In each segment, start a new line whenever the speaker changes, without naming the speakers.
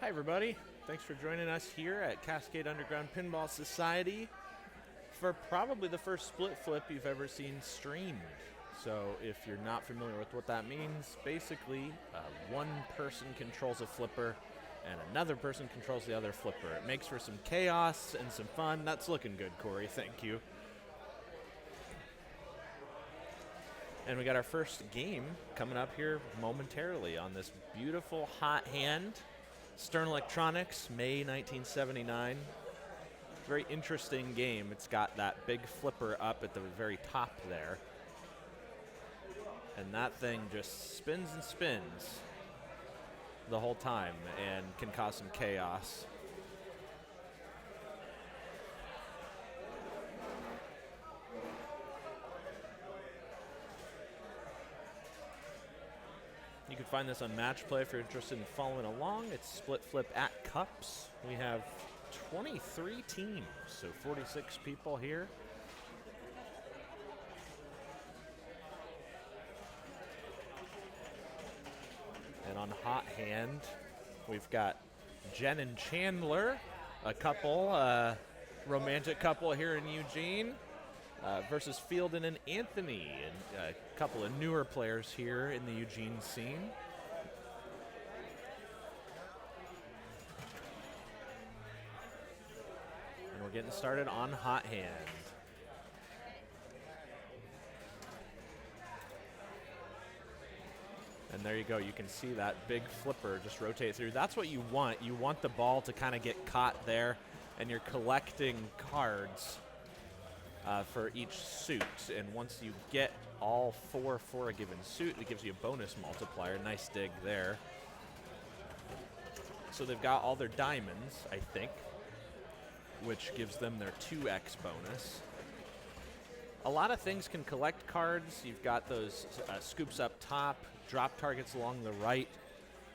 Hi everybody, thanks for joining us here at Cascade Underground Pinball Society for probably the first split flip you've ever seen streamed. So if you're not familiar with what that means, basically one person controls a flipper and another person controls the other flipper. It makes for some chaos and some fun. That's looking good, Corey, thank you. And we got our first game coming up here momentarily on this beautiful hot hand. Stern Electronics, May 1979. Very interesting game. It's got that big flipper up at the very top there. And that thing just spins and spins the whole time and can cause some chaos. You can find this on Match Play if you're interested in following along. It's Split Flip at Cups. We have 23 teams, so 46 people here. And on Hot Hand, we've got Jen and Chandler, a couple, romantic couple here in Eugene. Versus Fielden and Anthony, and a couple of newer players here in the Eugene scene. And we're getting started on Hot Hand. And there you go, you can see that big flipper just rotate through. That's what you want. You want the ball to kind of get caught there, and you're collecting cards for each suit, and once you get all four for a given suit, it gives you a bonus multiplier. Nice dig there. So they've got all their diamonds, I think, which gives them their 2x bonus. A lot of things can collect cards. You've got those scoops up top, drop targets along the right.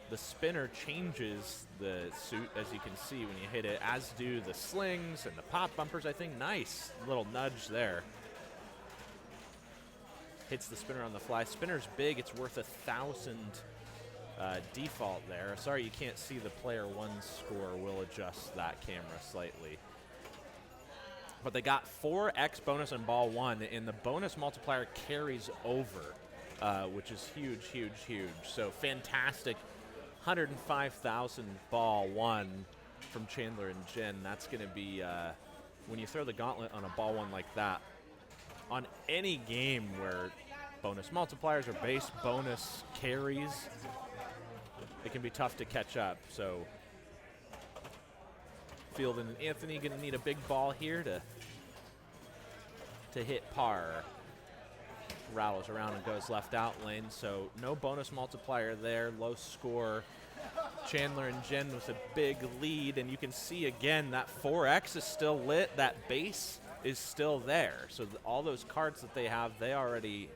The spinner changes the suit, as you can see when you hit it, as do the slings and the pop bumpers, I think. Nice little nudge there. Hits the spinner on the fly. Spinner's big. It's worth 1,000 default there. Sorry you can't see the player one score. We'll adjust that camera slightly. But they got 4x bonus on ball one, and the bonus multiplier carries over, which is huge, huge, huge. So fantastic. 105,000 ball one from Chandler and Jen. That's going to be, when you throw the gauntlet on a ball one like that, on any game where bonus multipliers or base bonus carries, it can be tough to catch up. So Fielden and Anthony going to need a big ball here to hit par. Rattles around and goes left out lane, so no bonus multiplier there. Low score. Chandler and Jen with a big lead, and you can see again that 4x is still lit. That base is still there. So all those cards that they have, they already,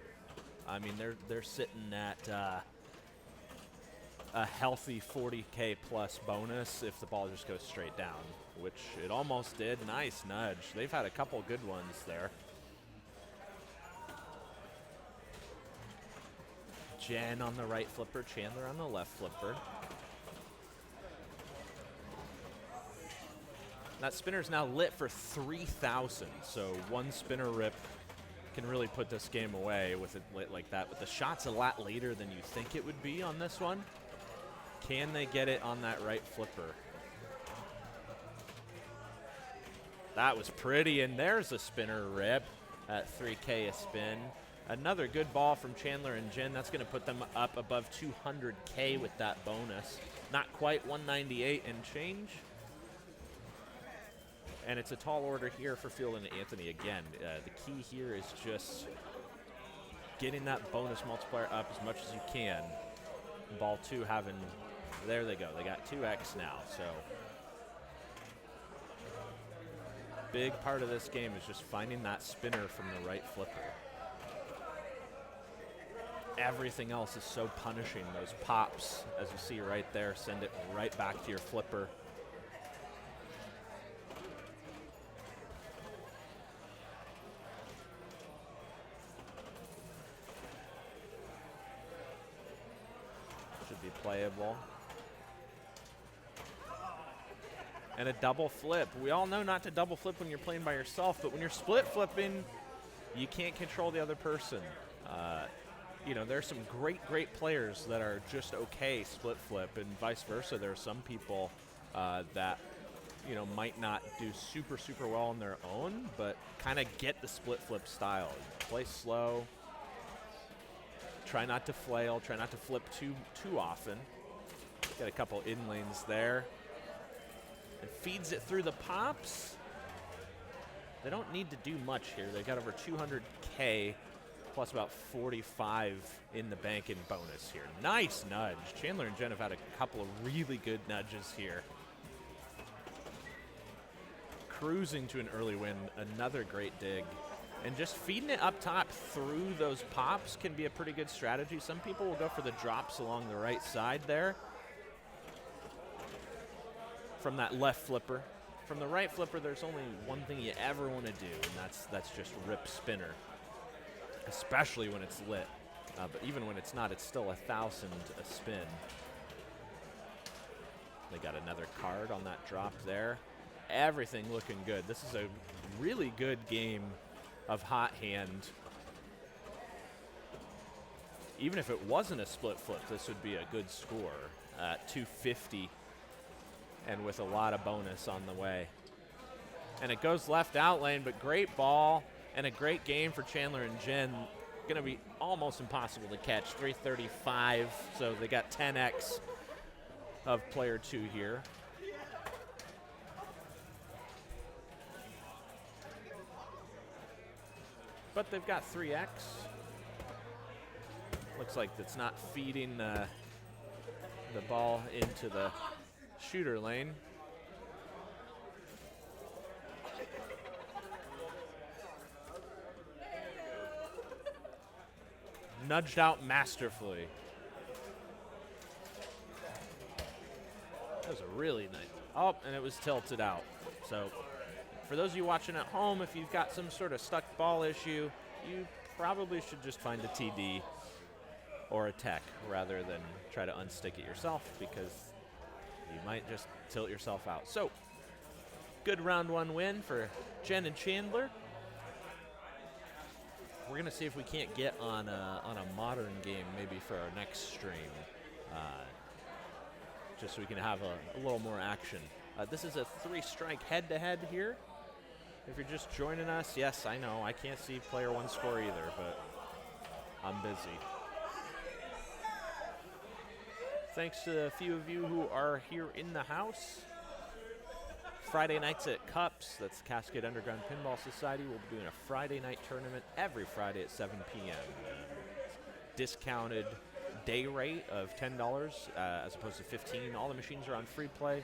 I mean, they're sitting at a healthy 40K plus bonus if the ball just goes straight down, which it almost did. Nice nudge. They've had a couple good ones there. Jen on the right flipper, Chandler on the left flipper. That spinner's now lit for 3,000, so one spinner rip can really put this game away with it lit like that. But the shot's a lot later than you think it would be on this one. Can they get it on that right flipper? That was pretty, and there's a spinner rip at 3K a spin. Another good ball from Chandler and Jen. That's going to put them up above 200K with that bonus. Not quite 198 and change. And it's a tall order here for Fielden and Anthony again. The key here is just getting that bonus multiplier up as much as you can. Ball two having, there they go. They got 2x now. So big part of this game is just finding that spinner from the right flipper. Everything else is so punishing. Those pops, as you see right there, send it right back to your flipper. Should be playable. and a double flip. We all know not to double flip when you're playing by yourself, but when you're split flipping, you can't control the other person. You know, there's some great players that are just okay split flip, and vice versa. There are some people that, you know, might not do super well on their own, but kind of get the split flip style. Play slow. Try not to flail. Try not to flip too often. Get a couple in lanes there. And feeds it through the pops. They don't need to do much here. They got over 200K plus about 45 in the bank in bonus here. Nice nudge. Chandler and Jen have had a couple of really good nudges here. Cruising to an early win. Another great dig. And just feeding it up top through those pops can be a pretty good strategy. Some people will go for the drops along the right side there from that left flipper. From the right flipper, there's only one thing you ever want to do, and that's just rip spinner, especially when it's lit. But even when it's not, it's still 1,000 a spin. They got another card on that drop there. Everything looking good. This is a really good game of hot hand. Even if it wasn't a split flip, this would be a good score. 250. And with a lot of bonus on the way. And it goes left out lane, but great ball and a great game for Chandler and Jen. Going to be almost impossible to catch. 335, so they got 10x of player 2 here. But they've got 3x. Looks like it's not feeding the ball into the shooter lane. Nudged out masterfully. That was a really nice. Oh, and it was tilted out. So for those of you watching at home, if you've got some sort of stuck ball issue, you probably should just find a TD or a tech rather than try to unstick it yourself, because you might just tilt yourself out. So, good round 1 win for Jen and Chandler. We're going to see if we can't get on a modern game maybe for our next stream, just so we can have a little more action. This is a 3-strike head-to-head here. If you're just joining us, yes, I know, I can't see player 1 score either, but I'm busy. Thanks to a few of you who are here in the house. Friday nights at Cups, that's Cascade Underground Pinball Society. We'll be doing a Friday night tournament every Friday at 7 p.m. Discounted day rate of $10 as opposed to $15. All the machines are on free play,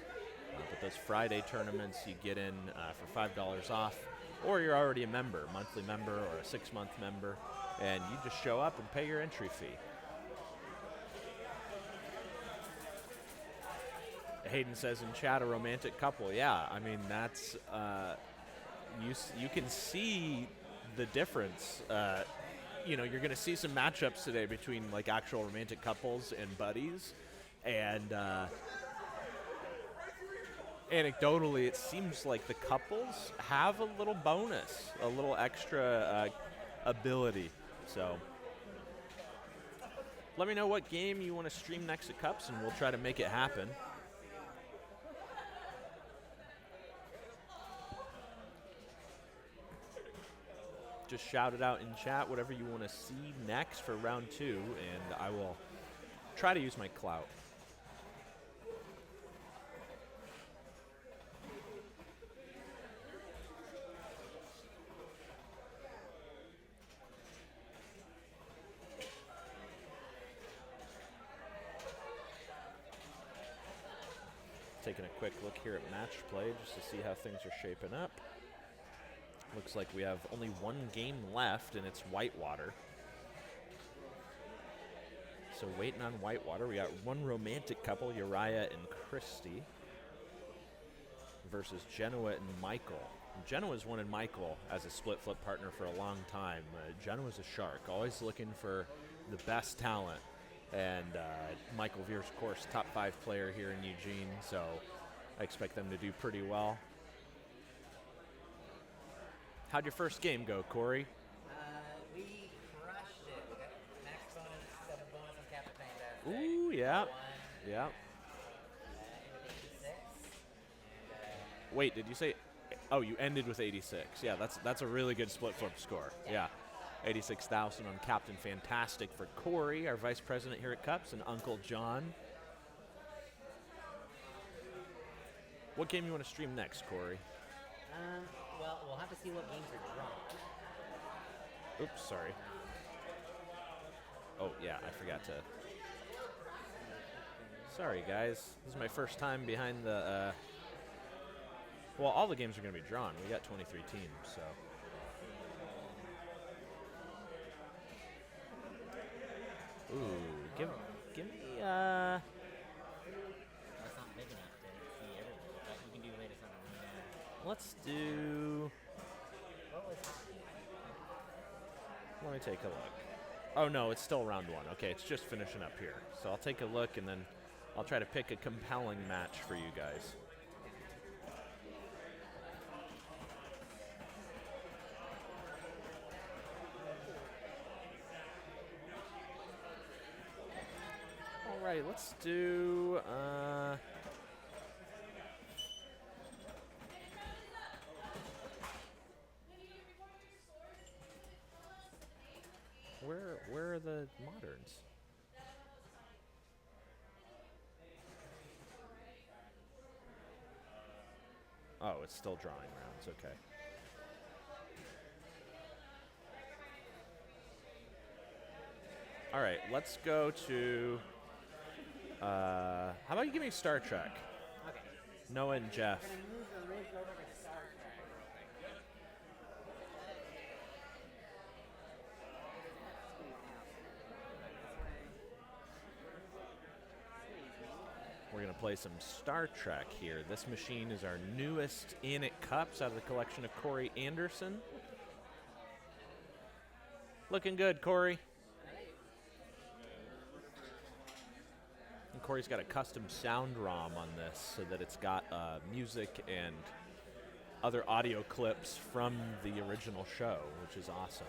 but those Friday tournaments you get in for $5 off, or you're already a member, monthly member or a 6-month member, and you just show up and pay your entry fee. Hayden says in chat, a romantic couple. Yeah, I mean, that's, you can see the difference. You know, you're going to see some matchups today between, like, actual romantic couples and buddies. And anecdotally, it seems like the couples have a little bonus, a little extra ability. So let me know what game you want to stream next at Cups, and we'll try to make it happen. Just shout it out in chat, whatever you want to see next for round 2, and I will try to use my clout. Taking a quick look here at match play just to see how things are shaping up. Looks like we have only 1 game left, and it's Whitewater. So waiting on Whitewater. We got 1 romantic couple, Uriah and Christy, versus Genoa and Michael. And Genoa's wanted Michael as a split flip partner for a long time. Genoa's a shark, always looking for the best talent. And Michael Veer's, of course, top 5 player here in Eugene. So I expect them to do pretty well. How'd your first game go, Corey?
We crushed it. We got max bonus, double bonus on Captain Fantastic.
Ooh, yeah. Yeah.
Ended 86.
Wait, did you say? Oh, you ended with 86. Yeah, that's a really good split flip score. Yeah. 86,000 on Captain Fantastic for Corey, our vice president here at Cups, and Uncle John. What game you want to stream next, Corey?
Well, we'll have to see what games are drawn.
Oops, sorry. Oh, yeah, I forgot to. Sorry, guys. This is my first time behind the. Well, all the games are going to be drawn. We got 23 teams, so. Ooh, give me.
That's not big enough to see everybody, but you can do latest on the rundown.
Let's do.
What was happening?
Let me take a look. Oh, no, it's still round one. Okay, it's just finishing up here. So I'll take a look, and then I'll try to pick a compelling match for you guys. All right, let's do... Where are the moderns? Oh, it's still drawing rounds. Okay. All right, let's go to. How about you give me Star Trek?
Okay.
Noah and Jeff.
I'm going to move the rig over to Star Trek real quick.
We're going to play some Star Trek here. This machine is our newest in at Cups out of the collection of Corey Anderson. Looking good, Corey. And Corey's got a custom sound ROM on this so that it's got music and other audio clips from the original show, which is awesome.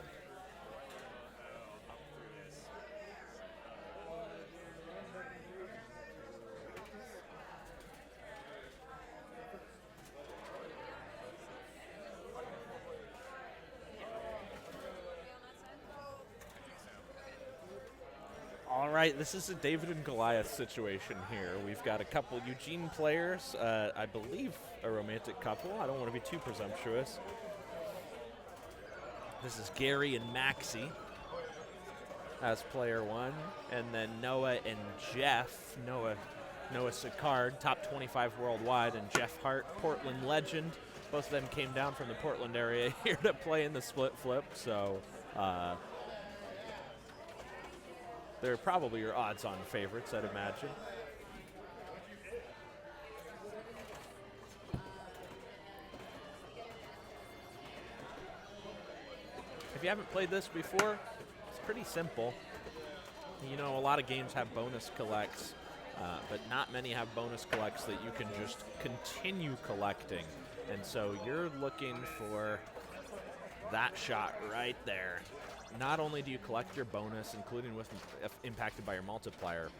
All right, this is a David and Goliath situation here. We've got a couple Eugene players, I believe a romantic couple. I don't want to be too presumptuous. This is Gary and Maxie as player one, and then Noah and Jeff. Noah Sicard, top 25 worldwide, and Jeff Hart, Portland legend. Both of them came down from the Portland area here to play in the split flip, so they're probably your odds-on favorites, I'd imagine. If you haven't played this before, it's pretty simple. You know, a lot of games have bonus collects, but not many have bonus collects that you can just continue collecting. And so you're looking for that shot right there. Not only do you collect your bonus, including if impacted by your multiplier,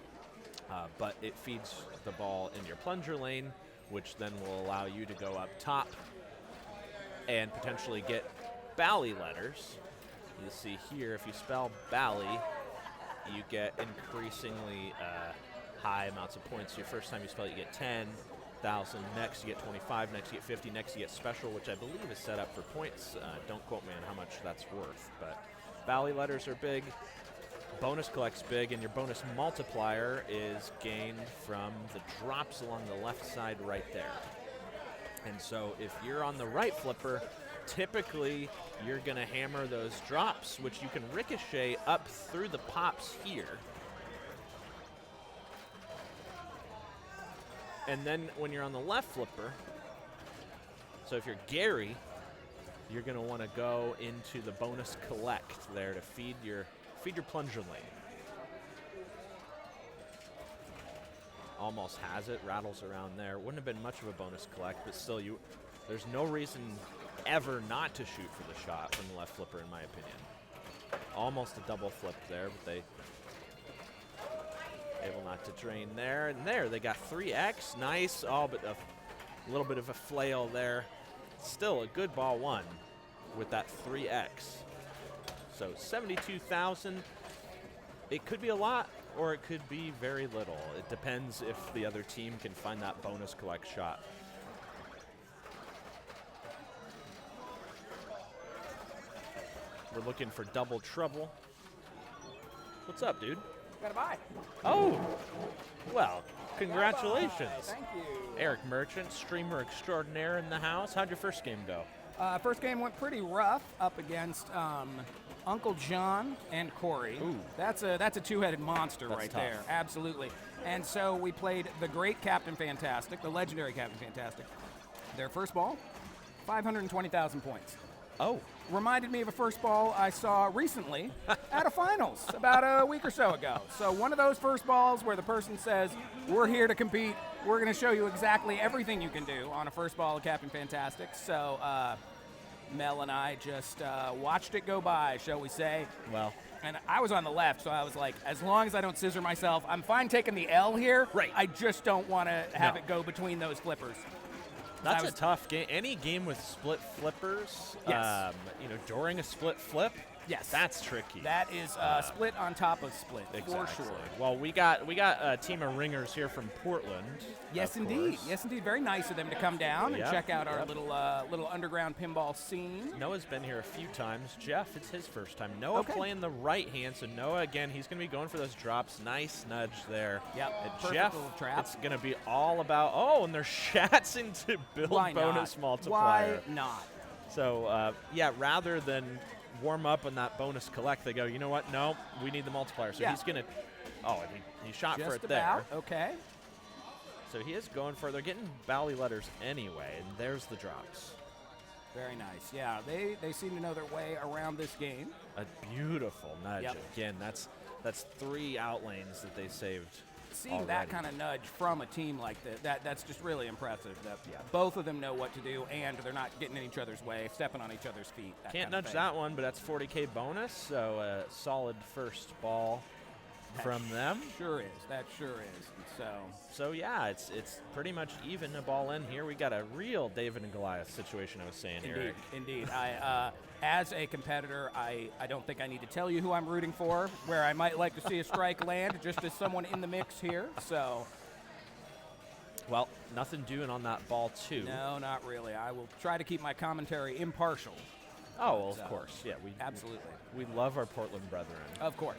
but it feeds the ball in your plunger lane, which then will allow you to go up top and potentially get Bally letters. You see here, if you spell Bally, you get increasingly high amounts of points. Your first time you spell it, you get 10,000. Next, you get 25. Next, you get 50. Next, you get special, which I believe is set up for points. Don't quote me on how much that's worth, but Bally letters are big. Bonus collect's big, and your bonus multiplier is gained from the drops along the left side right there. And so if you're on the right flipper, typically you're going to hammer those drops, which you can ricochet up through the pops here. And then when you're on the left flipper, so if you're Gary, you're going to want to go into the bonus collect there to feed your plunger lane. almost has it, rattles around there. Wouldn't have been much of a bonus collect, but still, there's no reason ever not to shoot for the shot from the left flipper, in my opinion. Almost a double flip there, but they able not to drain there. And there, they got 3X. Nice. Oh, but a little bit of a flail there. Still a good ball one with that 3X. So 72,000. It could be a lot, or it could be very little. It depends if the other team can find that bonus collect shot. We're looking for double trouble. What's up, dude?
Got a bye.
Oh, well, congratulations.
Thank you.
Eric Merchant, streamer extraordinaire in the house. How'd your first game go?
First game went pretty rough up against Uncle John and Corey.
Ooh.
That's a two-headed monster
That's
right
tough.
there. Absolutely. And so we played the great Captain Fantastic, the legendary Captain Fantastic. Their first ball, 520,000 points.
Oh,
Reminded me of a first ball I saw recently at a finals about a week or so ago. So one of those first balls where the person says, we're here to compete, we're going to show you exactly everything you can do on a first ball of Captain Fantastic. So Mel and I just watched it go by, shall we say.
well,
And I was on the left, so I was like, as long as I don't scissor myself, I'm fine taking the L here.
Right.
I just don't want to have
No.
it go between those flippers.
that's
was-
a tough game. Any game with split flippers,
Yes.
During a split flip,
Yes.
that's tricky.
That is split on top of split,
Exactly.
for sure.
Well, we got a team of ringers here from Portland.
Yes,
of
indeed.
course.
Yes, indeed. Very nice of them to come down and
Yep,
check out our
yep.
little underground pinball scene.
Noah's been here a few times. Jeff, it's his first time. Noah
Okay.
playing the right hand, so Noah, again, he's going to be going for those drops. Nice nudge there.
Yep,
And
perfect
Jeff,
little trap.
it's going to be all about, and there's shots into build
Why
bonus
not?
multiplier.
Why not?
So, rather than warm up on that bonus collect, they go, you know what? No, we need the multiplier. So
Yeah.
he's going to, he shot for
Just
it there.
about. Okay.
So he is going for, they're getting Bally letters anyway, and there's the drops.
Very nice. Yeah, they seem to know their way around this game.
A beautiful nudge.
Yep.
Again, that's 3 out lanes that they saved.
Seeing that
already.
kind of nudge from a team like that's just really impressive. That both of them know what to do, and they're not getting in each other's way, stepping on each other's feet. That
Can't
kind of
nudge
thing.
that one, but that's 40K bonus, so a solid first ball from them.
Sure is. That sure is. So
So yeah, it's pretty much even a ball in here. We got a real David and Goliath situation, I was saying, Eric.
Indeed. I, as a competitor, I don't think I need to tell you who I'm rooting for, where I might like to see a strike land, just as someone in the mix here. So,
Well, nothing doing on that ball, too.
no, not really. I will try to keep my commentary impartial.
Oh, well, of
So,
course. Yeah,
Absolutely.
we love our Portland brethren.
Of course.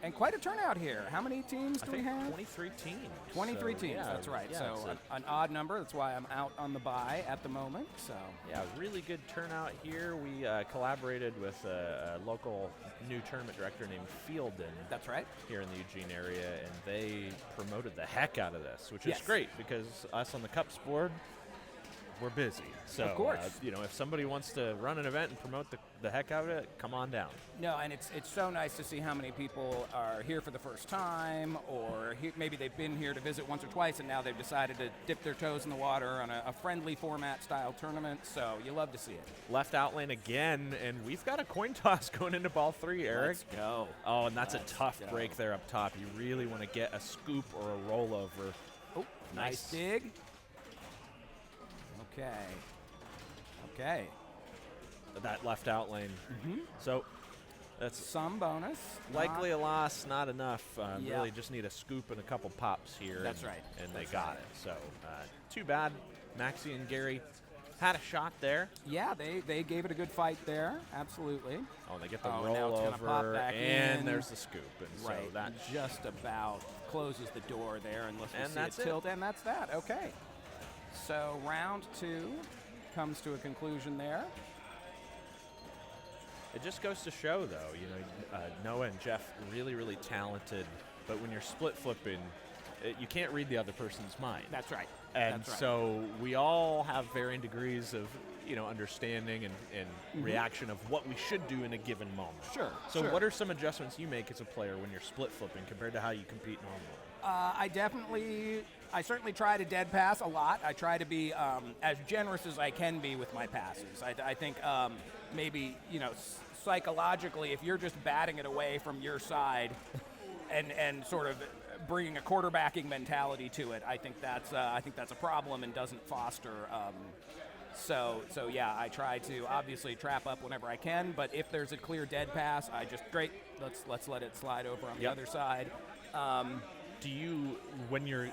And quite a turnout here. How many teams
I
do we
think
have?
23 teams.
23
So,
teams,
yeah,
that's right.
yeah,
So
it's
an odd number. That's why I'm out on the bye at the moment. So
yeah, really good turnout here. We collaborated with a local new tournament director named Fielden
that's right.
here in the Eugene area, and they promoted the heck out of this, which
Yes.
is great because us on the Cups board, we're busy. So,
Of course.
if somebody wants to run an event and promote the heck out of it, come on down.
No, and it's so nice to see how many people are here for the first time, or maybe they've been here to visit once or twice, and now they've decided to dip their toes in the water on a friendly format style tournament. So you love to see it.
Left out lane again, and we've got a coin toss going into ball 3, Eric.
Let's go.
Oh, and that's
Let's
a tough
go.
break there up top. You really want to get a scoop or a rollover.
Oh, nice dig. Okay.
That left out lane.
Mm-hmm.
So that's
Some bonus.
likely a loss, not enough.
Yeah.
Really just need a scoop and a couple pops here.
That's
and-
right.
And
That's
they got
right.
it. So too bad. Maxie and Gary had a shot there.
Yeah, they gave it a good fight there. Absolutely.
Oh, and they get the
Oh, now it's gonna pop
rollover,
back
and
in.
there's the scoop. And
Right.
so that
just about closes the door there unless we
And
see
that's
it
it.
tilt. And that's that. Okay. So round 2 comes to a conclusion there.
It just goes to show, though, Noah and Jeff really, really talented. But when you're split flipping, you can't read the other person's mind.
That's right.
And
That's right.
so we all have varying degrees of, understanding and reaction of what we should do in a given moment.
Sure.
So
sure.
what are some adjustments you make as a player when you're split flipping compared to how you compete normally?
I certainly try to dead pass a lot. I try to be as generous as I can be with my passes. I think maybe, psychologically, if you're just batting it away from your side and sort of bringing a quarterbacking mentality to it, I think that's a problem and doesn't foster. So yeah, I try to obviously trap up whenever I can. But if there's a clear dead pass, let's let it slide over on the other side.
Do you,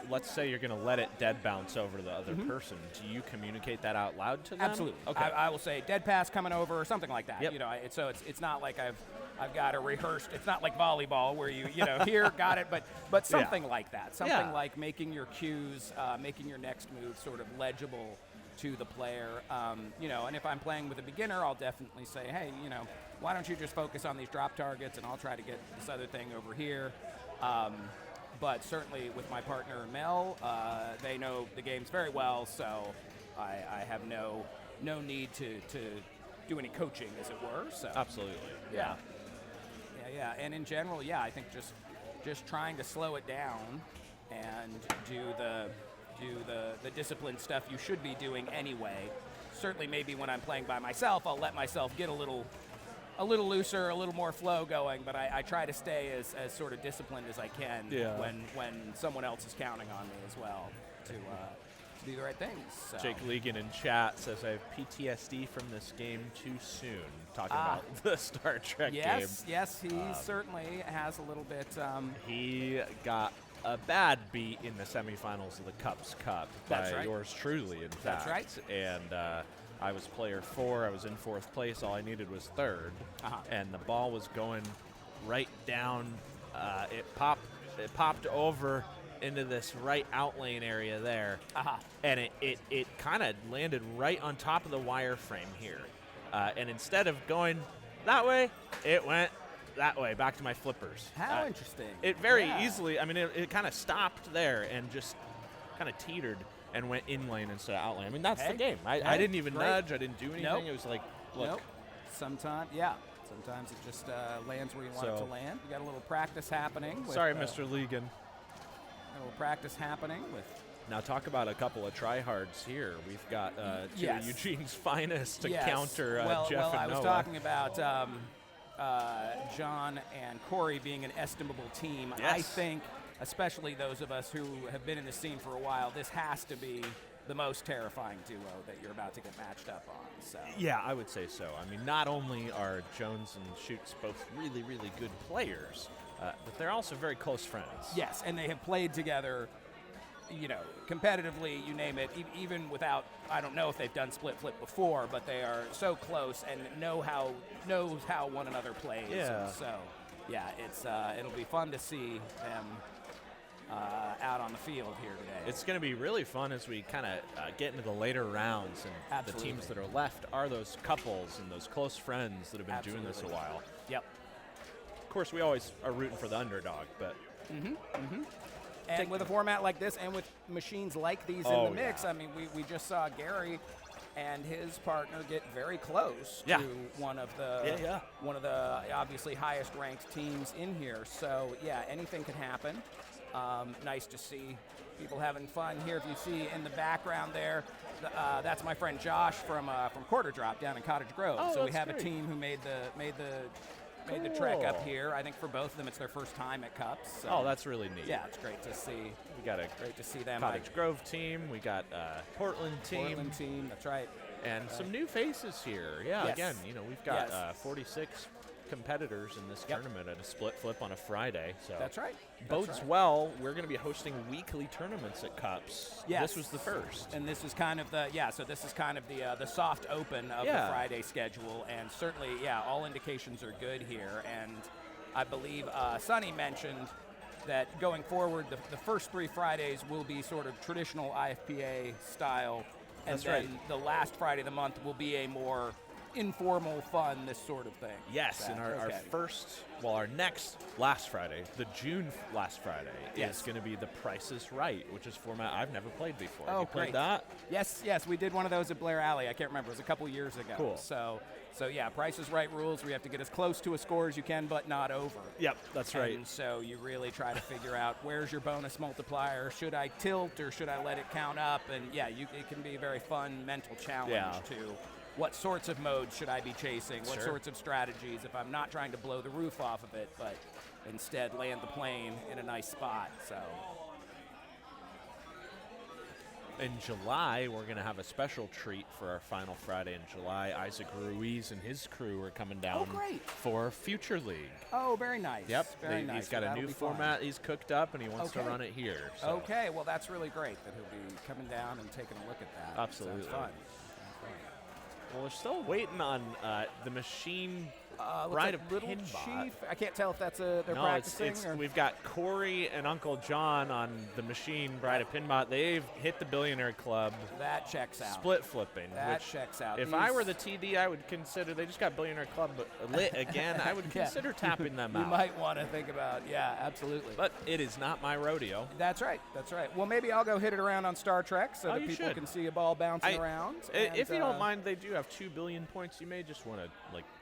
let's say you're going to let it dead bounce over to the other person, do you communicate that out loud to them?
Absolutely.
Okay.
I will say dead pass coming over or something like that.
Yep.
So it's not like I've got a rehearsed. It's not like volleyball where here got it, but something like that. Something like making your cues, making your next move sort of legible to the player. And if I'm playing with a beginner, I'll definitely say, hey, why don't you just focus on these drop targets and I'll try to get this other thing over here. But certainly with my partner Mel, they know the games very well, so I have no need to do any coaching, as it were. So
Absolutely.
yeah. And in general, I think just trying to slow it down and do the disciplined stuff you should be doing anyway. Certainly, maybe when I'm playing by myself, I'll let myself get a little looser, a little more flow going, but I try to stay as sort of disciplined as I can when someone else is counting on me as well to do the right things. So.
Jake Legan in chat says, I have PTSD from this game too soon, talking about the Star Trek game.
Yes, he certainly has a little bit.
He got a bad beat in the semifinals of the Cups Cup by yours truly, in fact.
That's right.
And I was player 4. I was in 4th place. All I needed was 3rd. And the ball was going right down. It popped over into this right out lane area there. And it kind of landed right on top of the wireframe here. And instead of going that way, it went that way, back to my flippers.
How interesting.
It very easily, it kind of stopped there and just kind of teetered and went in lane instead of out lane. That's the game. I didn't even nudge. I didn't do anything.
Nope.
It was like, look.
Nope. Sometimes it just lands where you want it to land. We got a little practice happening.
Sorry, Mr. Legan.
A little practice happening with.
Now talk about a couple of tryhards here. We've got two of Eugene's finest to counter Jeff and
I was
Noah.
talking about John and Corey being an estimable team.
Yes.
I think, especially those of us who have been in the scene for a while, this has to be the most terrifying duo that you're about to get matched up on. So.
Yeah, I would say so. Not only are Jones and Schutz both really, really good players, but they're also very close friends.
Yes, and they have played together, competitively, you name it, even without, I don't know if they've done split flip before, but they are so close and knows how one another plays.
Yeah.
And so, it'll be fun to see them out on the field here today.
It's going to be really fun as we kind of get into the later rounds, and
Absolutely.
the teams that are left are those couples and those close friends that have been doing this a while.
Yep.
Of course, we always are rooting for the underdog, but
And with a format like this and with machines like these in the mix, we just saw Gary and his partner get very close to one of the obviously highest ranked teams in here. So anything can happen. Nice to see people having fun here. If you see in the background there, that's my friend Josh from Quarter Drop down in Cottage Grove.
Oh,
so we have
great.
a team who made the trek up here. I think for both of them, it's their first time at Cups. So.
Oh, that's really neat.
Yeah, it's great to see.
We got a
Great to see them.
Cottage Grove team. We got Portland team.
Portland team. That's right.
And some new faces here. Yeah,
Yes.
again, we've got
Yes.
46 competitors in this tournament at a split flip on a Friday. So
That's right.
Bodes well. We're going to be hosting weekly tournaments at Cups.
Yes.
This was the first.
And this is kind of the soft open of the Friday schedule, and certainly all indications are good here. And I believe Sonny mentioned that going forward, the first 3 Fridays will be sort of traditional IFPA style, and
That's
then
right.
the last Friday of the month will be a more informal fun, this sort of thing.
Yes, and our next last Friday, the June last Friday, is going to be the Price is Right, which is a format I've never played before. Have you played that?
Yes, we did one of those at Blair Alley. I can't remember. It was a couple years ago.
Cool.
So yeah, Price is Right rules where you have to get as close to a score as you can, but not over.
Yep, that's right.
And so you really try to figure out where's your bonus multiplier. Should I tilt or should I let it count up? And yeah, it can be a very fun mental challenge to what sorts of modes should I be chasing, what sorts of strategies if I'm not trying to blow the roof off of it, but instead land the plane in a nice spot. So
in July, we're going to have a special treat for our final Friday in July. Isaac Ruiz and his crew are coming down for Future League.
Oh, very nice.
Yep.
Very nice.
He's got a new format he's cooked up, and he wants to run it here. So.
Okay, well, that's really great that he'll be coming down and taking a look at that.
Absolutely.
Sounds fun.
Well, we're still waiting on the machine Bride of
Little
Pinball.
Chief. I can't tell if that's they're practicing.
We've got Corey and Uncle John on the machine Bride of Pinball. They've hit the Billionaire Club.
That checks out.
Split flipping.
That checks out.
If I were the TD, I would consider. They just got Billionaire Club lit again. I would consider tapping them out.
You might want to think about. Yeah, absolutely.
But it is not my rodeo.
That's right. Well, maybe I'll go hit it around on Star Trek so that people can see a ball bouncing around.
If you don't mind, they do have 2 billion points. You may just want to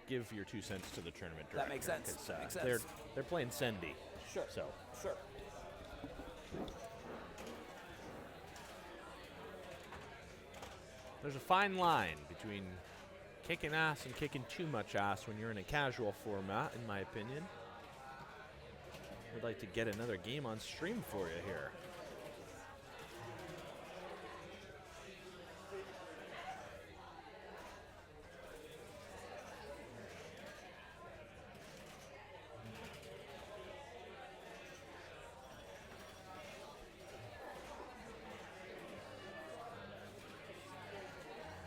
give your 2 cents to the tournament director.
That makes sense. Makes
sense. They're playing Sendy.
Sure. Sure.
There's a fine line between kicking ass and kicking too much ass when you're in a casual format, in my opinion. We'd like to get another game on stream for you here.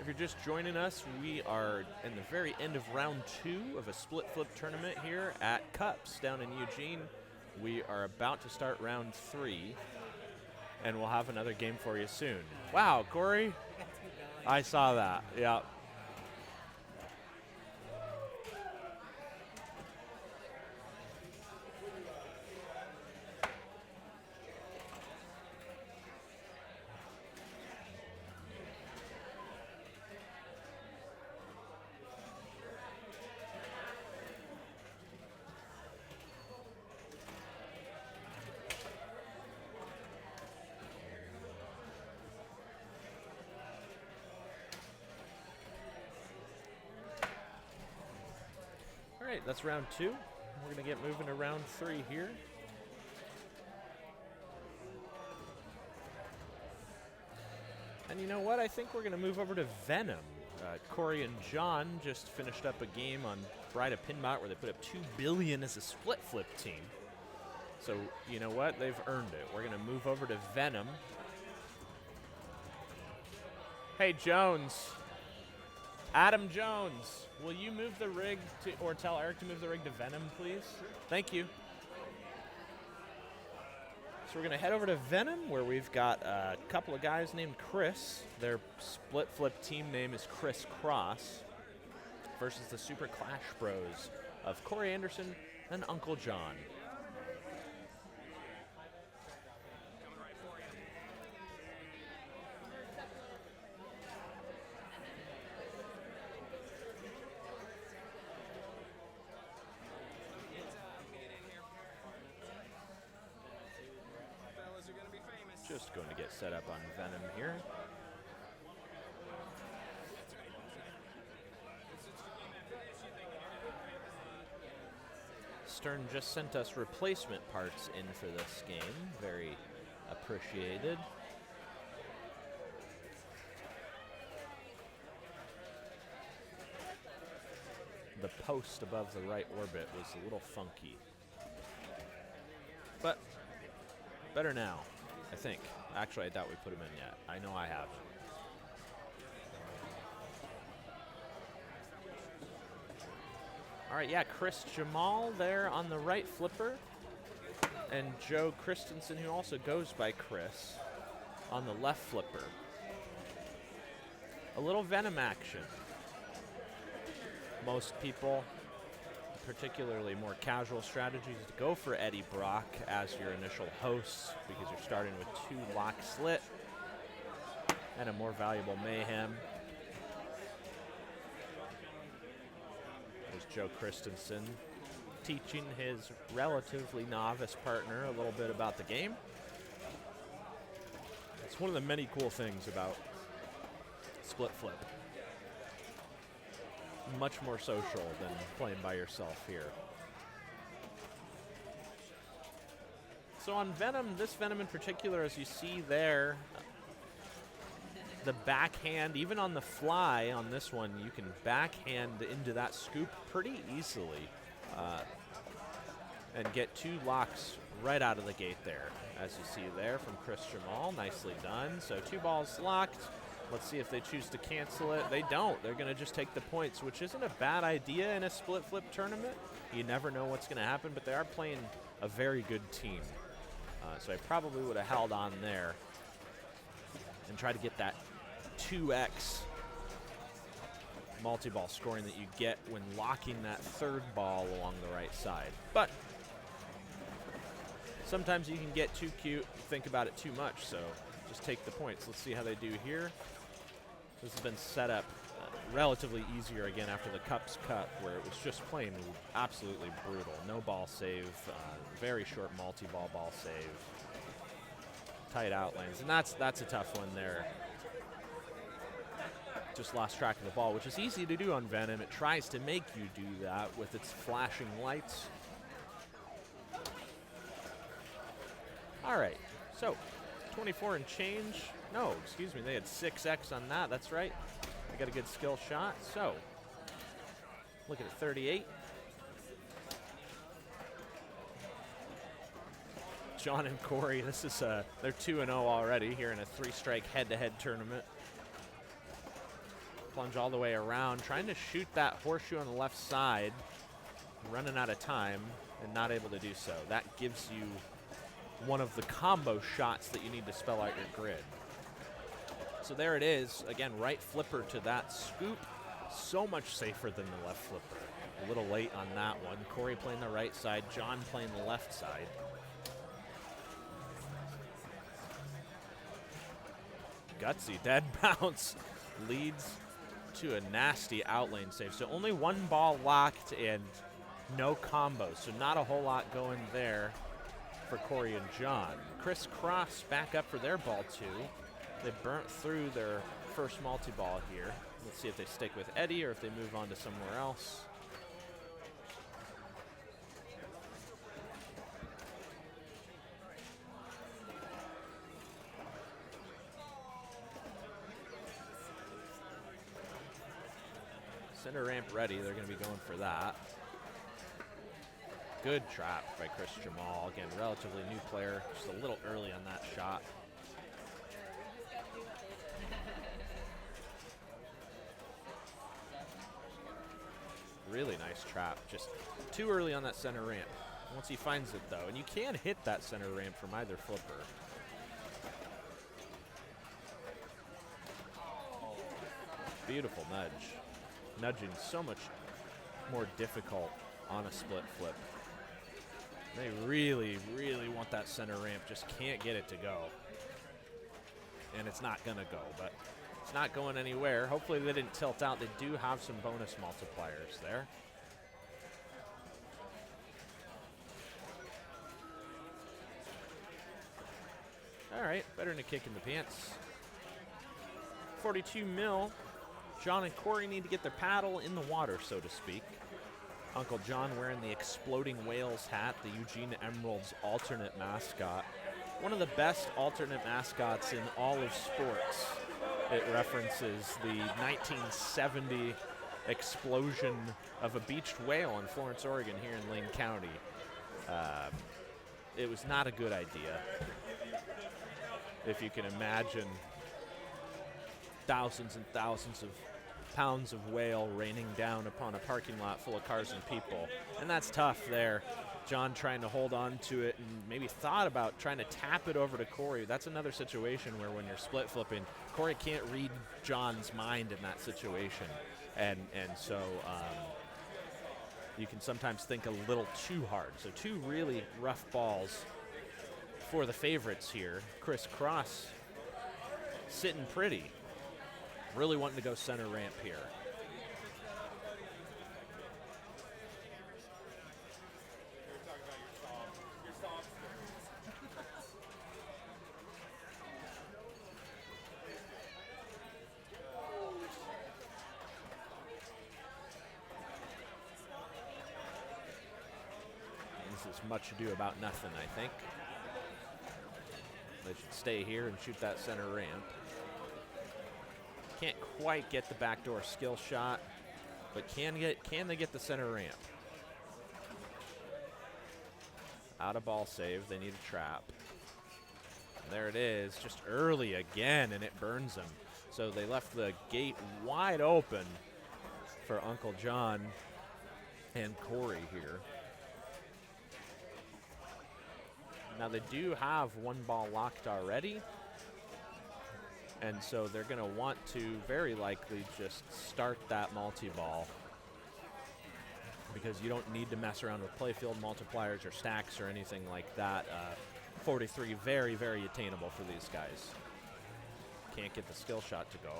If you're just joining us, we are in the very end of round 2 of a split flip tournament here at Cups down in Eugene. We are about to start round 3, and we'll have another game for you soon. Wow, Corey, I saw that. Yeah. All right, that's round 2. We're going to get moving to round 3 here. And you know what? I think we're going to move over to Venom. Corey and John just finished up a game on Bride of Pinball where they put up 2 billion as a split flip team. So, you know what? They've earned it. We're going to move over to Venom. Hey, Jones. Adam Jones, will you move the rig to, or tell Eric to move the rig to Venom, please? Thank you. So we're going to head over to Venom, where we've got a couple of guys named Chris. Their split flip team name is Chris Cross, versus the Super Clash Bros of Corey Anderson and Uncle John. Just going to get set up on Venom here. Stern just sent us replacement parts in for this game. Very appreciated. The post above the right orbit was a little funky. But better now. I think. Actually, I doubt we put him in yet. I know I have. All right, yeah, Chris Jamal there on the right flipper. And Joe Christensen, who also goes by Chris, on the left flipper. A little Venom action. most people, particularly more casual strategies, to go for Eddie Brock as your initial host because you're starting with 2 lock slit and a more valuable Mayhem. There's Joe Christensen teaching his relatively novice partner a little bit about the game. It's one of the many cool things about split flip. Much more social than playing by yourself here. So on Venom, this Venom in particular, as you see there, the backhand, even on the fly on this one, you can backhand into that scoop pretty easily and get 2 locks right out of the gate there, as you see there from Chris Jamal. Nicely done. So 2 balls locked. Let's see if they choose to cancel it. They don't. They're going to just take the points, which isn't a bad idea in a split flip tournament. You never know what's going to happen, but they are playing a very good team. So I probably would have held on there and tried to get that 2x multi-ball scoring that you get when locking that 3rd ball along the right side. But sometimes you can get too cute, think about it too much, so just take the points. Let's see how they do here. This has been set up relatively easier again after the cups cut, where it was just plain absolutely brutal. No ball save, very short multi-ball ball save, tight outlanes, and that's a tough one there. Just lost track of the ball, which is easy to do on Venom. It tries to make you do that with its flashing lights. All right, so 24 and change. No, excuse me, they had 6x on that. That's right. I got a good skill shot. So, look at it, 38. John and Corey, this is they're 2-0 already here in a 3-strike head-to-head tournament. Plunge all the way around, trying to shoot that horseshoe on the left side, running out of time and not able to do so. That gives you one of the combo shots that you need to spell out your grid. So there it is. Again, right flipper to that scoop. So much safer than the left flipper. A little late on that one. Corey playing the right side, John playing the left side. Gutsy dead bounce leads to a nasty outlane save. So only 1 ball locked and no combos. So not a whole lot going there for Corey and John. Chris Cross back up for their ball 2. They burnt through their first multi-ball here. Let's see if they stick with Eddie or if they move on to somewhere else. Center ramp ready. They're going to be going for that. Good trap by Chris Jamal. Again, relatively new player. Just a little early on that shot. Really nice trap. Just too early on that center ramp. Once he finds it, though, and you can hit that center ramp from either flipper. Beautiful nudge. Nudging so much more difficult on a split flip. They really, really want that center ramp, just can't get it to go. And it's not gonna go, but it's not going anywhere. Hopefully they didn't tilt out. They do have some bonus multipliers there. All right, better than a kick in the pants. 42 mil. John and Corey need to get their paddle in the water, so to speak. Uncle John wearing the Exploding Whales hat, the Eugene Emeralds alternate mascot. One of the best alternate mascots in all of sports. It references the 1970 explosion of a beached whale in Florence, Oregon, here in Lane County. It was not a good idea. If you can imagine thousands and thousands of pounds of whale raining down upon a parking lot full of cars and people. And that's tough there. John trying to hold on to it and maybe thought about trying to tap it over to Corey. That's another situation where when you're split flipping, Corey can't read John's mind in that situation. And so you can sometimes think a little too hard. So 2 really rough balls for the favorites here. Chris Cross sitting pretty. Really wanting to go center ramp here. This is much ado about nothing, I think. They should stay here and shoot that center ramp. Can't quite get the backdoor skill shot, but can they get the center ramp? Out of ball save, they need a trap. And there it is, just early again, and it burns them. So they left the gate wide open for Uncle John and Corey here. Now they do have 1 ball locked already, and so they're going to want to very likely just start that multi-ball, because you don't need to mess around with playfield multipliers or stacks or anything like that. 43 very, very attainable for these guys. Can't get the skill shot to go.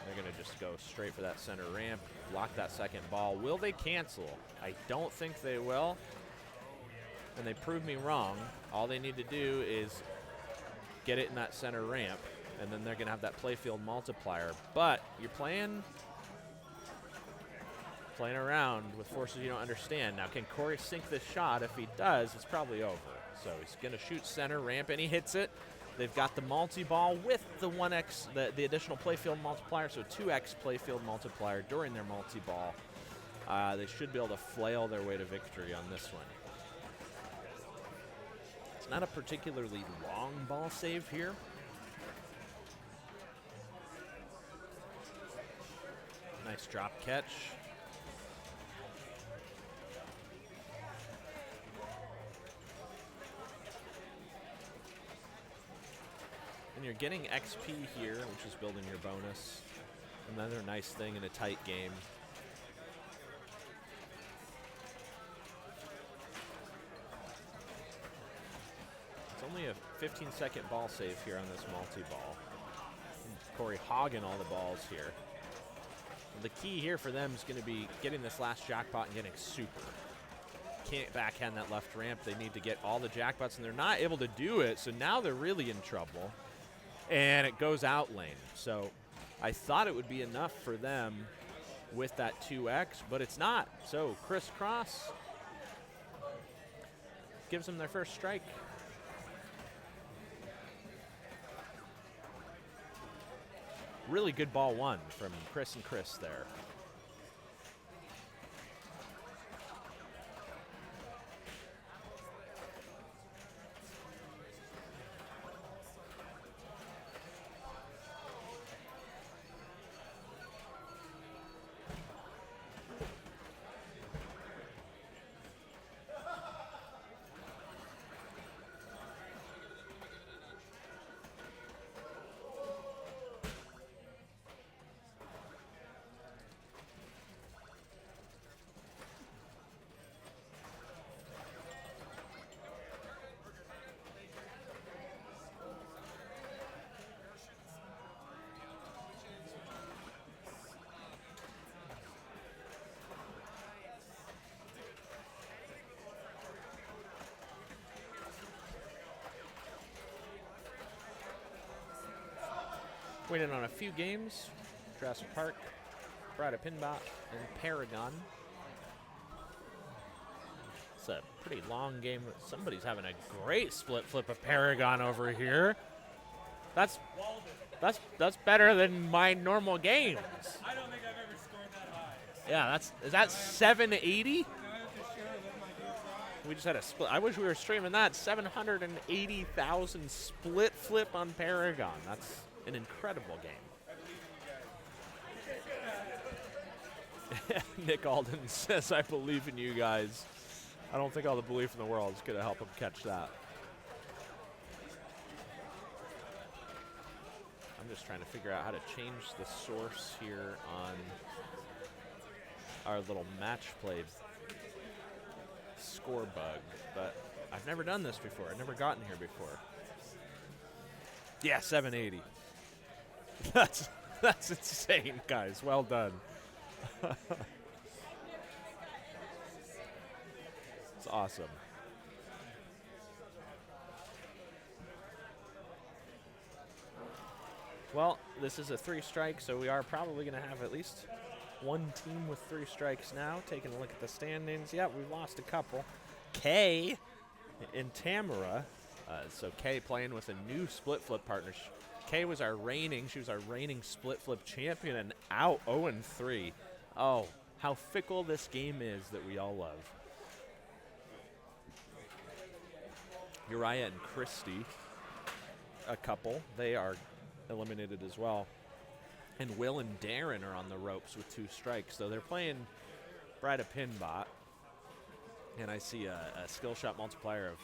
They're going to just go straight for that center ramp, lock that second ball. Will they cancel? I don't think they will. And they proved me wrong. All they need to do is get it in that center ramp, and then they're going to have that playfield multiplier. But you're playing around with forces you don't understand. Now, can Corey sink this shot? If he does, it's probably over. So he's going to shoot center ramp, and he hits it. They've got the multi-ball with the 1x, the additional playfield multiplier, so 2x playfield multiplier during their multi-ball. They should be able to flail their way to victory on this one. Not a particularly long ball save here. Nice drop catch. And you're getting XP here, which is building your bonus. Another nice thing in a tight game. Only a 15-second ball save here on this multi-ball. Corey hogging all the balls here. The key here for them is going to be getting this last jackpot and getting super. Can't backhand that left ramp. They need to get all the jackpots, and they're not able to do it, so now they're really in trouble. And it goes out lane. So I thought it would be enough for them with that 2x, but it's not. So Chris Cross gives them their first strike. Really good ball 1 from Chris and Chris there. Waiting on a few games. Jurassic Park, Bride of Pinbot, and Paragon. It's a pretty long game. Somebody's having a great split flip of Paragon over here. That's better than my normal games.
I don't think I've ever scored that high.
Yeah, is that 780? We just had a split. I wish we were streaming that. 780,000 split flip on Paragon. That's an incredible game. Nick Alden says, I believe in you guys. I don't think all the belief in the world is going to help him catch that. I'm just trying to figure out how to change the source here our little match play score bug, but I've never done this before. I've never gotten here before. Yeah, 780. That's insane, guys. Well done. It's awesome. Well, this is a 3 strike, so we are probably going to have at least one team with 3 strikes now. Taking a look at the standings. Yeah, we've lost a couple. Kay and Tamara. So Kay playing with a new split flip partner. Kay was our reigning split flip champion and out 0-3. Oh, how fickle this game is that we all love. Uriah and Christy, a couple. They are eliminated as well. And Will and Darren are on the ropes with 2 strikes. So they're playing Bride of Pinbot. And I see a skill shot multiplier of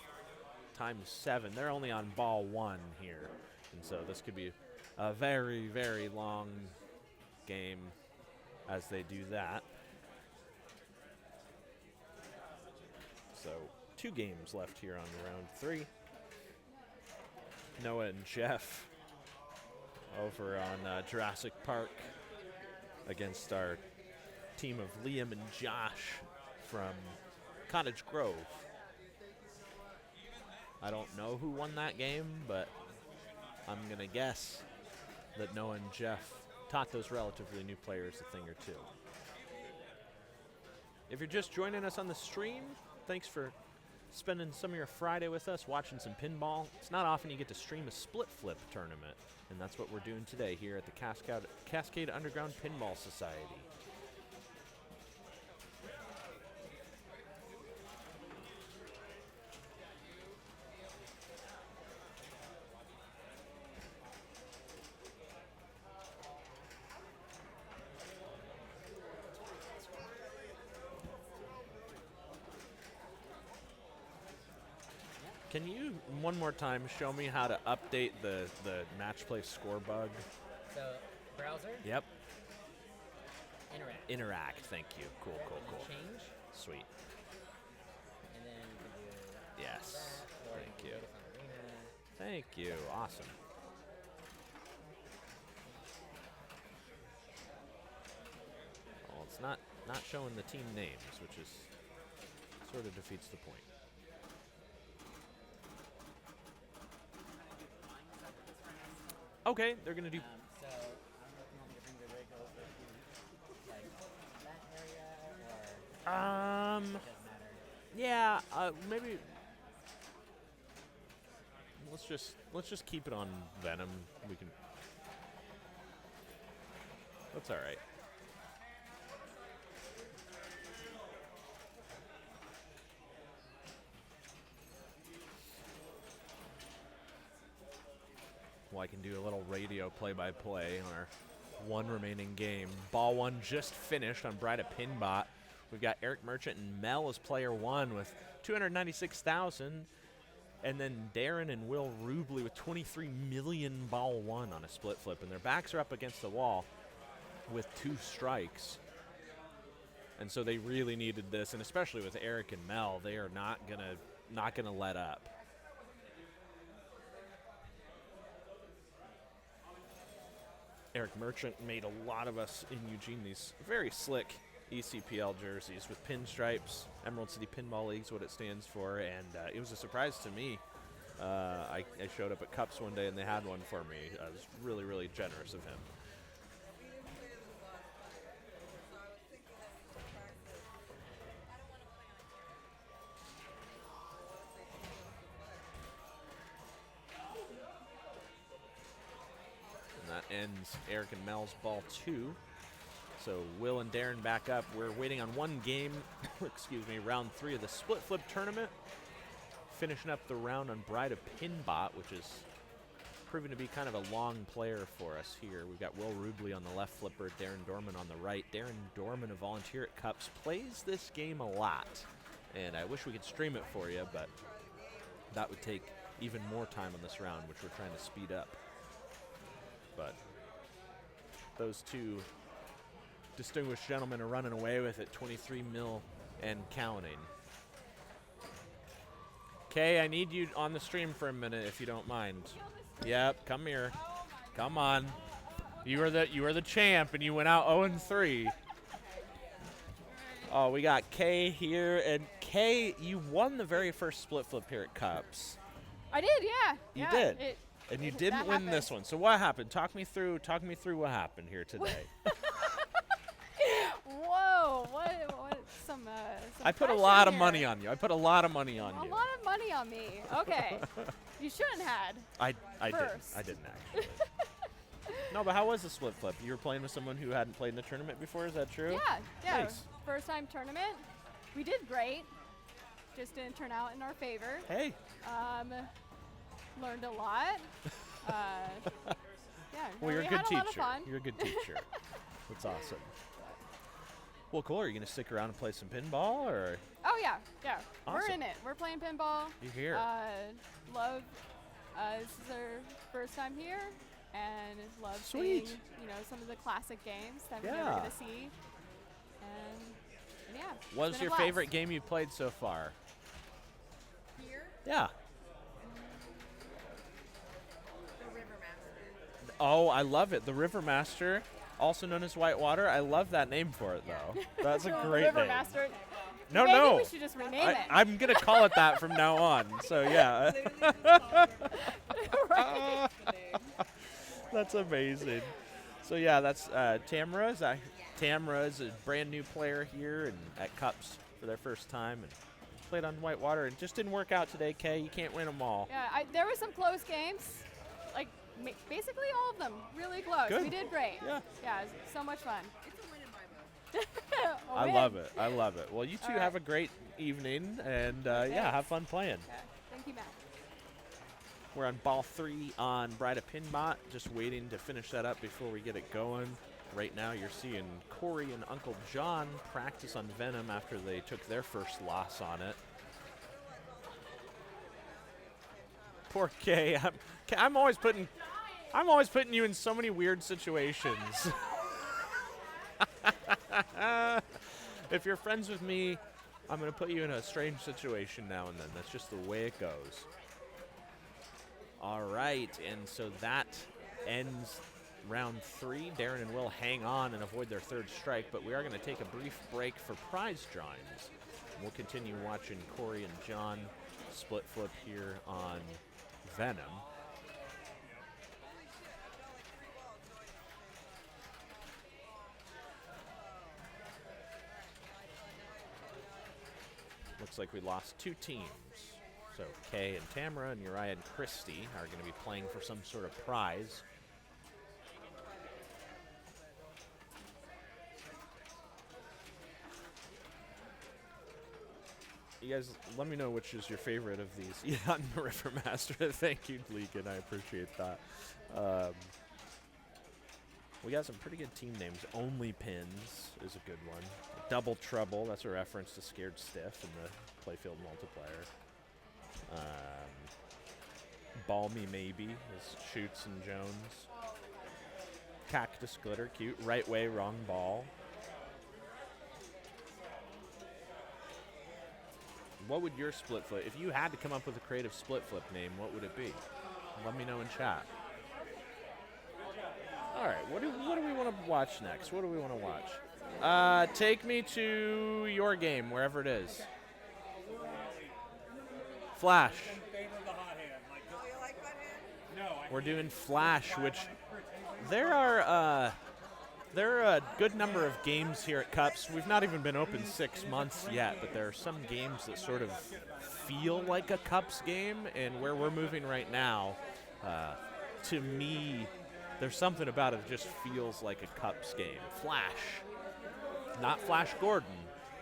×7. They're only on ball 1 here. And so this could be a very, very long game as they do that. So 2 games left here on round 3. Noah and Jeff over on Jurassic Park against our team of Liam and Josh from Cottage Grove. I don't know who won that game, but I'm going to guess that Noah and Jeff taught those relatively new players a thing or two. If you're just joining us on the stream, thanks for spending some of your Friday with us, watching some pinball. It's not often you get to stream a split flip tournament, and that's what we're doing today here at the Cascade Underground Pinball Society. Can you, one more time, show me how to update the match play score bug?
So, browser?
Yep.
Interact.
Interact, thank you. Cool, cool,
And then
cool.
change.
Sweet.
And then you can do
Yes.
that, or
Thank
can
you.
do this on Arena.
Thank you. Awesome. Well, it's not showing the team names, which is sort of defeats the point. Okay, they're gonna do.
So, I don't know if you want me to bring the rig over to, like, that area, or it doesn't matter.
Yeah, maybe. Let's just keep it on Venom. We can. That's all right. Well, I can do a little radio play-by-play on our one remaining game. Ball 1 just finished on Bride of Pinbot. We've got Eric Merchant and Mel as player 1 with 296,000. And then Darren and Will Rubley with 23 million ball 1 on a split flip. And their backs are up against the wall with 2 strikes. And so they really needed this. And especially with Eric and Mel, they are not gonna let up. Eric Merchant made a lot of us in Eugene these very slick ECPL jerseys with pinstripes. Emerald City Pinball League's what it stands for, and it was a surprise to me. I showed up at Cups one day and they had one for me. I was really, really generous of him. That ends Eric and Mel's ball 2. So Will and Darren back up. We're waiting on one game, excuse me, round 3 of the split flip tournament. Finishing up the round on Bride of Pinbot, which is proving to be kind of a long player for us here. We've got Will Rubley on the left flipper, Darren Dorman on the right. Darren Dorman, a volunteer at Cups, plays this game a lot. And I wish we could stream it for you, but that would take even more time on this round, which we're trying to speed up. But those two distinguished gentlemen are running away with it, 23 mil and counting. Kay, I need you on the stream for a minute if you don't mind. Yep, come here. Come on. You are the champ, and you went out 0-3. Oh, we got Kay here, and Kay, you won the very first split flip here at Cups.
I did, yeah.
You
yeah,
did, and you didn't win this one. So what happened? Talk me through what happened here today.
Whoa! What? Some
I put a
pressure
lot of
here.
money on you. I put a lot of money on
A
you.
lot of money on me. Okay. You shouldn't had.
I didn't.
First.
I didn't actually. No, but how was the split flip? You were playing with someone who hadn't played in the tournament before. Is that true?
Yeah.
Nice.
First time tournament. We did great. Just didn't turn out in our favor.
Hey.
Learned a lot. Yeah.
Well, you're a
we
good
had
teacher.
A lot of fun.
You're a good teacher. That's awesome. Well, cool. Are you going to stick around and play some pinball, or?
Oh yeah. We're
Awesome.
in it. We're playing pinball.
You're here.
Love. This is our first time here, and love
Sweet.
seeing some of the classic games that we
Yeah.
never get to see. And yeah. it's
What's
been a
your
blast.
favorite game you've played so far?
Here,
Yeah.
the River Master.
Oh, I love it. The River Master, also known as Whitewater. I love that name for it, though. That's a great
River
name.
Master.
No,
Maybe
no.
we should just rename it.
I'm going to call it that from now on. So, yeah.
Right.
That's amazing. So, yeah, that's Tamara. Tamara is a brand new player here and at Cups for their first time and played on Whitewater and just didn't work out today, Kay. You can't win them all.
Yeah, there were some close games. Like, basically all of them really close.
Good.
We did great.
Yeah.
Yeah, it was so much fun.
It's a win in my book.
I love it. I love it. Well, you two
All right.
have a great evening and, yeah, have fun playing.
Okay. Thank you, Matt.
We're on ball 3 on Brida Pinbot, just waiting to finish that up before we get it going. Right now you're seeing Corey and Uncle John practice on Venom after they took their first loss on it. Poor Kay. I'm always putting you in so many weird situations. If you're friends with me, I'm going to put you in a strange situation now and then. That's just the way it goes. All right, and so that ends round 3. Darren and Will hang on and avoid their third strike, but we are going to take a brief break for prize drawings. We'll continue watching Corey and John split flip here on Venom. Looks like we lost 2 teams. So Kay and Tamara and Uriah and Christy are going to be playing for some sort of prize. You guys, let me know which is your favorite of these. Yeah, I'm the River Master. Thank you, Leakin. I appreciate that. We got some pretty good team names. Only Pins is a good one. Double Trouble, that's a reference to Scared Stiff in the Playfield multiplayer. Ball Me Maybe is Shoots and Jones. Cactus Glitter, cute. Right Way, Wrong Ball. What would your split flip, if you had to come up with a creative split flip name, what would it be? Let me know in chat. All right, what do we want to watch next? What do we want to watch? Take me to your game, wherever it is. Flash. We're doing Flash, which there are a good number of games here at Cups. We've not even been open 6 months yet, but there are some games that sort of feel like a Cups game, and where we're moving right now, to me, there's something about it that just feels like a Cups game. Flash. Not Flash Gordon,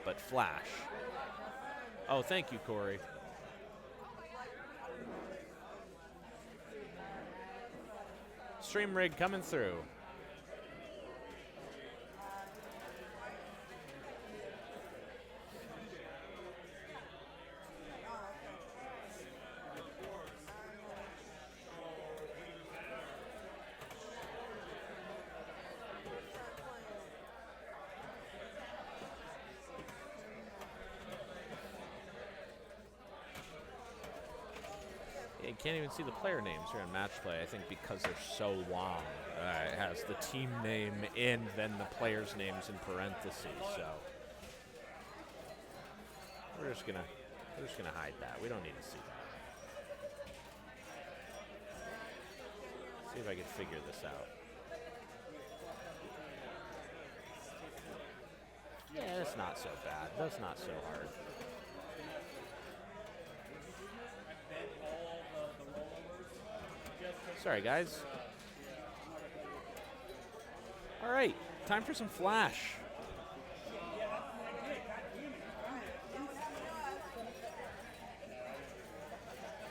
but Flash. Oh, thank you, Corey. Stream rig coming through. You can't even see the player names here in match play, I think because they're so long. It has the team name and then the players' names in parentheses, so we're just gonna hide that. We don't need to see that. See if I can figure this out. Yeah, that's not so bad. That's not so hard. Sorry, guys. All right, time for some Flash.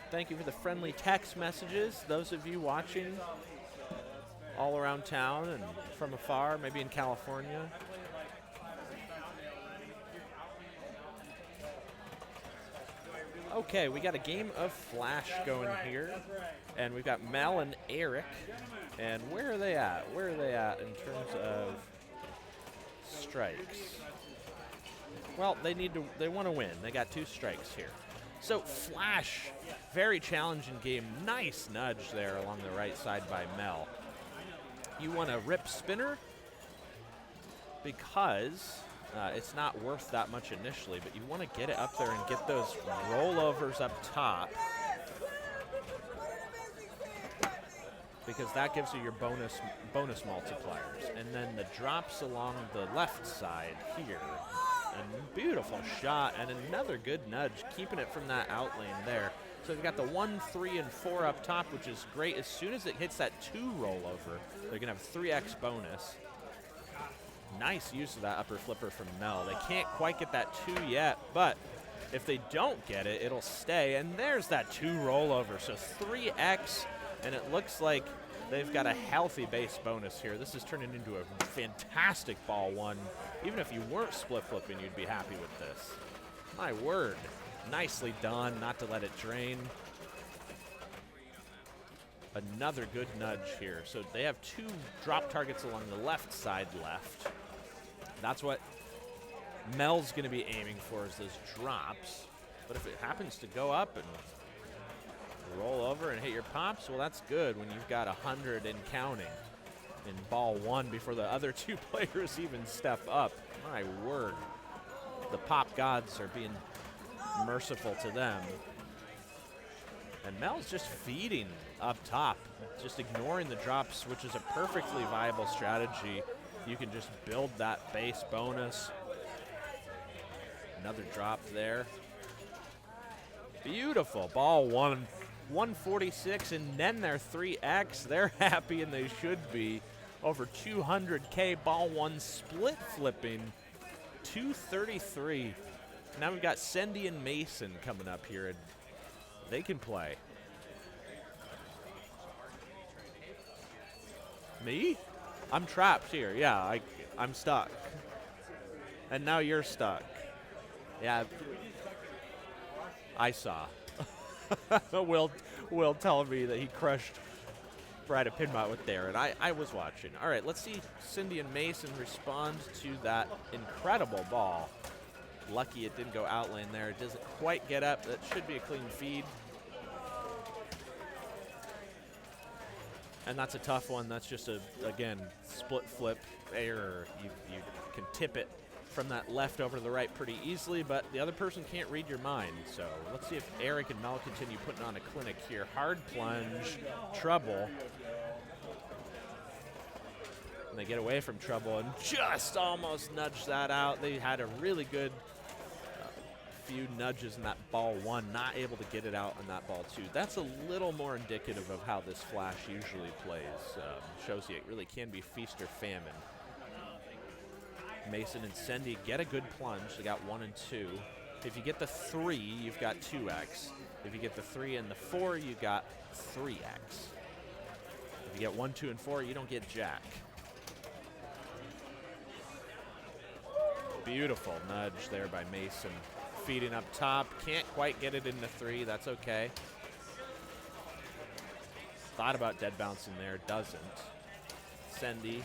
Thank you for the friendly text messages. Those of you watching all around town and from afar, maybe in California. Okay, we got a game of Flash going here, and we've got Mel and Eric. And where are they at? Where are they at in terms of strikes? Well, they want to win. They got 2 strikes here. So Flash, very challenging game. Nice nudge there along the right side by Mel. You want to rip spinner because it's not worth that much initially, but you want to get it up there and get those rollovers up top because that gives you your bonus multipliers. And then the drops along the left side here. A beautiful shot and another good nudge, keeping it from that out lane there. So we've got the 1, 3, and 4 up top, which is great. As soon as it hits that 2 rollover, they're going to have 3x bonus. Nice use of that upper flipper from Mel. They can't quite get that 2 yet, but if they don't get it, it'll stay. And there's that 2 rollover. So 3x, and it looks like they've got a healthy base bonus here. This is turning into a fantastic ball 1. Even if you weren't split flipping, you'd be happy with this. My word. Nicely done, not to let it drain. Another good nudge here. So they have 2 drop targets along the left side left. That's what Mel's going to be aiming for, is those drops. But if it happens to go up and roll over and hit your pops, well, that's good when you've got 100 and counting in ball 1 before the other 2 players even step up. My word. The pop gods are being merciful to them. And Mel's just feeding up top, just ignoring the drops, which is a perfectly viable strategy. You can just build that base bonus. Another drop there. Beautiful. Ball 1, 146, and then their 3x. They're happy, and they should be. Over 200K. Ball 1 split flipping. 233. Now we've got Cindy and Mason coming up here, and they can play. Me? I'm trapped here. Yeah, I'm stuck. And now you're stuck. Yeah. I saw. Will tell me that he crushed Brad a Pinbot with there, and I was watching. All right, let's see Cindy and Mason respond to that incredible ball. Lucky it didn't go out lane there. It doesn't quite get up. That should be a clean feed. And that's a tough one. That's just again, split flip error. You can tip it from that left over to the right pretty easily, but the other person can't read your mind. So let's see if Eric and Mel continue putting on a clinic here. Hard plunge, trouble. And they get away from trouble and just almost nudge that out. They had a really good few nudges in that ball 1, not able to get it out in that ball 2. That's a little more indicative of how this Flash usually plays. Shows you it really can be feast or famine. Mason and Cindy get a good plunge. They got 1 and 2. If you get the 3, you've got 2x. If you get the 3 and the 4, you got 3x. If you get 1, 2, and 4, you don't get jack. Beautiful nudge there by Mason. Feeding up top. Can't quite get it into 3. That's okay. Thought about dead bouncing there. Doesn't. Cindy.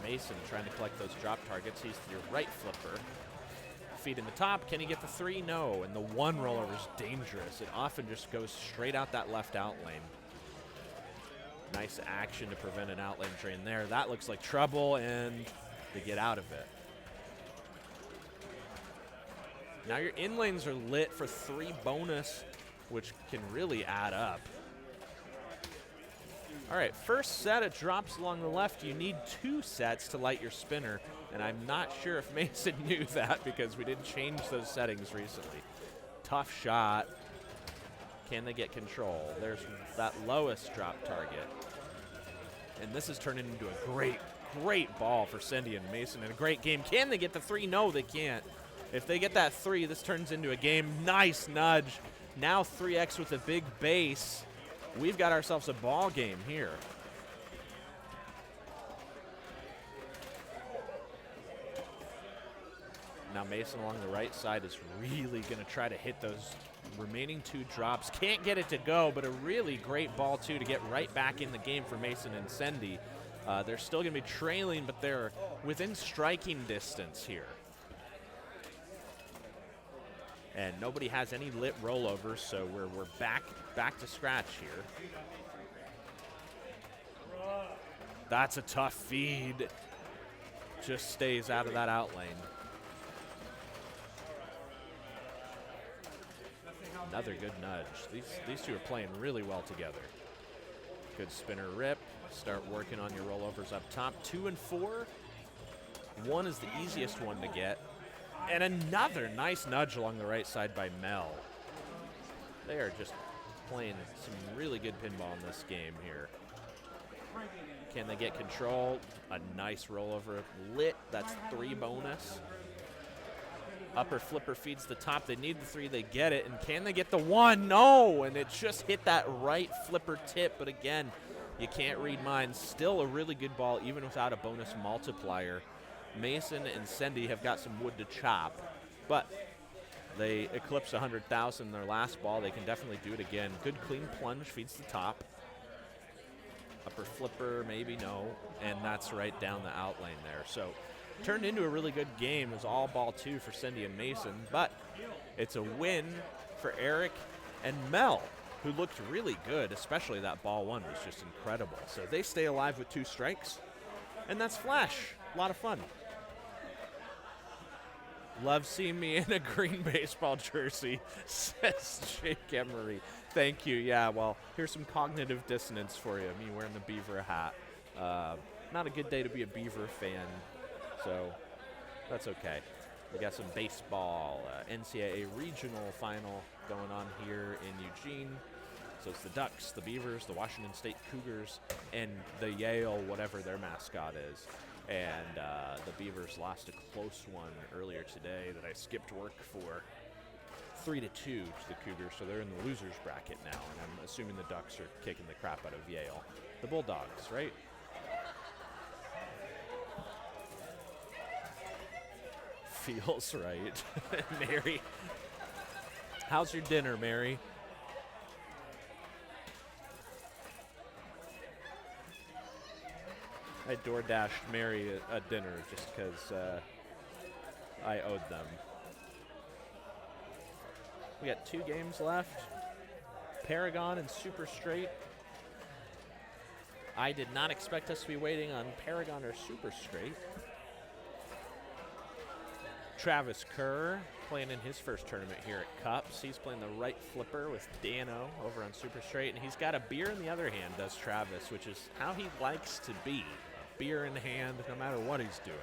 Mason trying to collect those drop targets. He's your right flipper. feeding the top. Can he get the 3? No. And the 1 rollover is dangerous. It often just goes straight out that left out lane. Nice action to prevent an out lane drain there. That looks like trouble, and they get out of it. Now your in lanes are lit for 3 bonus, which can really add up. All right, first set of drops along the left. You need 2 sets to light your spinner, and I'm not sure if Mason knew that because we didn't change those settings recently. Tough shot. Can they get control? There's that lowest drop target. And this is turning into a great ball for Cindy and Mason and a great game. Can they get the 3? No, they can't. If they get that 3, this turns into a game. Nice nudge. Now 3x with a big base. We've got ourselves a ball game here. Now Mason along the right side is really going to try to hit those remaining 2 drops. Can't get it to go, but a really great ball, too, to get right back in the game for Mason and Cindy. They're still going to be trailing, but they're within striking distance here. And nobody has any lit rollovers, so we're back to scratch here. That's a tough feed. Just stays out of that out lane. Another good nudge. These two are playing really well together. Good spinner rip. Start working on your rollovers up top. 2 and 4. 1 is the easiest one to get. And another nice nudge along the right side by Mel. They are just playing some really good pinball in this game here. Can they get control? A nice rollover. Lit, that's 3 bonus. Upper flipper feeds the top. They need the 3, they get it. And can they get the 1? No! And it just hit that right flipper tip. But again, you can't read minds. Still a really good ball, even without a bonus multiplier. Mason and Cindy have got some wood to chop, but they eclipsed 100,000 in their last ball. They can definitely do it again. Good clean plunge, feeds the top. Upper flipper, maybe no, and that's right down the out lane there. So turned into a really good game. It was all ball 2 for Cindy and Mason, but it's a win for Eric and Mel, who looked really good, especially that ball 1 was just incredible. So they stay alive with 2 strikes, and that's Flash. A lot of fun. Love seeing me in a green baseball jersey, says Jake Emery. Thank you. Yeah, well, here's some cognitive dissonance for you. Me wearing the Beaver hat. Not a good day to be a Beaver fan, so that's okay. We got some baseball, NCAA regional final going on here in Eugene. So it's the Ducks, the Beavers, the Washington State Cougars, and the Yale, whatever their mascot is. And the Beavers lost a close one earlier today that I skipped work for, 3-2 to the Cougars. So they're in the losers bracket now, and I'm assuming the Ducks are kicking the crap out of Yale. The Bulldogs, right? Feels right. Mary. How's your dinner, Mary? I DoorDashed Mary a dinner just because I owed them. We got 2 games left. Paragon and Super Straight. I did not expect us to be waiting on Paragon or Super Straight. Travis Kerr playing in his first tournament here at Cups. He's playing the right flipper with Dano over on Super Straight, and he's got a beer in the other hand, does Travis, which is how he likes to be. A beer in hand no matter what he's doing.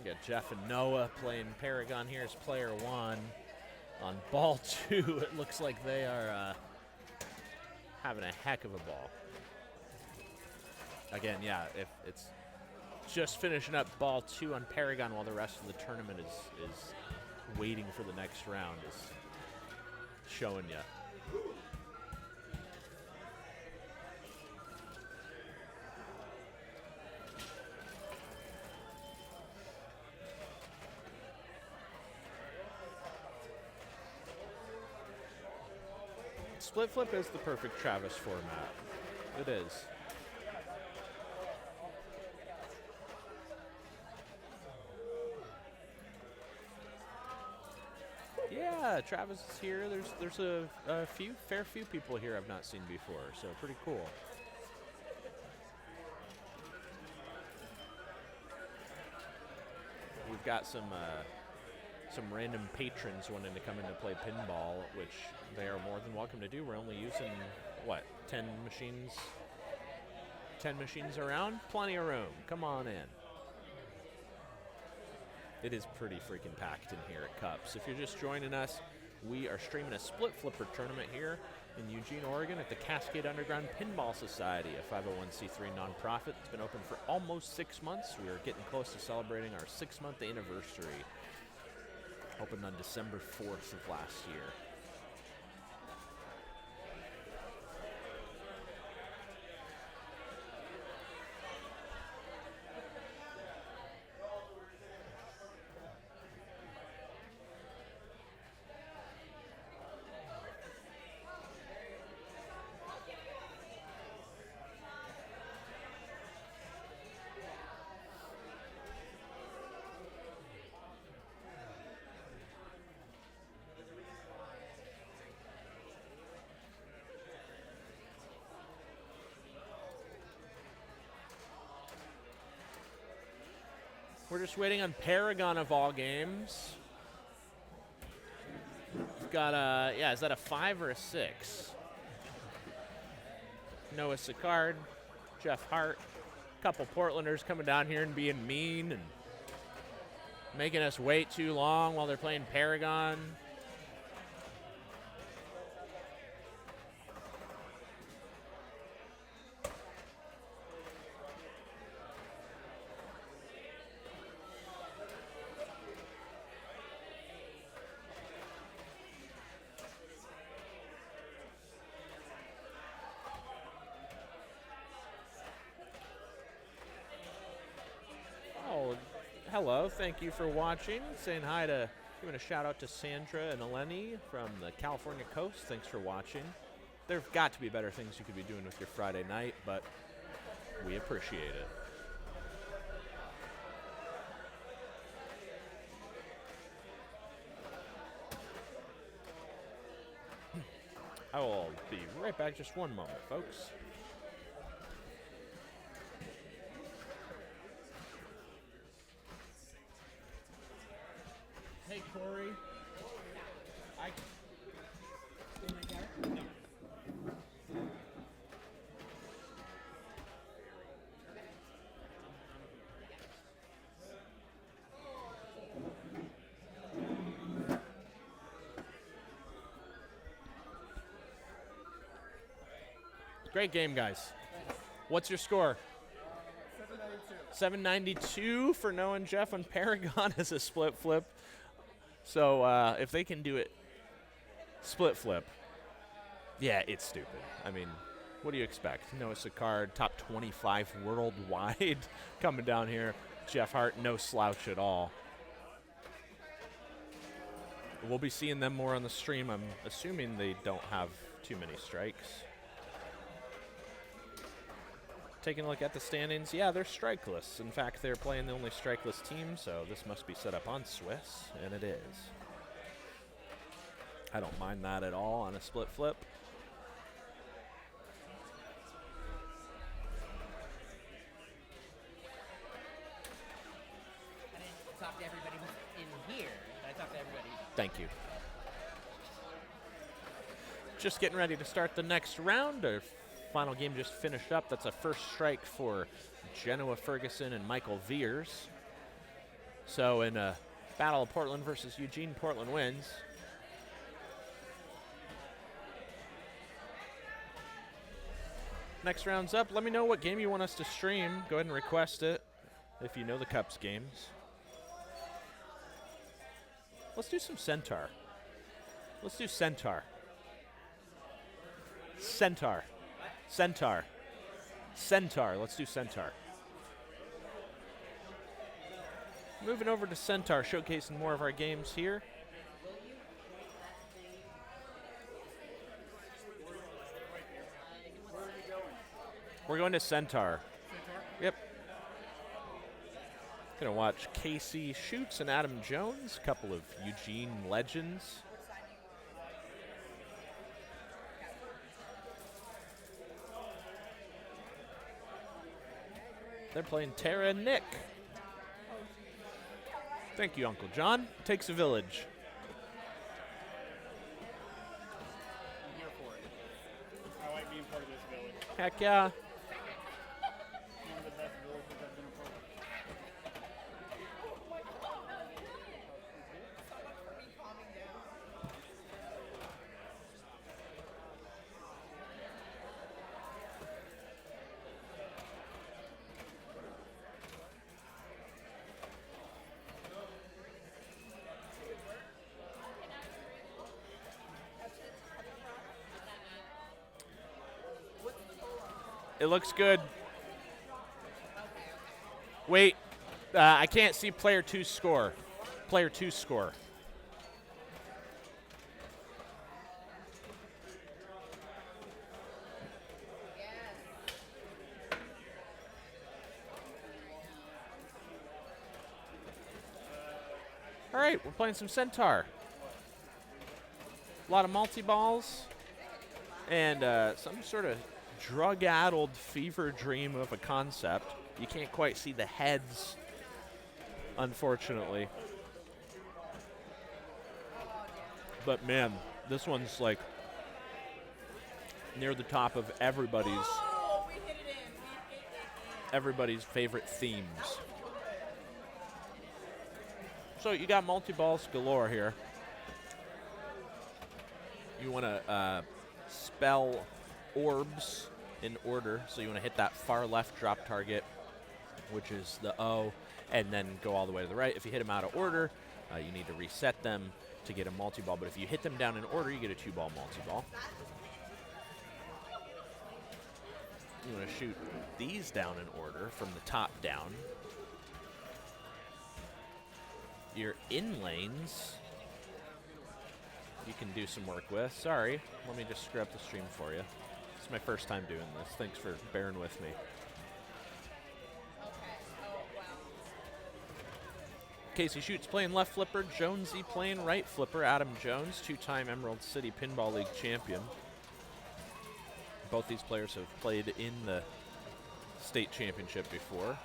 Got Jeff and Noah playing Paragon here as player 1. On ball 2, it looks like they are having a heck of a ball. Again, yeah, if it's just finishing up ball 2 on Paragon while the rest of the tournament is waiting for the next round is showing you. Split flip is the perfect Travis format. It is. Yeah, Travis is here. There's a fair few people here I've not seen before, so pretty cool. We've got some random patrons wanting to come in to play pinball, which they are more than welcome to do. We're only using, what, 10 machines? 10 machines around? Plenty of room. Come on in. It is pretty freaking packed in here at Cups. If you're just joining us, we are streaming a split flipper tournament here in Eugene, Oregon at the Cascade Underground Pinball Society, a 501c3 nonprofit. It's been open for almost 6 months. We are getting close to celebrating our 6-month anniversary. Opened on December 4th of last year. We're just waiting on Paragon of all games. We've got a, is that a 5 or a 6? Noah Sicard, Jeff Hart, a couple Portlanders coming down here and being mean and making us wait too long while they're playing Paragon. Hello, thank you for watching. Saying hi to, giving a shout out to Sandra and Eleni from the California coast. Thanks for watching. There've got to be better things you could be doing with your Friday night, but we appreciate it. I will be right back, just one moment, folks. Hey, Corey. Great game, guys. What's your score? 792 for Noah and Jeff on Paragon as a split flip. So if they can do it split flip, yeah, it's stupid. I mean, what do you expect? Noah Sicard, top 25 worldwide, coming down here. Jeff Hart, no slouch at all. We'll be seeing them more on the stream. I'm assuming they don't have too many strikes. Taking a look at the standings, yeah, they're strikeless. In fact, they're playing the only strikeless team, so this must be set up on Swiss, and it is. I don't mind that at all on a split flip.
I didn't talk to everybody who's in here, but I talked to everybody.
Thank you. Just getting ready to start the next round. Our final game just finished up. That's a first strike for Genoa Ferguson and Michael Veers. So in a battle of Portland versus Eugene, Portland wins. Next round's up. Let me know what game you want us to stream. Go ahead and request it if you know the Cups games. Let's do some Centaur. Let's do Centaur. Centaur. Centaur. Centaur. Let's do Centaur. Moving over to Centaur, showcasing more of our games here. We're going to Centaur. Yep. Gonna watch Casey Shoots and Adam Jones, a couple of Eugene legends. They're playing Tara and Nick. Thank you, Uncle John. Takes a village.
I'm here for it. I like being part of this village.
Heck yeah.
One of the best villages I've been a part of.
It looks good. Wait, I can't see player 2's score. Player 2's score. All right, we're playing some Centaur. A lot of multi-balls and some sort of drug-addled fever dream of a concept. You can't quite see the heads, unfortunately. But man, this one's like near the top of everybody's favorite themes. So you got multi-balls galore here. You want to spell orbs in order, so you want to hit that far left drop target, which is the O, and then go all the way to the right. If you hit them out of order, you need to reset them to get a multi-ball, but if you hit them down in order, you get a 2-ball multi-ball. You want to shoot these down in order from the top down. Your in lanes you can do some work with. Sorry, let me just screw up the stream for you. It's my first time doing this. Thanks for bearing with me. Casey Shoots playing left flipper. Jonesy playing right flipper. Adam Jones, 2-time Emerald City Pinball League champion. Both these players have played in the state championship before.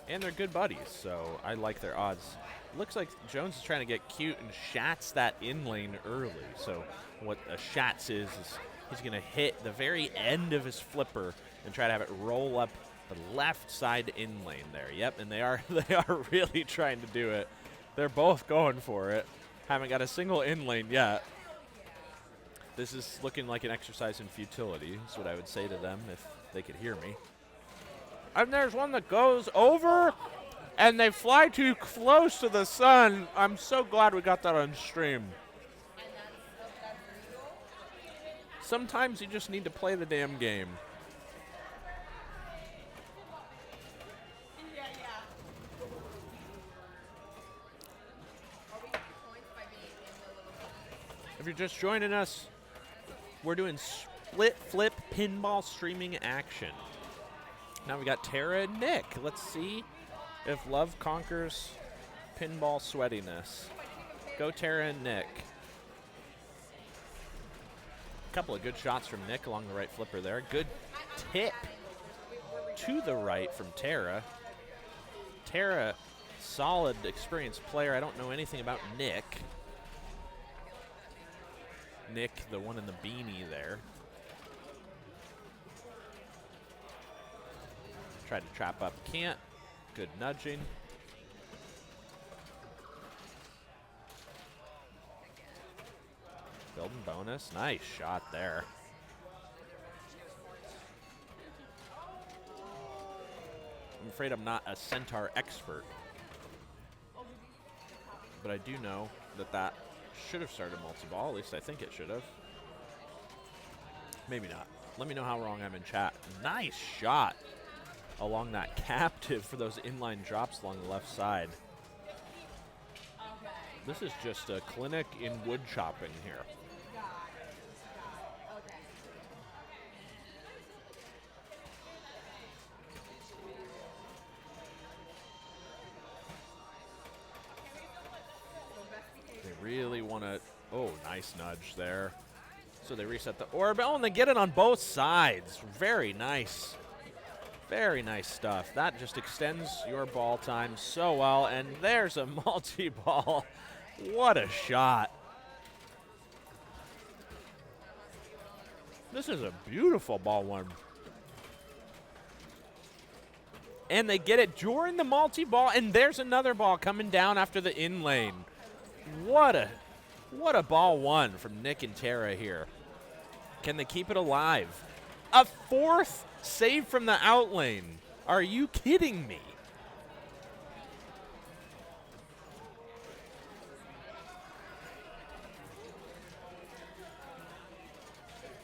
And they're good buddies, so I like their odds. Looks like Jones is trying to get cute and shats that in lane early. So what a shats is he's going to hit the very end of his flipper and try to have it roll up the left side in lane there. Yep, and they are really trying to do it. They're both going for it. Haven't got a single in lane yet. This is looking like an exercise in futility, is what I would say to them if they could hear me. And there's one that goes over, and they fly too close to the sun. I'm so glad we got that on stream. Sometimes you just need to play the damn game. If you're just joining us, we're doing split flip pinball streaming action. Now we got Tara and Nick. Let's see if love conquers pinball sweatiness. Go Tara and Nick. A couple of good shots from Nick along the right flipper there. Good tip to the right from Tara. Tara, solid, experienced player. I don't know anything about Nick. Nick, the one in the beanie there. Tried to trap up, can't. Good nudging. Building bonus, nice shot there. I'm afraid I'm not a Centaur expert, but I do know that should have started multi-ball. At least I think it should have. Maybe not. Let me know how wrong I'm in chat. Nice shot along that captive for those inline drops along the left side. This is just a clinic in wood chopping here. They really want to, oh, nice nudge there. So they reset the orb. Oh, and they get it on both sides. Very nice. Very nice stuff. That just extends your ball time so well. And there's a multi-ball. What a shot. This is a beautiful ball one. And they get it during the multi-ball, and there's another ball coming down after the in lane. What a ball one from Nick and Tara here. Can they keep it alive? A fourth save from the out lane. Are you kidding me?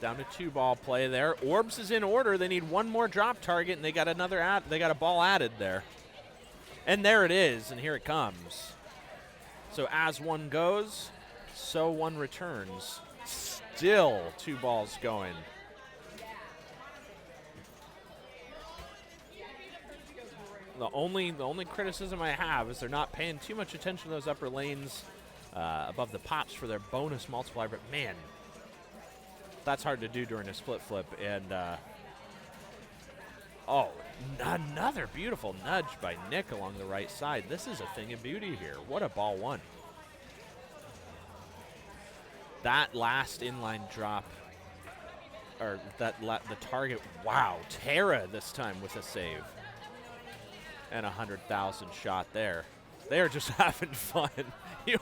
Down to 2-ball play there. Orbs is in order. They need one more drop target, and they got another they got a ball added there. And there it is, and here it comes. So as one goes, so one returns. Still 2 balls going. The only criticism I have is they're not paying too much attention to those upper lanes above the pops for their bonus multiplier, but man, that's hard to do during a split flip. And oh, another beautiful nudge by Nick along the right side. This is a thing of beauty here. What a ball one. That last inline drop, or the target, wow. Tara this time with a save. And 100,000 shot there. They're just having fun. You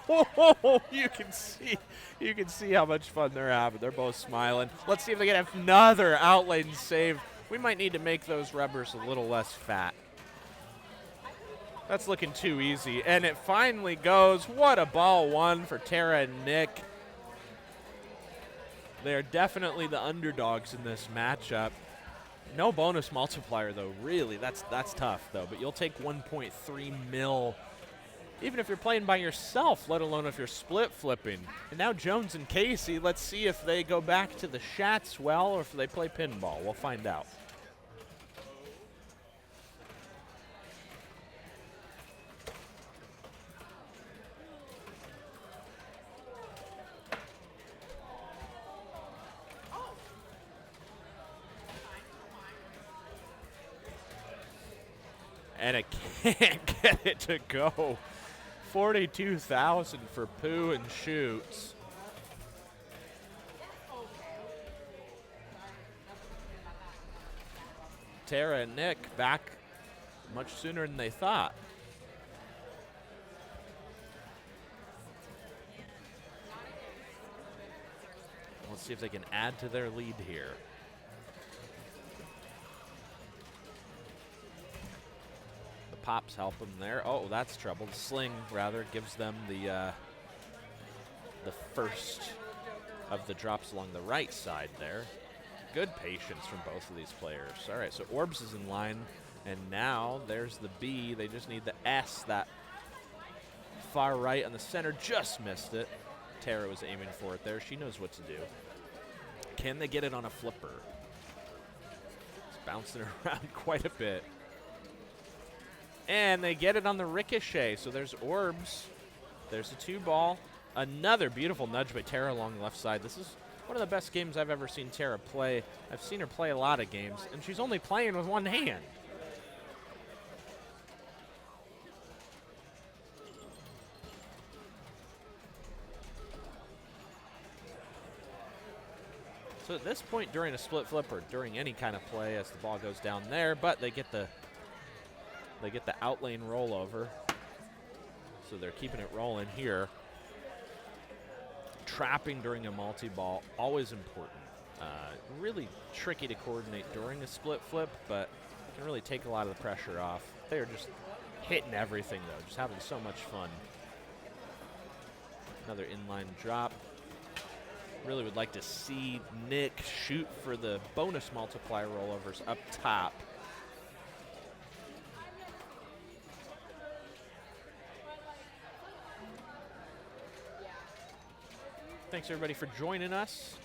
can see how much fun they're having. They're both smiling. Let's see if they get another outlane save. We might need to make those rubbers a little less fat. That's looking too easy. And it finally goes. What a ball one for Tara and Nick. They are definitely the underdogs in this matchup. No bonus multiplier, though, really. That's tough, though. But you'll take 1.3 mil, even if you're playing by yourself, let alone if you're split flipping. And now Jones and Casey, let's see if they go back to the Shats well or if they play pinball. We'll find out. And it can't get it to go. 42,000 for Pooh and Shoots. Tara and Nick back much sooner than they thought. Let's see if they can add to their lead here. Pops help them there. Oh, that's trouble. The sling, rather, gives them the first of the drops along the right side there. Good patience from both of these players. All right, so Orbs is in line, and now there's the B. They just need the S, that far right on the center. Just missed it. Tara was aiming for it there. She knows what to do. Can they get it on a flipper? It's bouncing around quite a bit. And they get it on the ricochet. So there's Orbs. There's a 2-ball. Another beautiful nudge by Tara along the left side. This is one of the best games I've ever seen Tara play. I've seen her play a lot of games, and she's only playing with one hand. So at this point during a split flip or during any kind of play as the ball goes down there, but they get the out lane rollover. So they're keeping it rolling here. Trapping during a multi-ball, always important. Really tricky to coordinate during a split flip, but can really take a lot of the pressure off. They're just hitting everything, though, just having so much fun. Another inline drop. Really would like to see Nick shoot for the bonus multiplier rollovers up top. Thanks everybody for joining us.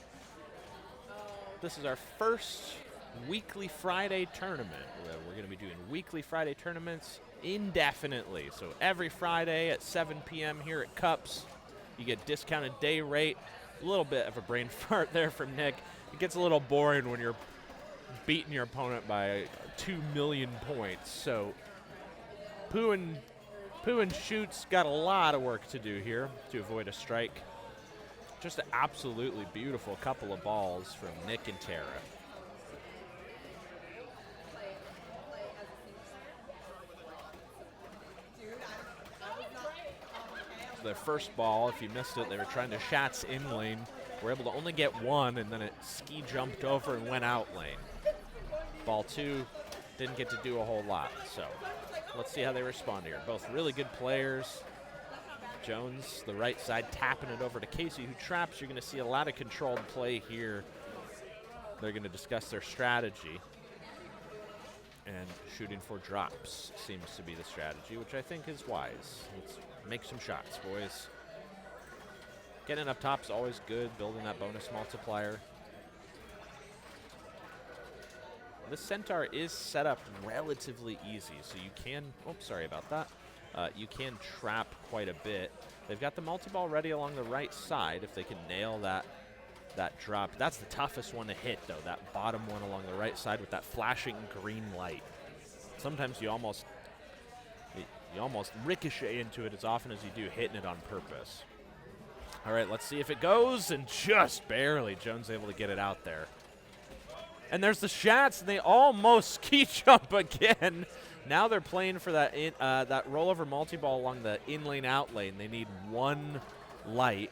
This is our first weekly Friday tournament. We're going to be doing weekly Friday tournaments indefinitely. So every Friday at 7 p.m. here at Cups, you get discounted day rate. A little bit of a brain fart there from Nick. It gets a little boring when you're beating your opponent by 2 million points. So Pooh and Shoot's got a lot of work to do here to avoid a strike. Just an absolutely beautiful couple of balls from Nick and Tara. Their first ball, if you missed it, they were trying to shots in lane. Were able to only get one, and then it ski jumped over and went out lane. Ball two, didn't get to do a whole lot. So let's see how they respond here. Both really good players. Jones, the right side, tapping it over to Casey, who traps. You're going to see a lot of controlled play here. They're going to discuss their strategy. And shooting for drops seems to be the strategy, which I think is wise. Let's make some shots, boys. Getting up top is always good, building that bonus multiplier. This Centaur is set up relatively easy, so you can, oops, sorry about that. You can trap quite a bit. They've got the multi-ball ready along the right side if they can nail that drop. That's the toughest one to hit, though, that bottom one along the right side with that flashing green light. Sometimes you almost ricochet into it as often as you do hitting it on purpose. All right, let's see if it goes, and just barely Jones able to get it out there. And there's the shots, and they almost ski jump again. Now they're playing for that that rollover multi-ball along the in-lane, out-lane. They need one light.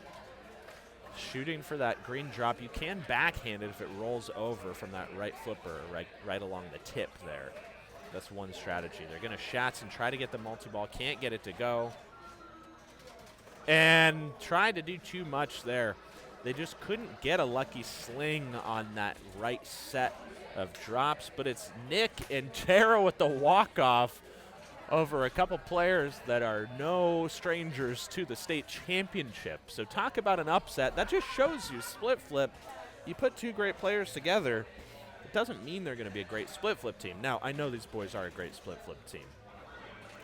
Shooting for that green drop. You can backhand it if it rolls over from that right flipper, right along the tip there. That's one strategy. They're going to shots and try to get the multi-ball. Can't get it to go. And tried to do too much there. They just couldn't get a lucky sling on that right set of drops, but it's Nick and Tara with the walk-off over a couple players that are no strangers to the state championship. So talk about an upset. That just shows you split flip. You put two great players together, it doesn't mean they're going to be a great split flip team. Now, I know these boys are a great split flip team,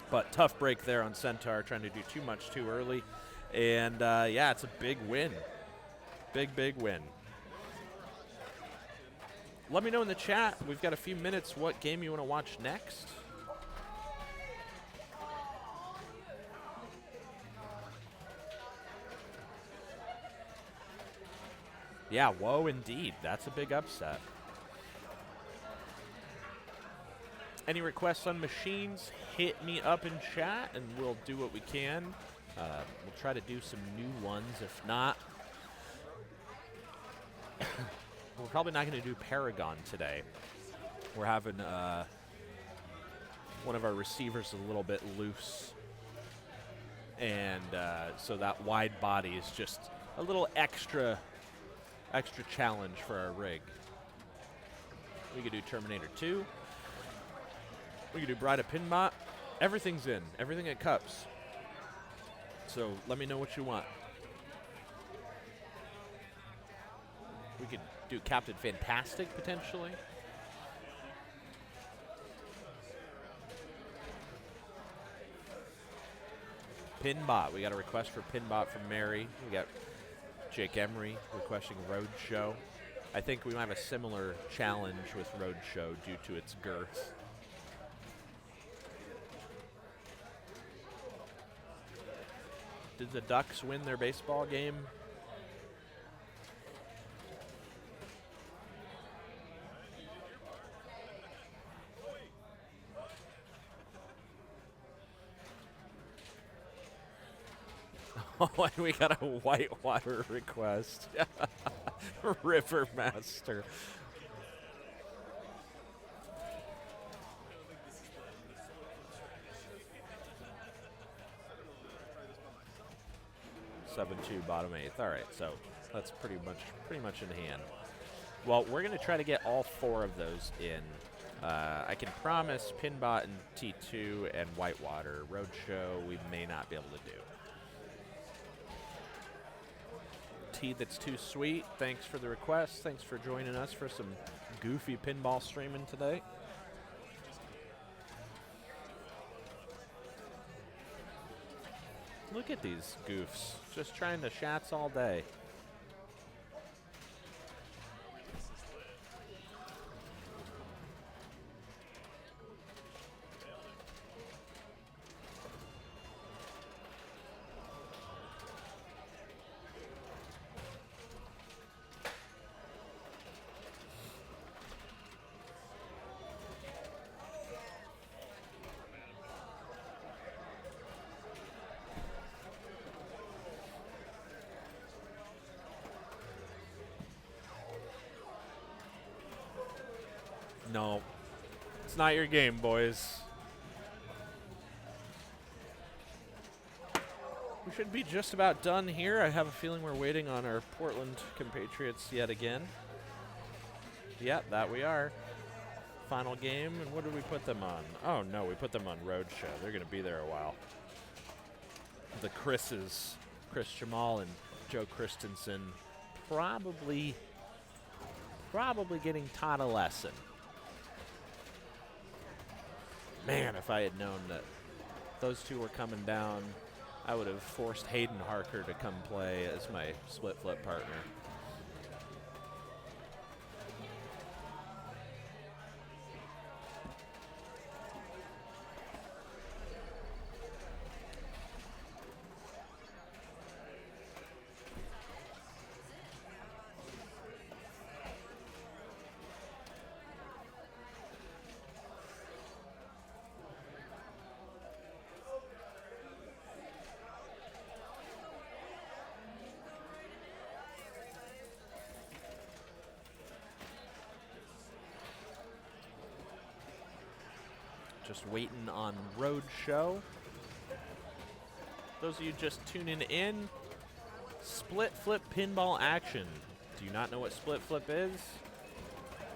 but tough break there on Centaur, trying to do too much too early. And, yeah, it's a big win. Big win. Let me know in the chat. We've got a few minutes what game you want to watch next. Yeah, whoa, indeed. That's a big upset. Any requests on machines, hit me up in chat, and we'll do what we can. We'll try to do some new ones. If not, we're probably not going to do Paragon today. We're having one of our receivers a little bit loose. And so that wide body is just a little extra challenge for our rig. We could do Terminator 2. We could do Bride of Pinbot. Everything's in. Everything at Cups. So let me know what you want. We could do Captain Fantastic, potentially. Pinbot. We got a request for Pinbot from Mary. We got Jake Emery requesting Roadshow. I think we might have a similar challenge with Roadshow due to its girth. Did the Ducks win their baseball game? Oh, and we got a Whitewater request. River Master. 7-2 bottom 8th. All right, so that's pretty much in hand. Well, we're going to try to get all 4 of those in. I can promise Pinbot and T2 and Whitewater. Roadshow we may not be able to do. T That's Too Sweet, thanks for the request. Thanks for joining us for some goofy pinball streaming today. Look at these goofs, just trying to shats all day. No, it's not your game, boys. We should be just about done here. I have a feeling we're waiting on our Portland compatriots yet again. Yep, that we are. Final game, and what did we put them on? Oh no, we put them on Roadshow. They're going to be there a while. The Chris's, Chris Jamal and Joe Christensen, probably getting taught a lesson. Man, if I had known that those two were coming down, I would have forced Hayden Harker to come play as my split flip partner. Just waiting on Roadshow. Those of you just tuning in, split flip pinball action. Do you not know what split flip is?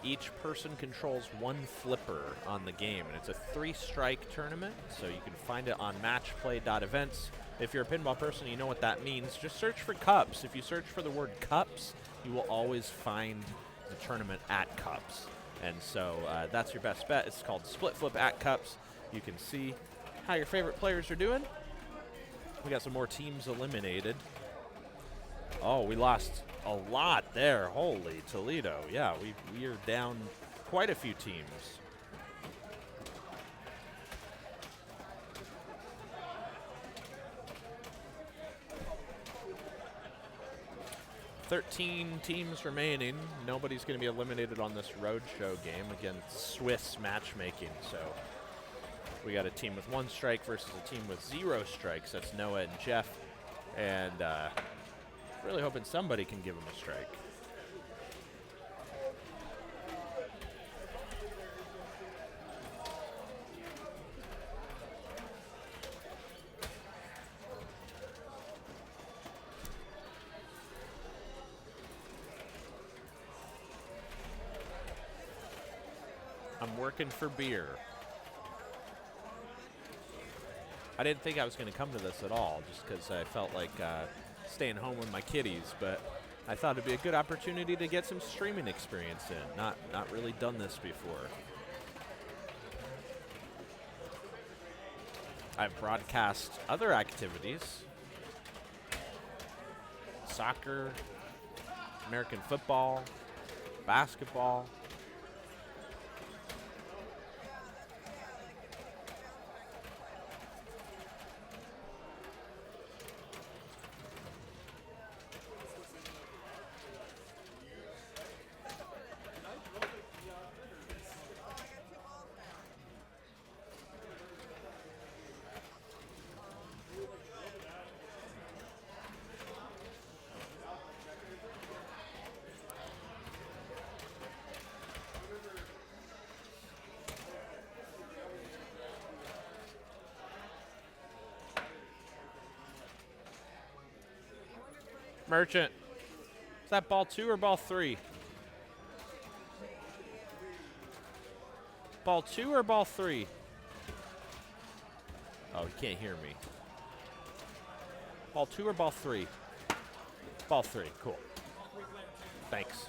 Each person controls one flipper on the game, and it's a 3-strike tournament, so you can find it on matchplay.events. If you're a pinball person, you know what that means. Just search for cups. If you search for the word cups, you will always find the tournament at cups. And so that's your best bet. It's called Split Flip at Cups. You can see how your favorite players are doing. We got some more teams eliminated. Oh, we lost a lot there. Holy Toledo. Yeah, we are down quite a few teams. $13 teams remaining. Nobody's going to be eliminated on this Roadshow game against Swiss matchmaking. So we got a team with 1 strike versus a team with 0 strikes. That's Noah and Jeff. And really hoping somebody can give them a strike. I'm working for beer. I didn't think I was going to come to this at all, just because I felt like staying home with my kiddies, but I thought it'd be a good opportunity to get some streaming experience in. Not really done this before. I've broadcast other activities. Soccer, American football, basketball. Merchant. Is that ball 2 or ball 3? Ball 2 or ball 3? Oh, you can't hear me. Ball 2 or ball 3? Ball 3. Cool. Thanks.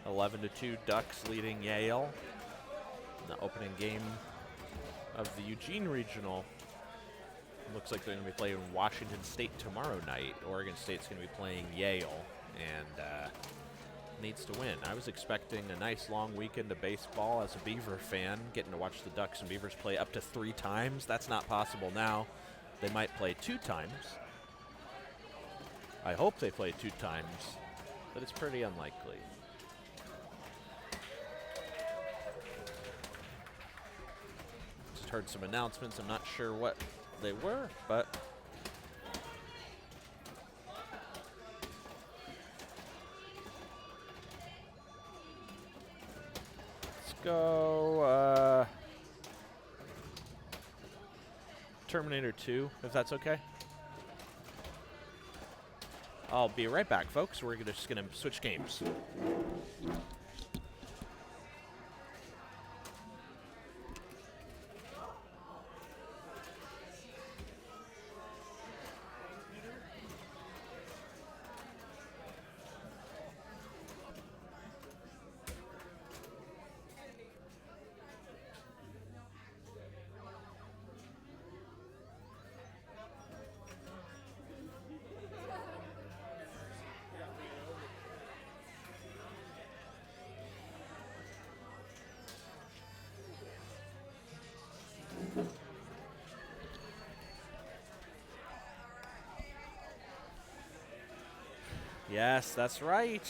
11-2 Ducks leading Yale. In the opening game of the Eugene Regional. Looks like they're going to be playing Washington State tomorrow night. Oregon State's going to be playing Yale and needs to win. I was expecting a nice long weekend of baseball as a Beaver fan, getting to watch the Ducks and Beavers play up to 3 times. That's not possible now. They might play 2 times. I hope they play 2 times, but it's pretty unlikely. Just heard some announcements. I'm not sure what they were, but let's go Terminator 2, if that's okay. I'll be right back, folks. We're just gonna switch games. Yes, that's right.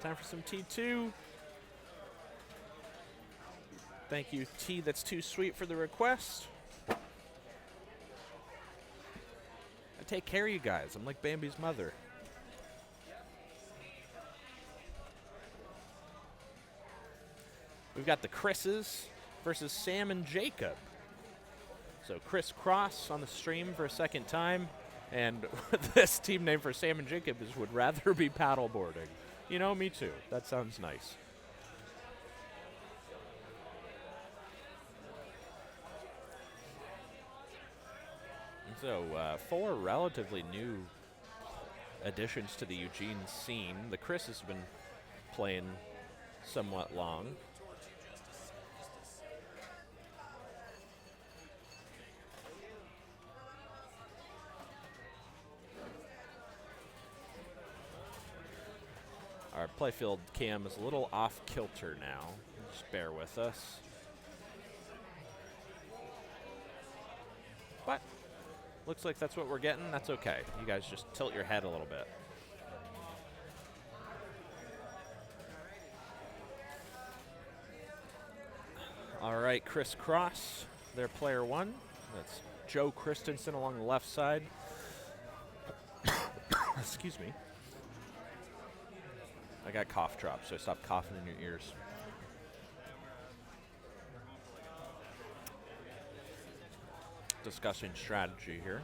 Time for some T2. Thank you, T. That's too sweet for the request. I take care of you guys. I'm like Bambi's mother. We've got the Chris's versus Sam and Jacob. So Chris Cross on the stream for a second time. And this team name for Sam and Jacob is Would Rather Be Paddleboarding. You know, me too. That sounds nice. So, 4 relatively new additions to the Eugene scene. The Chris has been playing somewhat long. Our playfield cam is a little off kilter now. Just bear with us. But looks like that's what we're getting. That's okay. You guys just tilt your head a little bit. All right, Chris Cross, their player 1. That's Joe Christensen along the left side. Excuse me. I got cough drops, so stop coughing in your ears. Discussing strategy here.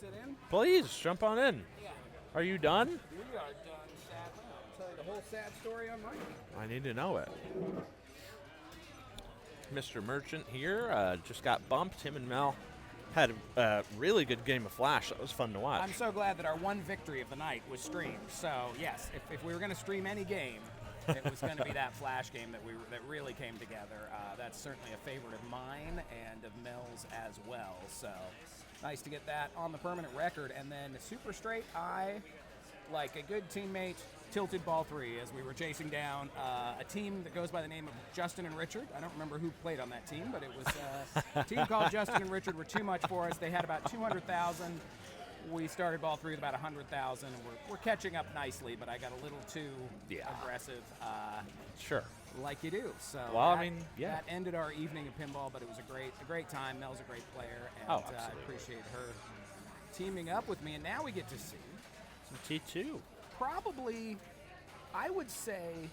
Sit in?
Please, jump on in.
Yeah.
Are you done?
We are done, sadly. I'll tell you the whole sad story on Monday.
I need to know it. Mr. Merchant here just got bumped. Him and Mel had a really good game of Flash. That was fun to watch.
I'm so glad that our one victory of the night was streamed. So, yes, if we were going to stream any game, it was going to be that Flash game that really came together. That's certainly a favorite of mine and of Mel's as well. So, nice to get that on the permanent record. And then super straight, I, like a good teammate, tilted ball 3 as we were chasing down a team that goes by the name of Justin and Richard. I don't remember who played on that team, but it was a team called Justin and Richard were too much for us. They had about 200,000 we started ball 3 with about 100,000, and we're catching up nicely, but I got a little too aggressive.
Sure.
Like you do. So
Well,
that,
I mean, yeah.
that ended our evening of pinball, but it was a great time. Mel's a great player, and
Oh,
I
absolutely.
appreciate her teaming up with me. And now we get to see
Some T2.
probably, I would say,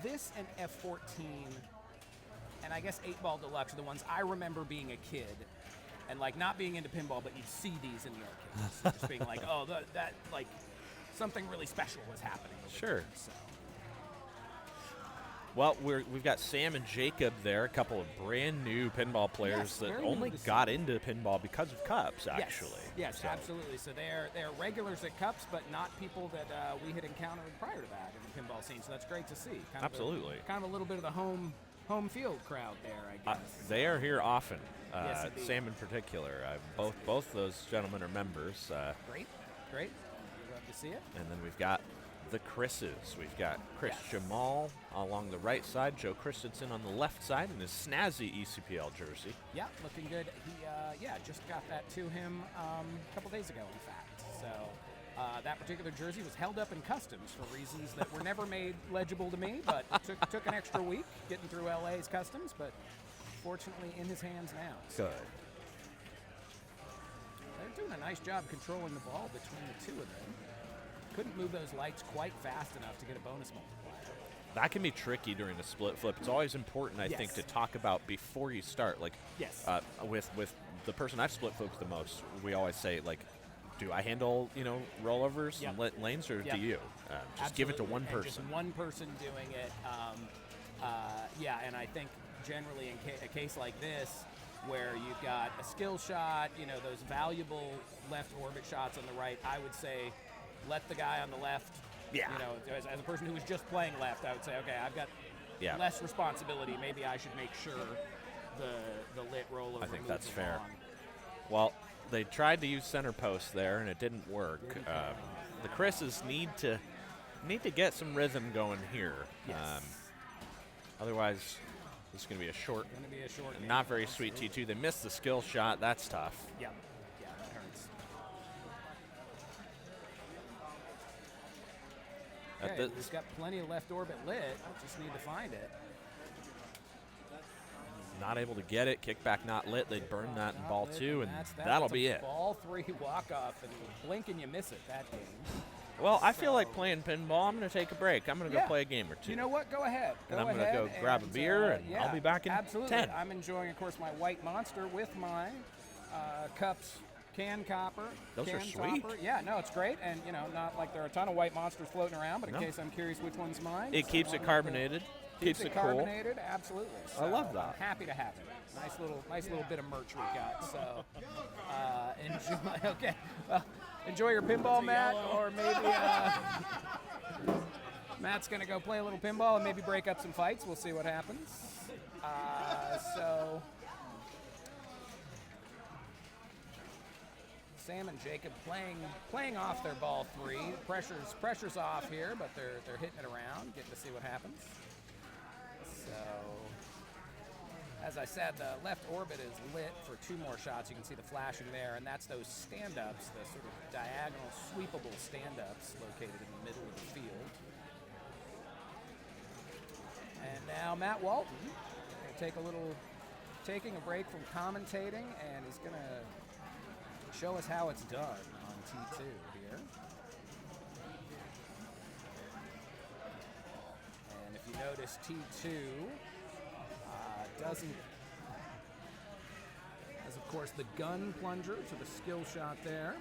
this and F14, and I guess 8-Ball Deluxe are the ones I remember being a kid, and like not being into pinball, but you'd see these in the arcades, just being like, oh, that like something really special was happening. With
Sure.
it. So.
Well, we've got Sam and Jacob there, a couple of brand new pinball players
Yes,
that
very new
only
to see.
got into pinball because of cups, actually.
Yes,
So,
absolutely. So they're regulars at Cups, but not people that we had encountered prior to that in the pinball scene. So that's great to see.
Absolutely.
Kind of a little bit of the home field crowd there, I guess.
They are here often.
Yes, indeed.
Sam in particular. Both those gentlemen are members.
Great. Love to see it.
And then we've got the Chris's. We've got Chris
Yes.
Jamal along the right side, Joe Christensen on the left side in his snazzy ECPL jersey.
Yeah, looking good. He just got that to him a couple days ago, in fact. So that particular jersey was held up in customs for reasons that were never made legible to me, but took an extra week getting through LA's customs, but fortunately in his hands now. So
Good.
they're doing a nice job controlling the ball between the two of them. Couldn't move those lights quite fast enough to get a bonus multiplier.
That can be tricky during a split flip. It's always important, I think,
Yes.
to talk about before you start. Like,
Yes.
With the person I've split flipped the most, we always say, like, do I handle, rollovers
Yep.
and lanes, or
Yep.
do you? Just give it to
Absolutely.
one
And
person.
just one person doing it. And I think generally in a case like this, where you've got a skill shot, those valuable left orbit shots on the right, I would say let the guy on the left,
Yeah.
as a person who was just playing left, I would say, okay, I've got
Yeah.
less responsibility. Maybe I should make sure the lit rollover
I think
moves
that's fair.
along.
Well, they tried to use center post there, and it didn't work. The Chris's need to get some rhythm going here.
Yes.
Otherwise, this is going to be a short,
Going to be a short game.
not very sweet T2. They missed the skill shot. That's tough.
Yeah, that hurts.
At
Okay,
the-
he's got plenty of left orbit lit. Just need to find it.
Not able to get it. Kickback not lit. They'd burn that in
Not
ball
lit,
2, and
that's
that'll
a
be it.
Ball 3 walk off, and you blink and you miss it that game.
Well, I feel like playing pinball. I'm going to take a break. I'm going to go
Yeah.
play a game or two.
You know what? Go ahead.
And I'm gonna go grab a beer, and I'll be back in
absolutely.
10.
I'm enjoying, of course, my white monster with my cups. Can copper.
Those are
can
sweet.
Topper. Yeah, no, it's great, and not like there are a ton of white monsters floating around, but in
No.
case I'm curious which one's mine,
It
so
keeps
I
it
wanted to-
carbonated. Keeps it cool.
carbonated, absolutely.
I love
So,
that.
I'm happy to have it. Nice little bit of merch we got. So enjoy. Okay, well, enjoy your pinball, Matt, or maybe Matt's gonna go play a little pinball and maybe break up some fights. We'll see what happens. So Sam and Jacob playing off their ball 3. Pressure's off here, but they're hitting it around, getting to see what happens. So, as I said, the left orbit is lit for 2 more shots. You can see the flashing there, and that's those stand-ups, the sort of diagonal, sweepable stand-ups located in the middle of the field. And now Matt Walton gonna taking a break from commentating, and is gonna show us how it's done on T2 here. And if you notice, T2 doesn't, as of course the gun plunger to the skill shot there.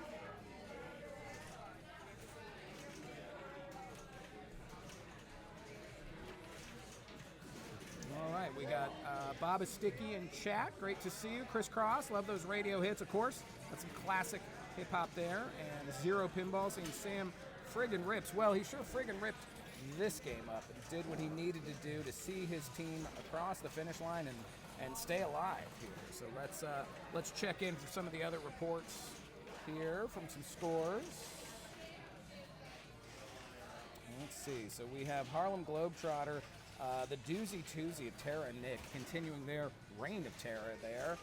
All right, we got Bob is Sticky in chat. Great to see you. Chris Cross, love those radio hits, of course. That's some classic hip hop there. And Zero Pinball saying Sam friggin' rips. Well, he sure friggin' ripped this game up and did what he needed to do to see his team across the finish line and stay alive here. So let's check in for some of the other reports here from some scores. Let's see. So we have Harlem Globetrotter, the Doozy Toozy of Tara and Nick, continuing their reign of terror there.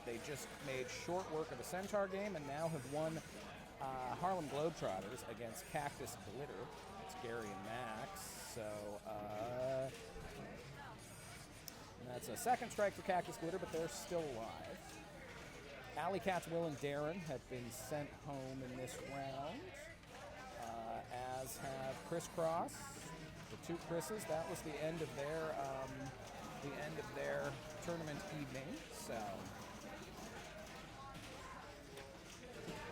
They just made short work of the Centaur game and now have won Harlem Globetrotters against Cactus Glitter. It's Gary and Max. So that's a second strike for Cactus Glitter, but they're still alive. Alley Cats, Will and Darren have been sent home in this round, as have Crisscross. The two Chris's. That was the end of their tournament evening. So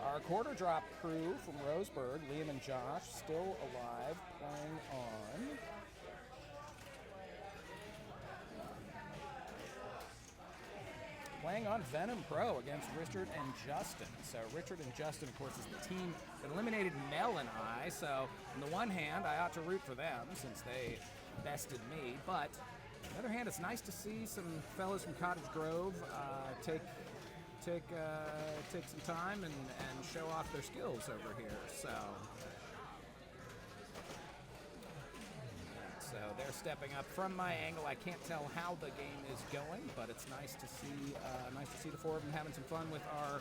our quarter drop crew from Roseburg, Liam and Josh, still alive, playing on. Playing on Venom Pro against Richard and Justin. So Richard and Justin, of course, is the team that eliminated Mel and I. So on the one hand, I ought to root for them since they bested me. But on the other hand, it's nice to see some fellas from Cottage Grove take some time and show off their skills over here. So they're stepping up from my angle. I can't tell how the game is going, but it's nice to see the four of them having some fun with our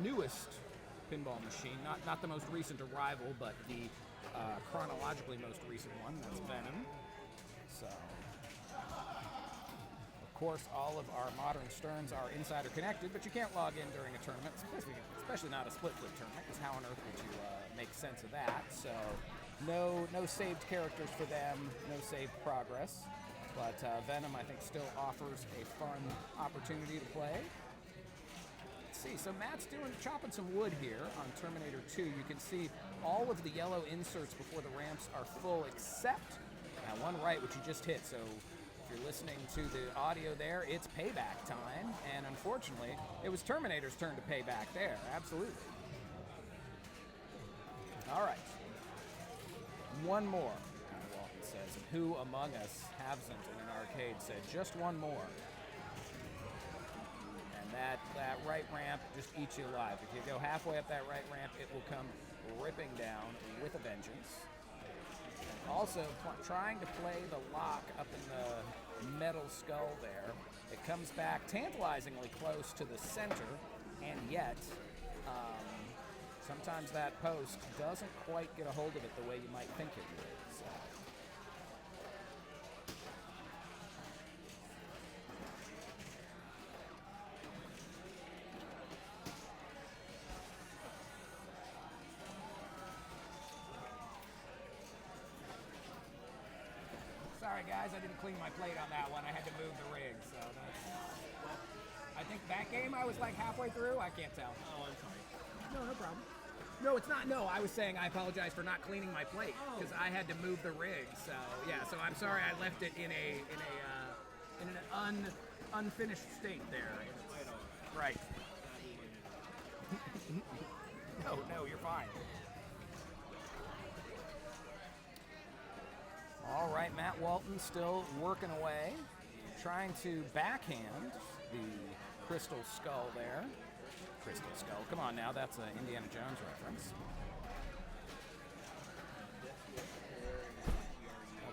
newest pinball machine. Not the most recent arrival, but the chronologically most recent one. That's Venom. So, of course, all of our modern Sterns are insider connected, but you can't log in during a tournament, especially not a split flip tournament, because how on earth would you make sense of that? So. No saved characters for them, no saved progress, but Venom, I think, still offers a fun opportunity to play. Let's see, so Matt's chopping some wood here on Terminator 2. You can see all of the yellow inserts before the ramps are full, except that one right, which you just hit. So if you're listening to the audio there, it's payback time, and unfortunately, it was Terminator's turn to pay back there, absolutely. All right. One more, Walton says. And who among us hasn't in an arcade said just one more? And that right ramp just eats you alive. If you go halfway up that right ramp, it will come ripping down with a vengeance. And also, trying to play the lock up in the metal skull there, it comes back tantalizingly close to the center, and yet sometimes that post doesn't quite get a hold of it the way you might think it would. So. Sorry guys, I didn't clean my plate on that one. I had to move the rig, so that's... I think that game I was like halfway through. I can't tell.
Oh, I'm sorry.
No problem. No, it's not. No, I was saying I apologize for not cleaning my plate because I had to move the rig. So yeah, so I'm sorry I left it in an unfinished state there. Right. No, you're fine. All right, Matt Walton still working away, trying to backhand the Crystal Skull there. Crystal Skull. Come on now, that's an Indiana Jones reference.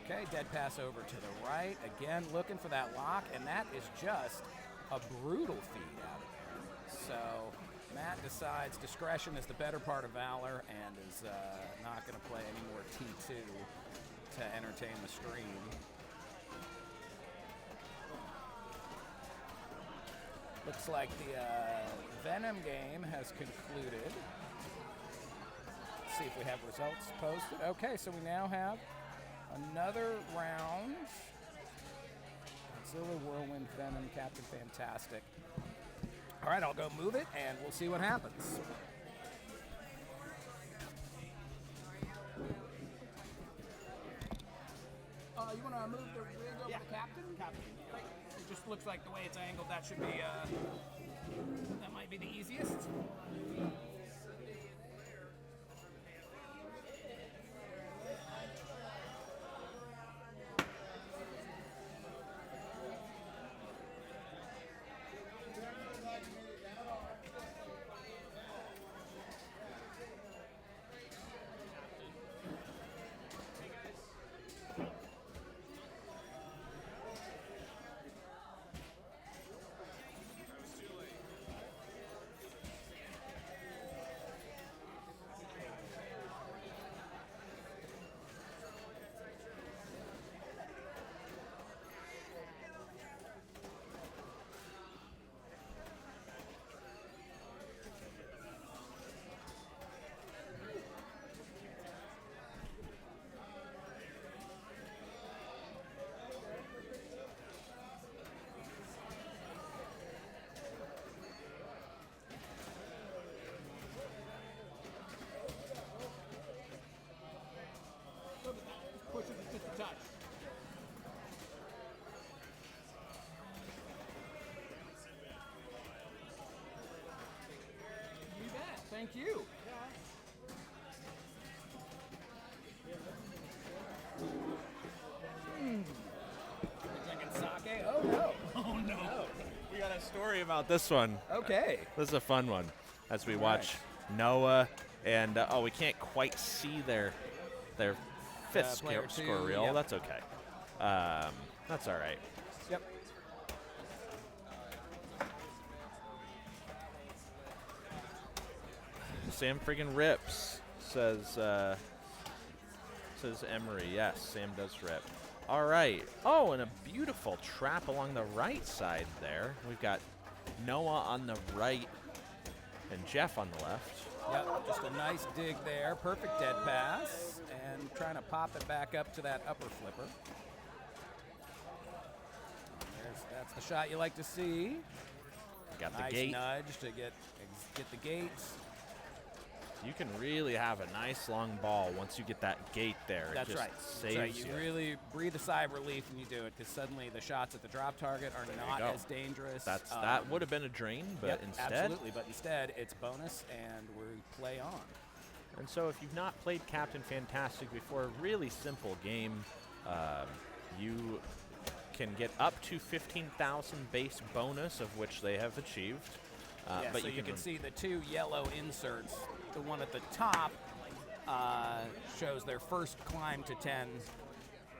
Okay, dead pass over to the right. Again, looking for that lock, and that is just a brutal feed out of there. So Matt decides discretion is the better part of valor and is not going to play any more T2 to entertain the stream. Looks like the Venom game has concluded. Let's see if we have results posted. Okay, so we now have another round. Godzilla, Whirlwind, Venom, Captain Fantastic. All right, I'll go move it, and we'll see what happens. You want to move the rig over to Captain? Captain. It just looks like the way it's angled, that should be, that might be the easiest. Thank you. Drinking sake? Oh no.
Oh no. We got a story about this one.
Okay.
This is a fun one as we watch Noah and we can't quite see their fifth
player
score
two,
reel.
yep.
That's okay. That's all right.
Yep.
Sam friggin' rips, says Emery. Yes, Sam does rip. All right. Oh, and a beautiful trap along the right side there. We've got Noah on the right and Jeff on the left.
Yep, just a nice dig there. Perfect dead pass. And trying to pop it back up to that upper flipper. That's the shot you like to see.
Got the
Nice
gate.
nudge to get the gates.
You can really have a nice long ball once you get that gate there.
That's
it just
right.
Saves
That's right. You
you.
really breathe a sigh of relief when you do it because suddenly the shots at the drop target are not
go.
as dangerous.
That would have been a drain, but
Yep,
instead.
absolutely. But instead, it's bonus and we play on.
And so if you've not played Captain Fantastic before, really simple game. You can get up to 15,000 base bonus, of which they have achieved.
Yeah,
but
so you can
rem-
see the two yellow inserts. The one at the top shows their first climb to 10.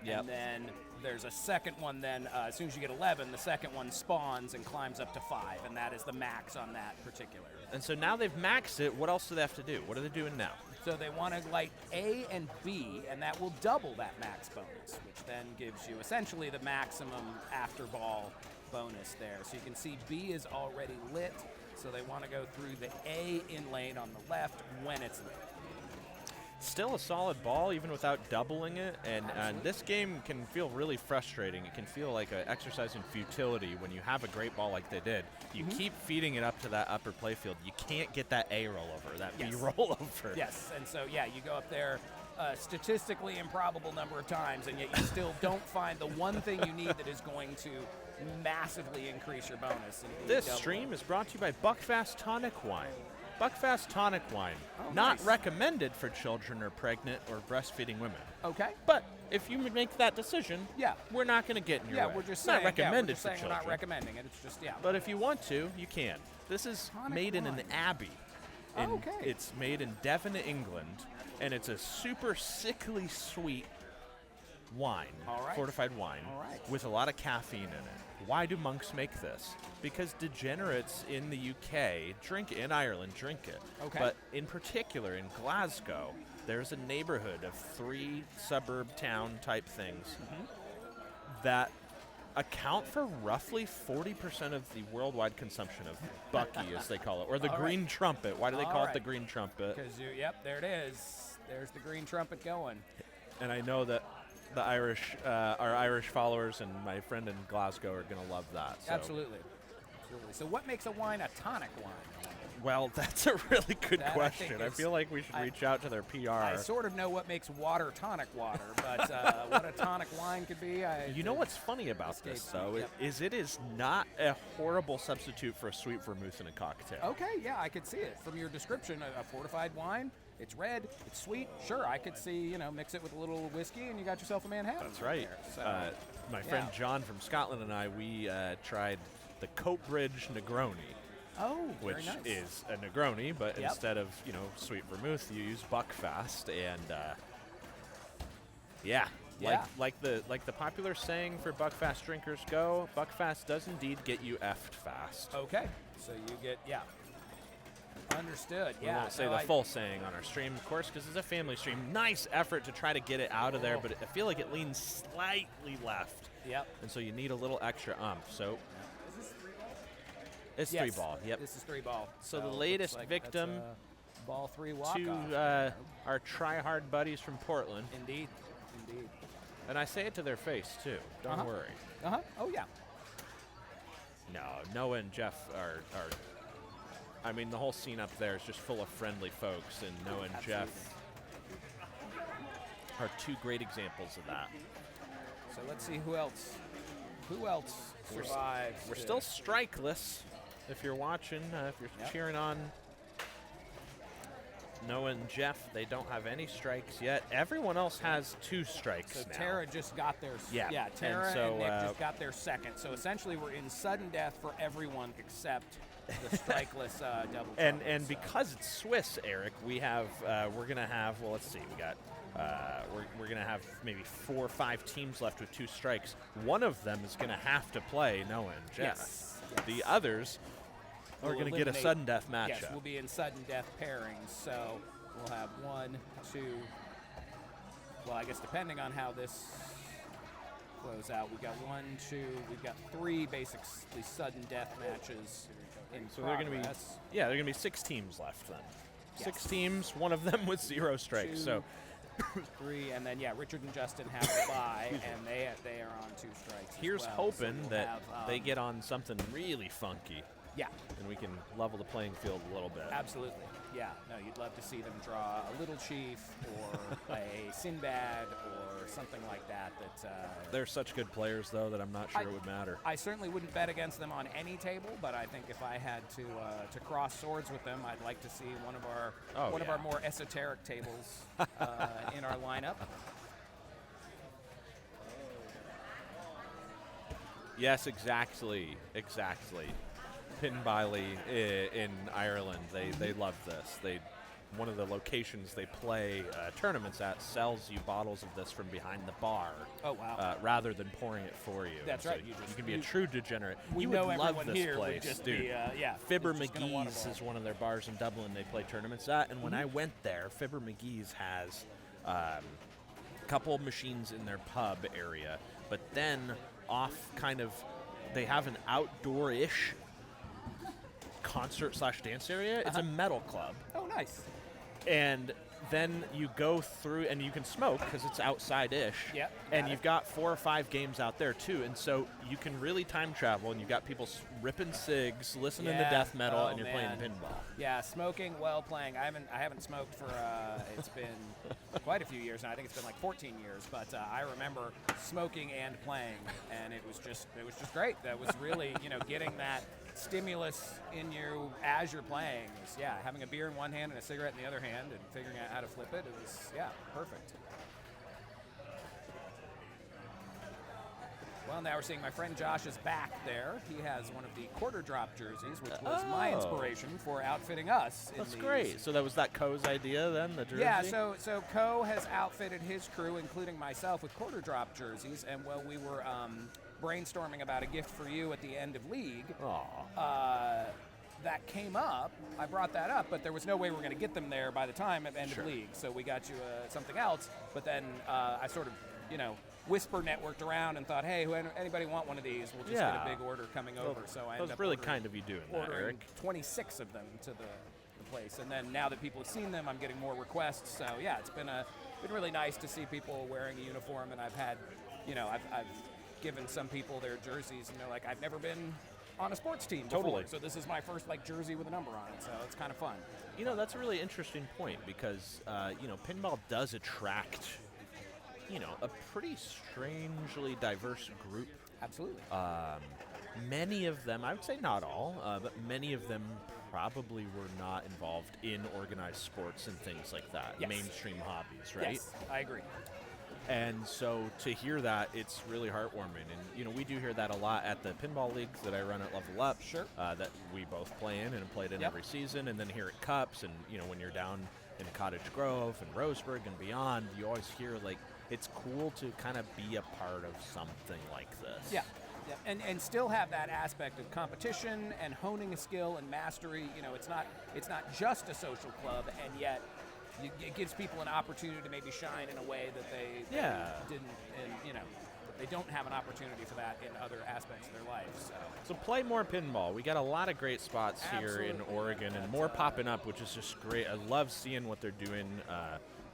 Yep.
And then there's a second one then, as soon as you get 11, the second one spawns and climbs up to 5, and that is the max on that particular.
And so now they've maxed it. What else do they have to do? What are they doing now?
So they want to light A and B, and that will double that max bonus, which then gives you essentially the maximum after ball bonus there. So you can see B is already lit, so they want to go through the A in lane on the left when it's lit.
Still a solid ball, even without doubling it. And this game can feel really frustrating. It can feel like an exercise in futility when you have a great ball like they did. You keep feeding it up to that upper playfield. You can't get that A rollover, that B rollover.
Yes, and so, yeah, you go up there statistically improbable number of times, and yet you still don't find the one thing you need that is going to massively increase your bonus. And
This
double
stream
it.
is brought to you by Buckfast Tonic Wine. Buckfast Tonic Wine,
Oh,
not
nice.
recommended for children or pregnant or breastfeeding women.
Okay.
But if you make that decision,
Yeah.
we're not going to get in your
Yeah,
way.
we're just
not
saying,
recommended
yeah, we're just
for
saying
children.
we're not recommending it. It's just, yeah.
But if you want to, you can. This is
Tonic
made in an
wine.
abbey.
Okay.
It's made in Devon, England, and it's a super sickly sweet wine,
All right.
fortified wine,
All right.
with a lot of caffeine in it. Why do monks make this? Because degenerates in the UK drink it, in Ireland drink it.
Okay.
But in particular in Glasgow, there's a neighborhood of 3 suburb town type things that account for roughly 40% of the worldwide consumption of Bucky, as they call it, or the
All
green
right.
trumpet. Why do they
All
call it
right.
the green trumpet?
Because yep, there it is. There's the green trumpet going.
And I know that the Irish, our Irish followers and my friend in Glasgow are going to love that. So.
Absolutely. Absolutely. So what makes a wine a tonic wine?
Well, that's a really good
That, I
question.
think,
I
is-
feel like we should reach out to their PR.
I sort of know what makes water tonic water, but what a tonic wine could be,
You know what's funny about this,
Cascade,
though,
yep.
is it is not a horrible substitute for a sweet vermouth in a cocktail.
Okay, yeah, I could see it. From your description, a fortified wine, it's red, it's sweet. Sure, I could see, mix it with a little whiskey and you got yourself a Manhattan.
That's right.
There. So,
My friend John from Scotland and I, we tried the Coatbridge Negroni,
oh,
which
very nice.
is a Negroni, but
Yep.
instead of sweet vermouth, you use Buckfast, and yeah,
Yeah.
like the popular saying for Buckfast drinkers go, Buckfast does indeed get you effed fast.
Okay, so you get, understood.
We
Yeah,
won't say
no,
the
I-
full saying on our stream, of course, because it's a family stream. Nice effort to try to get it out of there,
Oh.
but I feel like it leans slightly left,
Yep.
and so you need a little extra So it's
Yes,
3-ball. Yep.
This is 3-ball.
So the
it looks
latest
like
victim
that's a ball 3 walk-off.
to our try-hard buddies from Portland,
Indeed. Indeed.
and I say it to their face too. Don't
Uh-huh.
worry.
Uh-huh. Oh, yeah.
No, Noah and Jeff are. I mean, the whole scene up there is just full of friendly folks, and Noah and Jeff are 2 great examples of that.
So let's see who else survives.
We're
to-
still strikeless. If you're watching, if you're
Yep.
cheering on Noah and Jeff, they don't have any strikes yet. Everyone else has 2 strikes
So
now.
Tara just got their
Yeah,
Tara
and so,
Nick just got their second. So essentially, we're in sudden death for everyone except the strikeless double.
And
trouble, so.
because it's Swiss, Eric, we have we're gonna have, well, let's see, we got we're gonna have maybe 4 or 5 teams left with 2 strikes. One of them is gonna have to play Noah and Jeff.
Yes.
The others are
We'll
gonna get a
eliminate-
sudden death matchup.
Yes, we'll be in sudden death pairings. So we'll have 1, 2. Well, I guess depending on how this flows out, we've got 1, 2. We've got 3 basically sudden death matches in
So they're gonna be
progress.
they're gonna be 6 teams left then.
Yes.
6 teams, one of them with 0 strikes.
2,
So
3, and then Richard and Justin have to buy, and they are on 2 strikes.
here's
as well.
hoping
So we'll
that
have,
they get on something really funky,
Yeah,
and we can level the playing field a little bit.
absolutely. Yeah, no, you'd love to see them draw a Little Chief or a Sinbad or something like that.
They're such good players, though, that I'm not sure it would matter.
I certainly wouldn't bet against them on any table, but I think if I had to cross swords with them, I'd like to see one of our more esoteric tables in our lineup.
Yes, exactly. Pinbailey in Ireland, they love this. One of the locations they play tournaments at sells you bottles of this from behind the bar.
Oh, wow.
Rather than pouring it for you.
That's
So
right,
You,
you
can be a true degenerate.
We
You
know
would love
everyone
this
here
place,
would just
dude.
be,
Fibber
is just gonna want
McGee's
it all.
is one of their bars in Dublin they play tournaments at, and when I went there, Fibber McGee's has a couple machines in their pub area, but then they have an outdoor-ish concert/dance area. It's a metal club.
Oh, nice.
And then you go through, and you can smoke because it's outside-ish.
Yep,
And
got
you've
it.
got 4 or 5 games out there too, and so you can really time travel. And you've got people ripping cigs, listening to
Yeah.
death metal,
Oh,
and you're
man.
playing pinball.
Yeah, smoking while playing. I haven't smoked for it's been quite a few years now. I think it's been like 14 years. But I remember smoking and playing, and it was just great. That was really getting that stimulus in you as you're playing. Was, having a beer in one hand and a cigarette in the other hand, and figuring out how to flip it. It was perfect. Well, now we're seeing my friend Josh's back there. He has one of the quarter drop jerseys, which was my
Oh.
inspiration for outfitting us. in
That's
these.
great. So that was that Co's idea then, the jersey?
Yeah, so Co has outfitted his crew, including myself, with quarter drop jerseys. And while we were brainstorming about a gift for you at the end of league,
Aw.
that came up. I brought that up, but there was no way we were going to get them there by the time of end
Sure.
of league. So we got you something else. But then I sort of, whisper networked around and thought, hey, anybody want one of these? We'll just get a big order coming over. So I
That
ended
was
up
really
ordering-
kind of you doing that,
ordering
Eric.
26 of them to the place. And then now that people have seen them, I'm getting more requests. So yeah, it's been really nice to see people wearing a uniform. And I've had, I've given some people their jerseys, and they're like, I've never been on a sports team before,
Totally.
so this is my first jersey with a number on it. So it's kind of fun.
That's a really interesting point because, pinball does attract, a pretty strangely diverse group.
Absolutely.
Many of them, I would say not all, but many of them probably were not involved in organized sports and things like that,
Yes.
mainstream hobbies, right?
Yes, I agree.
And so to hear that, it's really heartwarming. And, we do hear that a lot at the pinball leagues that I run at Level Up.
Sure.
That we both play in and have played in
Yep.
every season. And then here at Cups and, when you're down in Cottage Grove and Roseburg and beyond, you always hear, it's cool to kind of be a part of something like this.
Yeah. Yeah. And still have that aspect of competition and honing a skill and mastery. It's not just a social club, and yet it gives people an opportunity to maybe shine in a way that they didn't, and they don't have an opportunity for that in other aspects of their life.
So play more pinball. We got a lot of great spots here in
Absolutely.
Oregon, and more popping up, which is just great. I love seeing what they're doing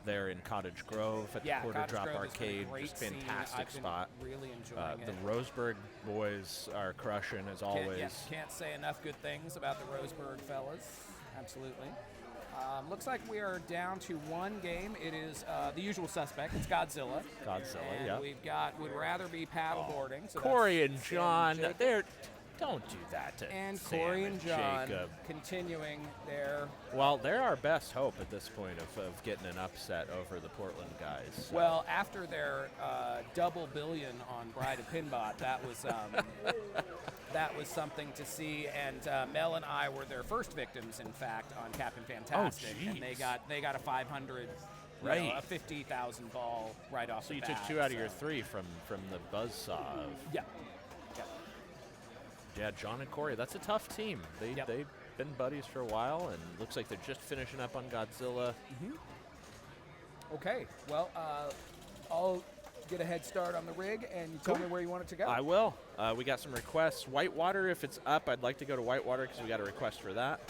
there in Cottage Grove at the Quarter
Cottage
Drop
Grove has been a
Arcade.
great
Just
scene.
fantastic
I've been
spot.
really enjoying
The
it.
Roseburg boys are crushing as always.
Can't say enough good things about the Roseburg fellas. Absolutely. Looks like we are down to one game. It is the usual suspect. It's Godzilla.
Godzilla,
and
yeah.
we've got Would Rather Be Paddleboarding. So
Corey
that's
and
Sam
John,
Jacob.
they're Don't do that to
And
Sam
Corey and John
Jacob.
continuing their.
Well, they're our best hope at this point of getting an upset over the Portland guys. So.
Well, after their double billion on Bride of Pinbot, that was that was something to see. And Mel and I were their first victims, in fact, on Captain Fantastic, and they got a 500,
right,
a 50,000 ball right off.
So
the
you
bat,
took 2 out of your 3 from the buzzsaw of.
Yeah.
Yeah, John and Corey. That's a tough team. They've been buddies for a while, and looks like they're just finishing up on Godzilla.
Okay. Well, I'll get a head start on the rig, and you tell me where you want it to go.
I will. We got some requests. Whitewater, if it's up, I'd like to go to Whitewater because we got a request for that.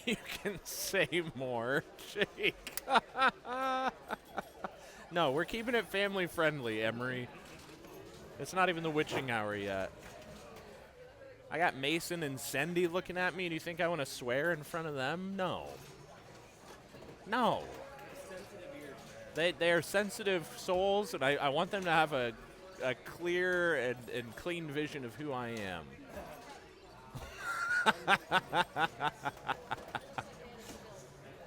You can say more, Jake. No, we're keeping it family friendly, Emery. It's not even the witching hour yet. I got Mason and Cindy looking at me, and you think I want to swear in front of them? No. No. They are sensitive souls, and I want them to have a clear and clean vision of who I am.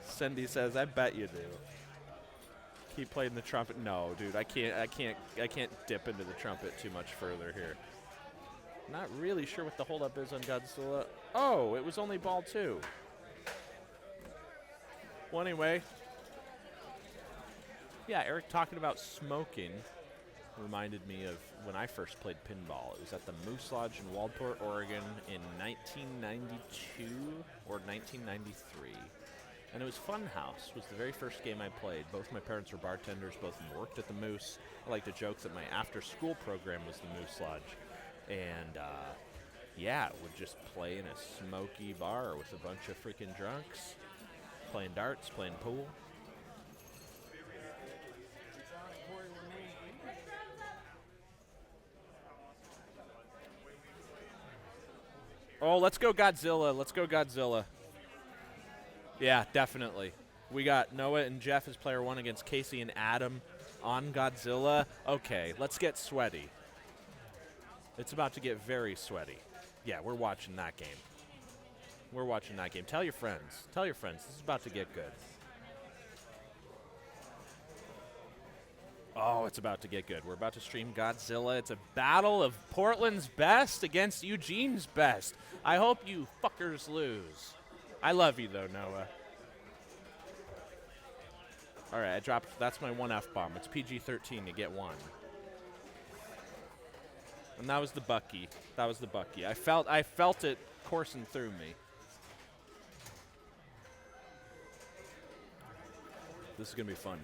Cindy says, "I bet you do." Keep playing the trumpet. No, dude, I can't dip into the trumpet too much further here. Not really sure what the holdup is on Godzilla. Oh, it was only ball 2. Well, anyway. Yeah, Eric talking about smoking reminded me of when I first played pinball. It was at the Moose Lodge in Waldport, Oregon in 1992 or 1993. And it was Funhouse, was the very first game I played. Both my parents were bartenders, both of them worked at the Moose. I like to joke that my after-school program was the Moose Lodge. And, yeah, would just play in a smoky bar with a bunch of freaking drunks, playing darts, playing pool. Oh, let's go Godzilla. Let's go Godzilla. Yeah, definitely. We got Noah and Jeff as player 1 against Casey and Adam on Godzilla. Okay, let's get sweaty. It's about to get very sweaty. Yeah, we're watching that game. We're watching that game. Tell your friends. Tell your friends. This is about to get good. Oh, it's about to get good. We're about to stream Godzilla. It's a battle of Portland's best against Eugene's best. I hope you fuckers lose. I love you, though, Noah. All right, I dropped. That's my 1 F-bomb. It's PG-13 to get 1. And that was the Bucky. That was the Bucky. I felt it coursing through me. This is going to be fun.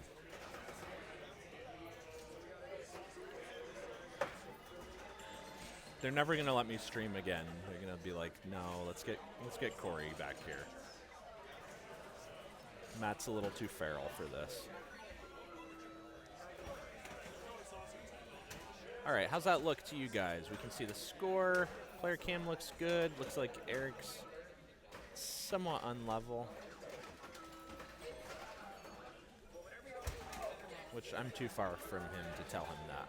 They're never going to let me stream again. They're going to be like, "No, let's get Corey back here." Matt's a little too feral for this. All right, how's that look to you guys? We can see the score. Player cam looks good. Looks like Eric's somewhat unlevel, which I'm too far from him to tell him that.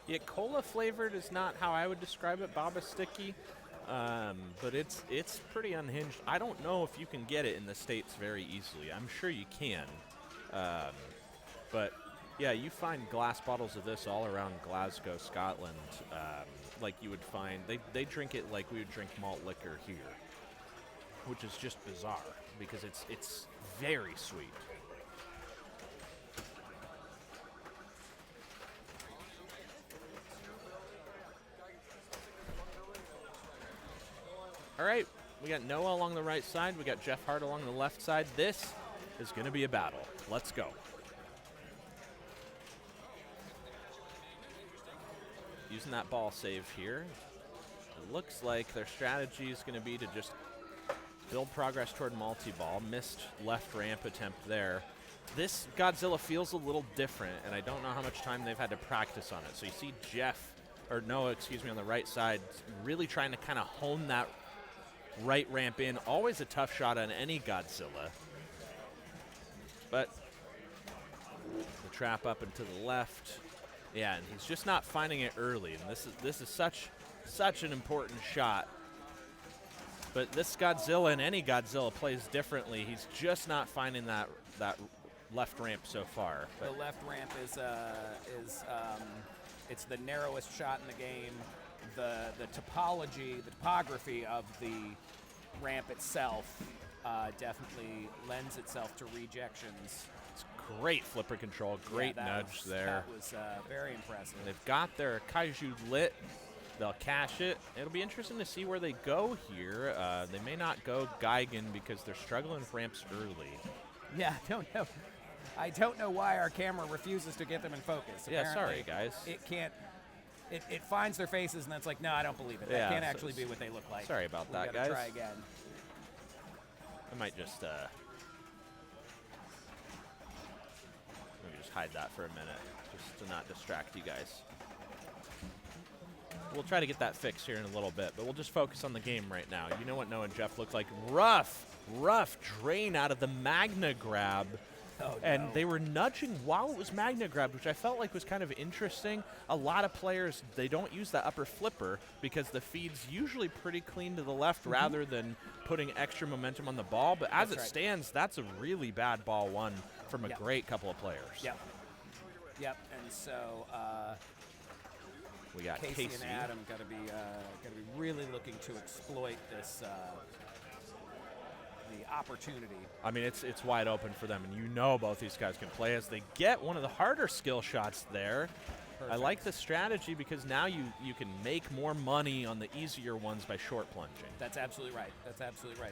Yeah, cola flavored is not how I would describe it, Baba Sticky, but it's pretty unhinged. I don't know if you can get it in the States very easily. I'm sure you can, but yeah, you find glass bottles of this all around Glasgow, Scotland, like you would find. They drink it like we would drink malt liquor here, which is just bizarre because it's very sweet. All right, we got Noah along the right side. We got Jeff Hart along the left side. This is going to be a battle. Let's go. Using that ball save here. It looks like their strategy is going to be to just build progress toward multi-ball. Missed left ramp attempt there. This Godzilla feels a little different, and I don't know how much time they've had to practice on it. So you see Jeff, or Noah, excuse me, on the right side, really trying to kind of hone that right ramp in. Always a tough shot on any Godzilla. But the trap up and to the left. Yeah, and he's just not finding it early. And this is such an important shot. But this Godzilla and any Godzilla plays differently. He's just not finding that left ramp so far.
The left ramp is it's the narrowest shot in the game. The topography of the ramp itself definitely lends itself to rejections.
It's great flipper control, great nudge there.
That was very impressive.
They've got their Kaiju lit. They'll cash it. It'll be interesting to see where they go here. They may not go Geigen because they're struggling with ramps early.
Yeah, I don't know. I don't know why our camera refuses to get them in focus.
Yeah,
Apparently,
sorry, guys.
It can't. It finds their faces and it's like, no, I don't believe it.
Yeah,
That can't
so
actually be what they look like.
sorry about that,
We gotta
guys.
try again.
I might just maybe just hide that for a minute, just to not distract you guys. We'll try to get that fixed here in a little bit, but we'll just focus on the game right now. You know what Noah and Jeff look like? Rough drain out of the Magna grab.
Oh,
And
no.
they were nudging while it was Magna grabbed, which I felt like was kind of interesting. A lot of players, they don't use that upper flipper because the feed's usually pretty clean to the left rather than putting extra momentum on the ball. But as
That's
it
right.
stands, that's a really bad ball one from a
Yep.
great couple of players.
Yep. And so
We got
Casey
Casey.
and Adam got to be really looking to exploit this the opportunity.
I mean, it's wide open for them, and you know both these guys can play as they get one of the harder skill shots there. I
Perfect.
like the strategy because now you can make more money on the easier ones by short plunging.
That's absolutely right.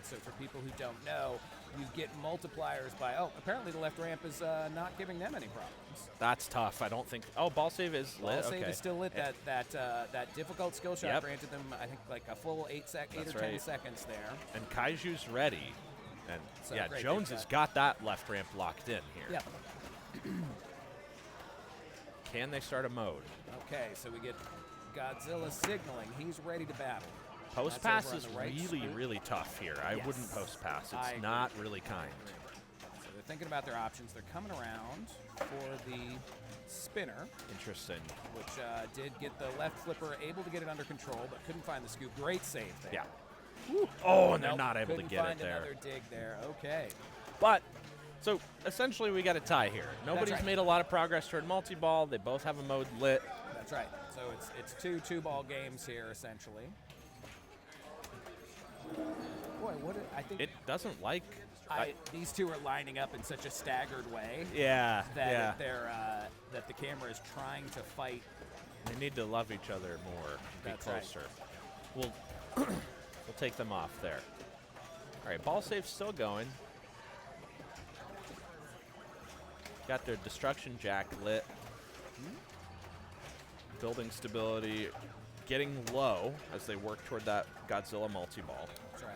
So for people who don't know, you get multipliers by, apparently the left ramp is not giving them any problems.
That's tough. I don't think. Oh, ball save is lit.
Ball save
Okay.
is still lit. That difficult skill shot
Yep.
granted them, I think, like a full 8 or
That's
10
right.
seconds there.
And Kaiju's ready. And
So
yeah,
great
Jones
big
has
shot.
got that left ramp locked in here.
Yeah.
Can they start a mode?
Okay, so we get Godzilla signaling. He's ready to battle.
Post
That's
pass
over on
is
the right
really,
scoop.
really tough here. I
Yes.
wouldn't post pass.
I
It's
agree.
not really kind.
So they're thinking about their options. They're coming around for the spinner,
Interesting.
which did get the left flipper able to get it under control, but couldn't find the scoop. Great save there.
Yeah. Oh, and they're
Nope,
not able to
couldn't
get it
find
there.
Another dig there. Okay.
But, so essentially we got a tie here. Nobody's
right.
made a lot of progress toward multi-ball. They both have a mode lit.
That's right. So it's two ball games here essentially. Boy, I think
It doesn't like.
these two are lining up in such a staggered way
Yeah,
that
yeah.
that the camera is trying to fight.
They need to love each other more. Be
That's right.
closer. We'll we'll take them off there. All right, ball save's still going. Got their destruction jack lit. Building stability, getting low as they work toward that Godzilla multi-ball.
That's right.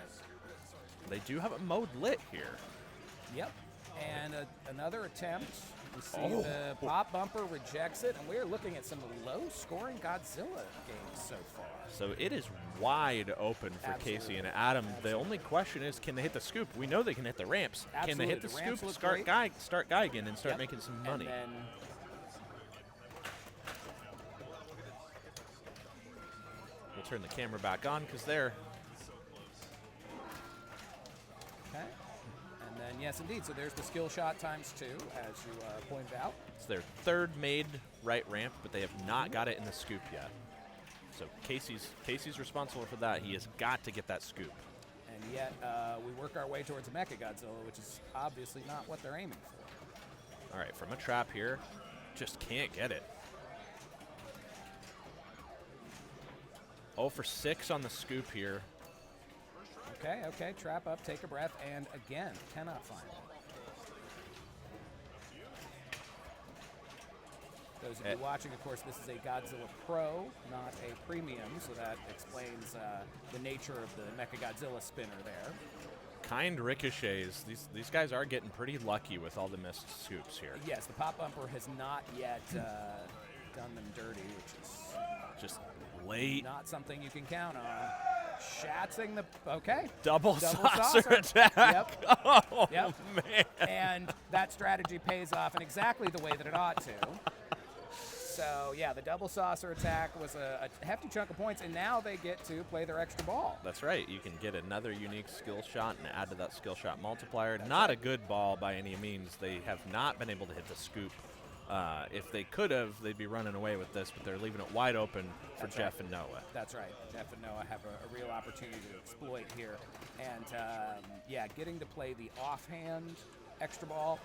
They do have a mode lit here.
Yep. And another attempt. We see
Oh.
the pop bumper rejects it, and we're looking at some low-scoring Godzilla games so far.
So it is wide open for Casey and Adam. The only question is, can they hit the scoop? We know they can hit the ramps. Can they hit the
Absolutely. The ramps
scoop,
look great.
start Geigen, and start
Yep.
making some money?
And then
We'll turn the camera back on because they're
okay. And then yes, indeed. So there's the skill shot times 2, as you pointed out.
it's their third made right ramp, but they have not got it in the scoop yet. So Casey's responsible for that. He has got to get that scoop.
And yet we work our way towards a Mecha Godzilla, which is obviously not what they're aiming for.
All right, from a trap here, just can't get it. 0 for 6 on the scoop here.
Okay, trap up, take a breath, and again, cannot find it. Those of you watching, of course, this is a Godzilla Pro, not a Premium, so that explains the nature of the Mechagodzilla spinner there.
kind ricochets. These guys are getting pretty lucky with all the missed scoops here.
Yes, the pop bumper has not yet done them dirty, which is
Just late.
not something you can count on. Shatzing the
Double saucer
saucer.
attack.
Yep.
Oh,
Yep.
man.
And that strategy pays off in exactly the way that it ought to. So, yeah, the double saucer attack was a hefty chunk of points, and now they get to play their extra ball.
That's right. You can get another unique skill shot and add to that skill shot multiplier. Not a good ball by any means. They have not been able to hit the scoop. If they could have, they'd be running away with this, but they're leaving it wide open for
That's
Jeff
right.
and Noah.
That's right. Jeff and Noah have a real opportunity to exploit here. And, yeah, getting to play the offhand extra ball,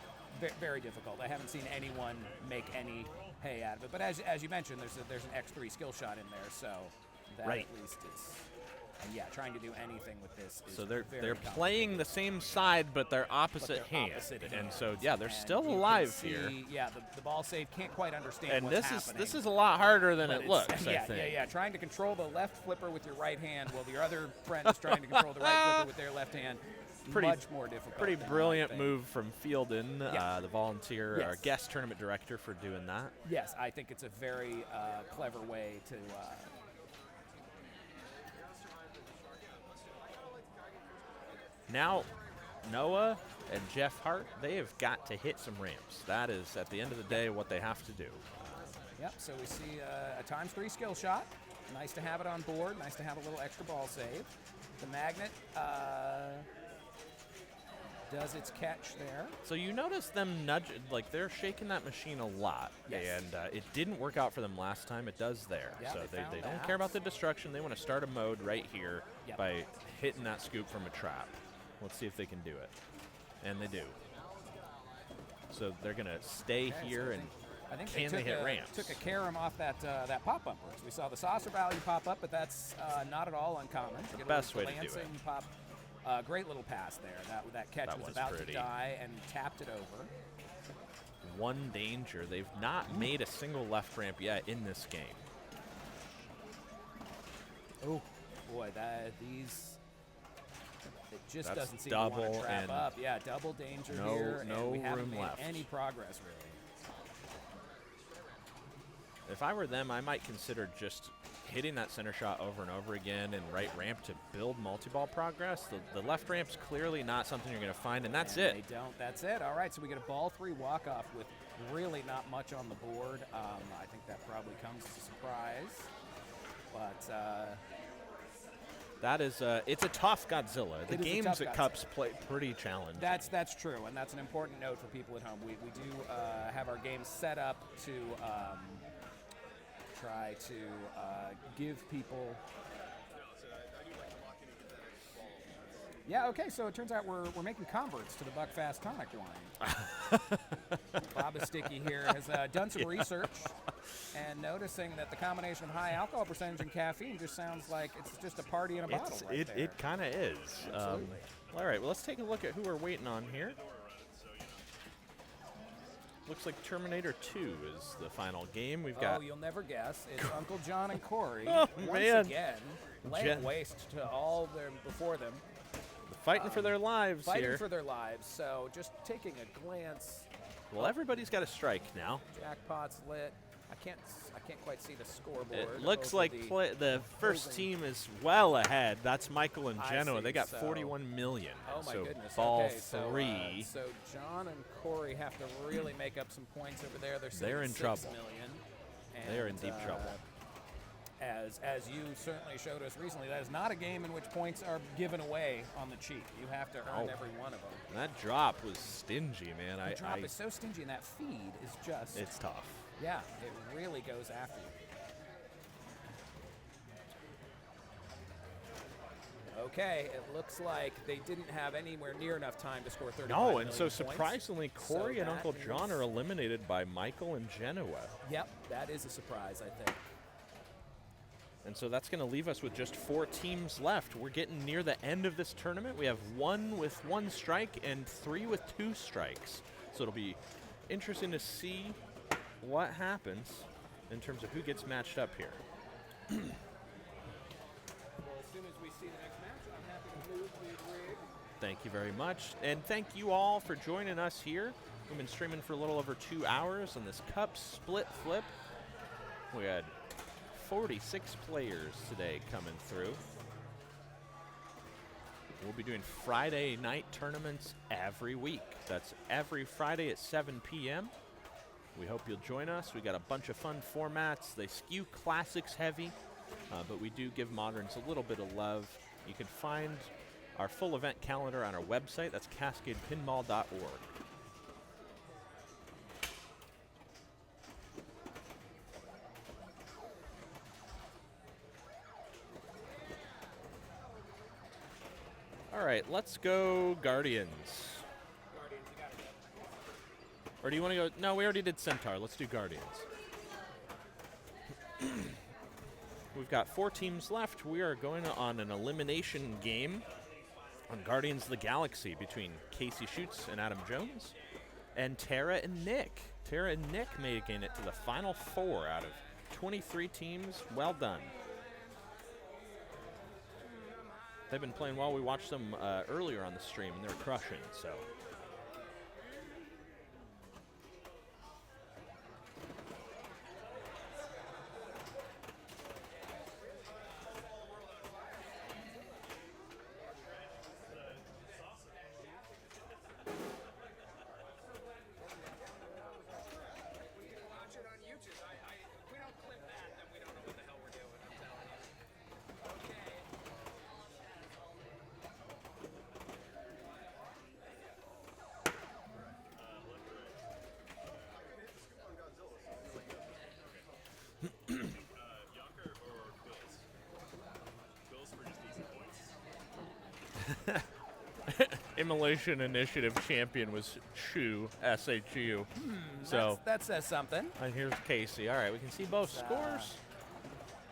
very difficult. I haven't seen anyone make any hay out of it. But as you mentioned, there's an X3 skill shot in there, so that
Right.
at least is. And yeah, trying to do anything with this is
So they're
very
playing the same side, but they're opposite
they're
hand.
opposite
And
hands.
so, yeah, they're
And
still
you can
alive
see,
here.
Yeah, the ball save can't quite understand
And
what's
this
happening.
is a lot harder than
But
it
it's-
looks,
yeah,
I think.
Yeah. Trying to control the left flipper with your right hand while your other friend is trying to control the right flipper with their left hand.
Pretty-
much more difficult.
Pretty
than
brilliant
one thing.
move from Fielden,
Yeah.
the volunteer, our
Yes.
guest tournament director, for doing that.
Yes, I think it's a very clever way to.
Now, Noah and Jeff Hart, they have got to hit some ramps. That is, at the end of the day, what they have to do.
Yep. So we see a ×3 skill shot. Nice to have it on board. Nice to have a little extra ball save. The magnet does its catch there.
So you notice them like they're shaking that machine a lot.
Yes.
And it didn't work out for them last time. It does there.
Yeah,
so
they found
they don't
that.
care about the destruction. They want to start a mode right here
Yep.
by hitting that scoop from a trap. Let's see if they can do it. And they do. So they're going to stay
Okay,
here
so
and
I think
can they hit ramps?
Took a carom off that pop bumper. So we saw the saucer value pop up, but that's not at all uncommon.
The
Get a
best
little
way to do it.
glancing Pop. Great little pass there. That catch
That
was
was
about
pretty.
to die and tapped it over.
one danger. They've not made a single left ramp yet in this game.
Oh, boy, it just
That's
doesn't seem to want
double
to trap
and
up. Yeah, double danger
no-
here,
no
and we haven't
room
made
left.
any progress really.
If I were them, I might consider just hitting that center shot over and over again and right ramp to build multi-ball progress. The left ramp's clearly not something you're going to find, and that's
And
it.
They don't. That's it. All right, so we get a ball 3 walk-off with really not much on the board. I think that probably comes as a surprise. But
That is, it's a tough Godzilla. The
It is a
games
tough
at
Godzilla.
Cups play pretty challenging.
that's true, and that's an important note for people at home. We do have our games set up to try to give people. Yeah, okay, so it turns out we're making converts to the Buckfast tonic wine. Bob Sticky here has done some research and noticing that the combination of high alcohol percentage and caffeine just sounds like it's just a party in a bottle right there.
It kind of is.
Absolutely.
All right, well, let's take a look at who we're waiting on here. Looks like Terminator 2 is the final game. We've got
Oh, you'll never guess. It's Uncle John and Corey
Oh,
once
man.
again laying waste to all them before them,
fighting for their lives
fighting
here.
for their lives. So just taking a glance,
Well, everybody's got a strike now.
jackpot's lit. I can't quite see the scoreboard.
It looks
over
like
the-
the first
opposing-
team is well ahead. That's Michael and
I
Genoa.
see,
They got
so-
41 million.
Oh my
so
goodness.
ball
okay, so,
3.
So John and Corey have to really make up some points over there.
They're in
6
trouble.
million.
They're in
And,
deep trouble.
As you certainly showed us recently, that is not a game in which points are given away on the cheap. You have to earn
Oh.
every one of them.
That drop was stingy, man.
The drop is so stingy, and that feed is just
It's tough.
yeah, it really goes after you. Okay, it looks like they didn't have anywhere near enough time to score 35
No,
million
and so
points.
surprisingly, Corey
So
and
that
Uncle John
is-
are eliminated by Michael and Genoa.
Yep, that is a surprise, I think.
And so that's going to leave us with just 4 teams left. We're getting near the end of this tournament. We have 1 with 1 strike and 3 with 2 strikes. So it'll be interesting to see what happens in terms of who gets matched up here.
Well, as soon as we see the next match, I'm happy to move the rig.
Thank you very much. And thank you all for joining us here. We've been streaming for a little over 2 hours on this Cup Split Flip. We had 46 players today coming through. We'll be doing Friday night tournaments every week. That's every Friday at 7 p.m. We hope you'll join us. We got a bunch of fun formats. They skew classics heavy, but we do give moderns a little bit of love. You can find our full event calendar on our website. That's cascadepinball.org. All right, let's go Guardians. Or do you want to go? No, we already did Centaur. Let's do Guardians. We've got 4 teams left. We are going on an elimination game on Guardians of the Galaxy between Casey Schutz and Adam Jones and Tara and Nick. Tara and Nick making it to the final 4 out of 23 teams. Well done. They've been playing well. We watched them earlier on the stream, and they're crushing, so. Immolation Initiative champion was Shu, S-H-U. So
that says something.
and here's Casey. All right, we can see both scores.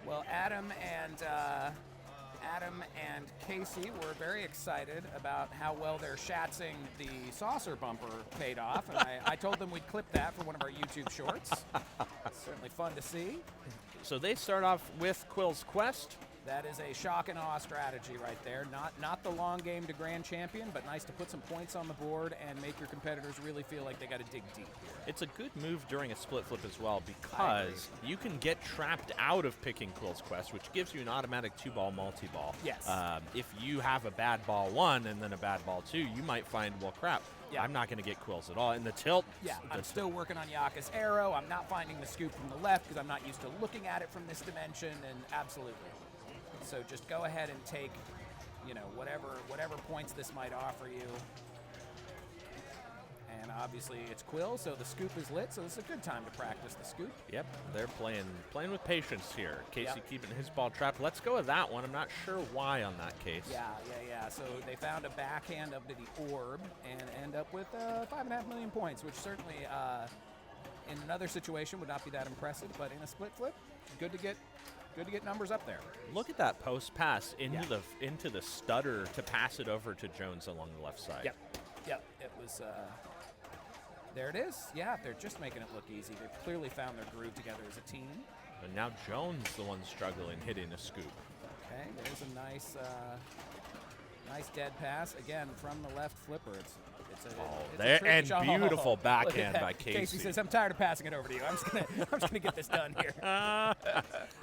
Well, Adam and Casey were very excited about how well their shatzing the saucer bumper paid off, and I told them we'd clip that for one of our YouTube shorts. Certainly fun to see.
So they start off with Quill's Quest.
That is a shock and awe strategy right there. Not the long game to grand champion, but nice to put some points on the board and make your competitors really feel like they got to dig deep here.
It's a good move during a split flip as well because you can get trapped out of picking Quill's Quest, which gives you an automatic 2-ball multi-ball.
Yes.
If you have a bad ball 1 and then a bad ball 2, you might find, well, crap,
Yeah.
I'm not going to get Quills at all. And the tilt.
Yeah, I'm still working on Yaka's arrow. I'm not finding the scoop from the left because I'm not used to looking at it from this dimension, and absolutely. So just go ahead and take, whatever points this might offer you. And obviously it's Quill, so the scoop is lit, so this is a good time to practice the scoop.
Yep, they're playing with patience here. Casey
Yep.
keeping his ball trapped. Let's go with that one. I'm not sure why on that case.
Yeah. So they found a backhand up to the orb and end up with 5.5 million points, which certainly in another situation would not be that impressive, but in a split flip, good to get numbers up there.
Look at that post pass into the stutter to pass it over to Jones along the left side.
Yep. It was. There it is. Yeah, they're just making it look easy. They've clearly found their groove together as a team.
And now Jones, the one struggling, hitting a scoop.
Okay, there's a nice dead pass again from the left flipper. It's a
There
tricky
and
shot.
beautiful
Look at
backhand
that.
by Casey.
Casey says, "I'm tired of passing it over to you. I'm just gonna get this done here."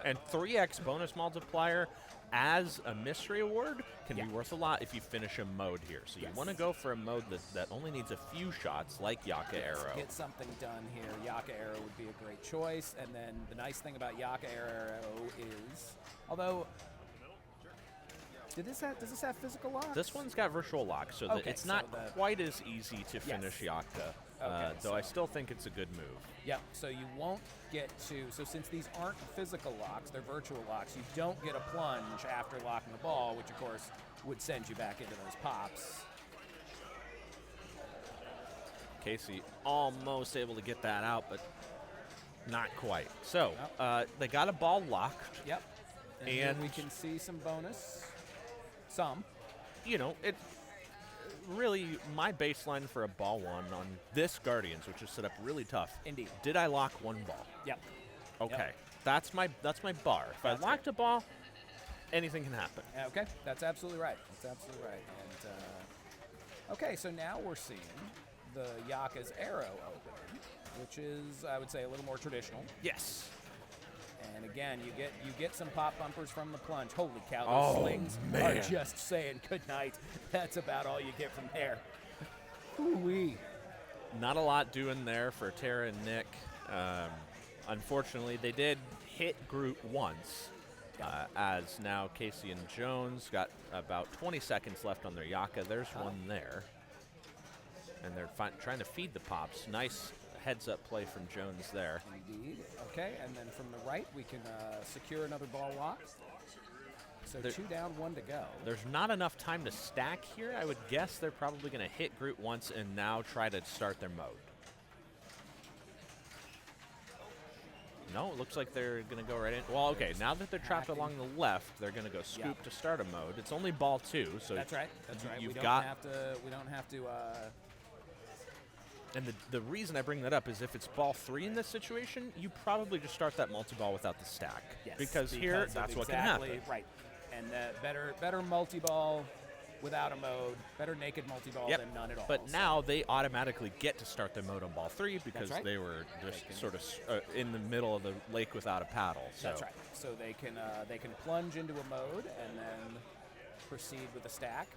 And 3x bonus multiplier as a mystery award can be worth a lot if you finish a mode here. So you want to go for a mode that only needs a few shots, like Yaka Arrow.
Get something done here. Yaka Arrow would be a great choice. And then the nice thing about Yaka Arrow is, although, does this have physical lock?
This one's got virtual lock, so that it's not quite as easy to finish Yaka. Though I still think it's a good move.
Yep, so you won't get to, so since these aren't physical locks, they're virtual locks, you don't get a plunge after locking the ball, which of course would send you back into those pops.
Casey almost able to get that out, but not quite. So they got a ball locked.
Yep, and here we can see some bonus. Some.
It really, my baseline for a ball 1 on this Guardians, which is set up really tough.
Indeed.
Did I lock 1 ball?
Yep.
Okay.
Yep.
That's my bar. If I locked a ball, anything can happen.
Okay, that's absolutely right. And Okay, so now we're seeing the Yaka's arrow opening, which is, I would say, a little more traditional.
Yes.
And again, you get some pop bumpers from the plunge. Holy cow,
Oh,
those slings
man.
are just saying goodnight. That's about all you get from there. Ooh-wee.
Not a lot doing there for Tara and Nick. Unfortunately, they did hit Groot once, as now Casey and Jones got about 20 seconds left on their Yaka. There's one there. And they're trying to feed the pops. Nice heads-up play from Jones there.
Indeed. Okay, and then from the right, we can secure another ball lock. So
There-
2 down, 1 to go.
There's not enough time to stack here. I would guess they're probably going to hit Groot once and now try to start their mode. No, it looks like they're going to go right in. Well, okay, now that they're trapped along the left, they're going to go scoop to start a mode. It's only ball 2, so
That's right. That's right.
You've
We don't
got,
have to. We don't have to.
and the reason I bring that up is if it's ball 3 in this situation, you probably just start that multi-ball without the stack.
Yes,
because here,
of
that's what can
exactly
happen.
right. And better multi-ball without a mode. Better naked multi-ball
Yep.
than none at all.
But now they automatically get to start their mode on ball 3 because
right.
they were just
They can-
sort of in the middle of the lake without a paddle. So
That's right. So they can plunge into a mode and then proceed with a stack.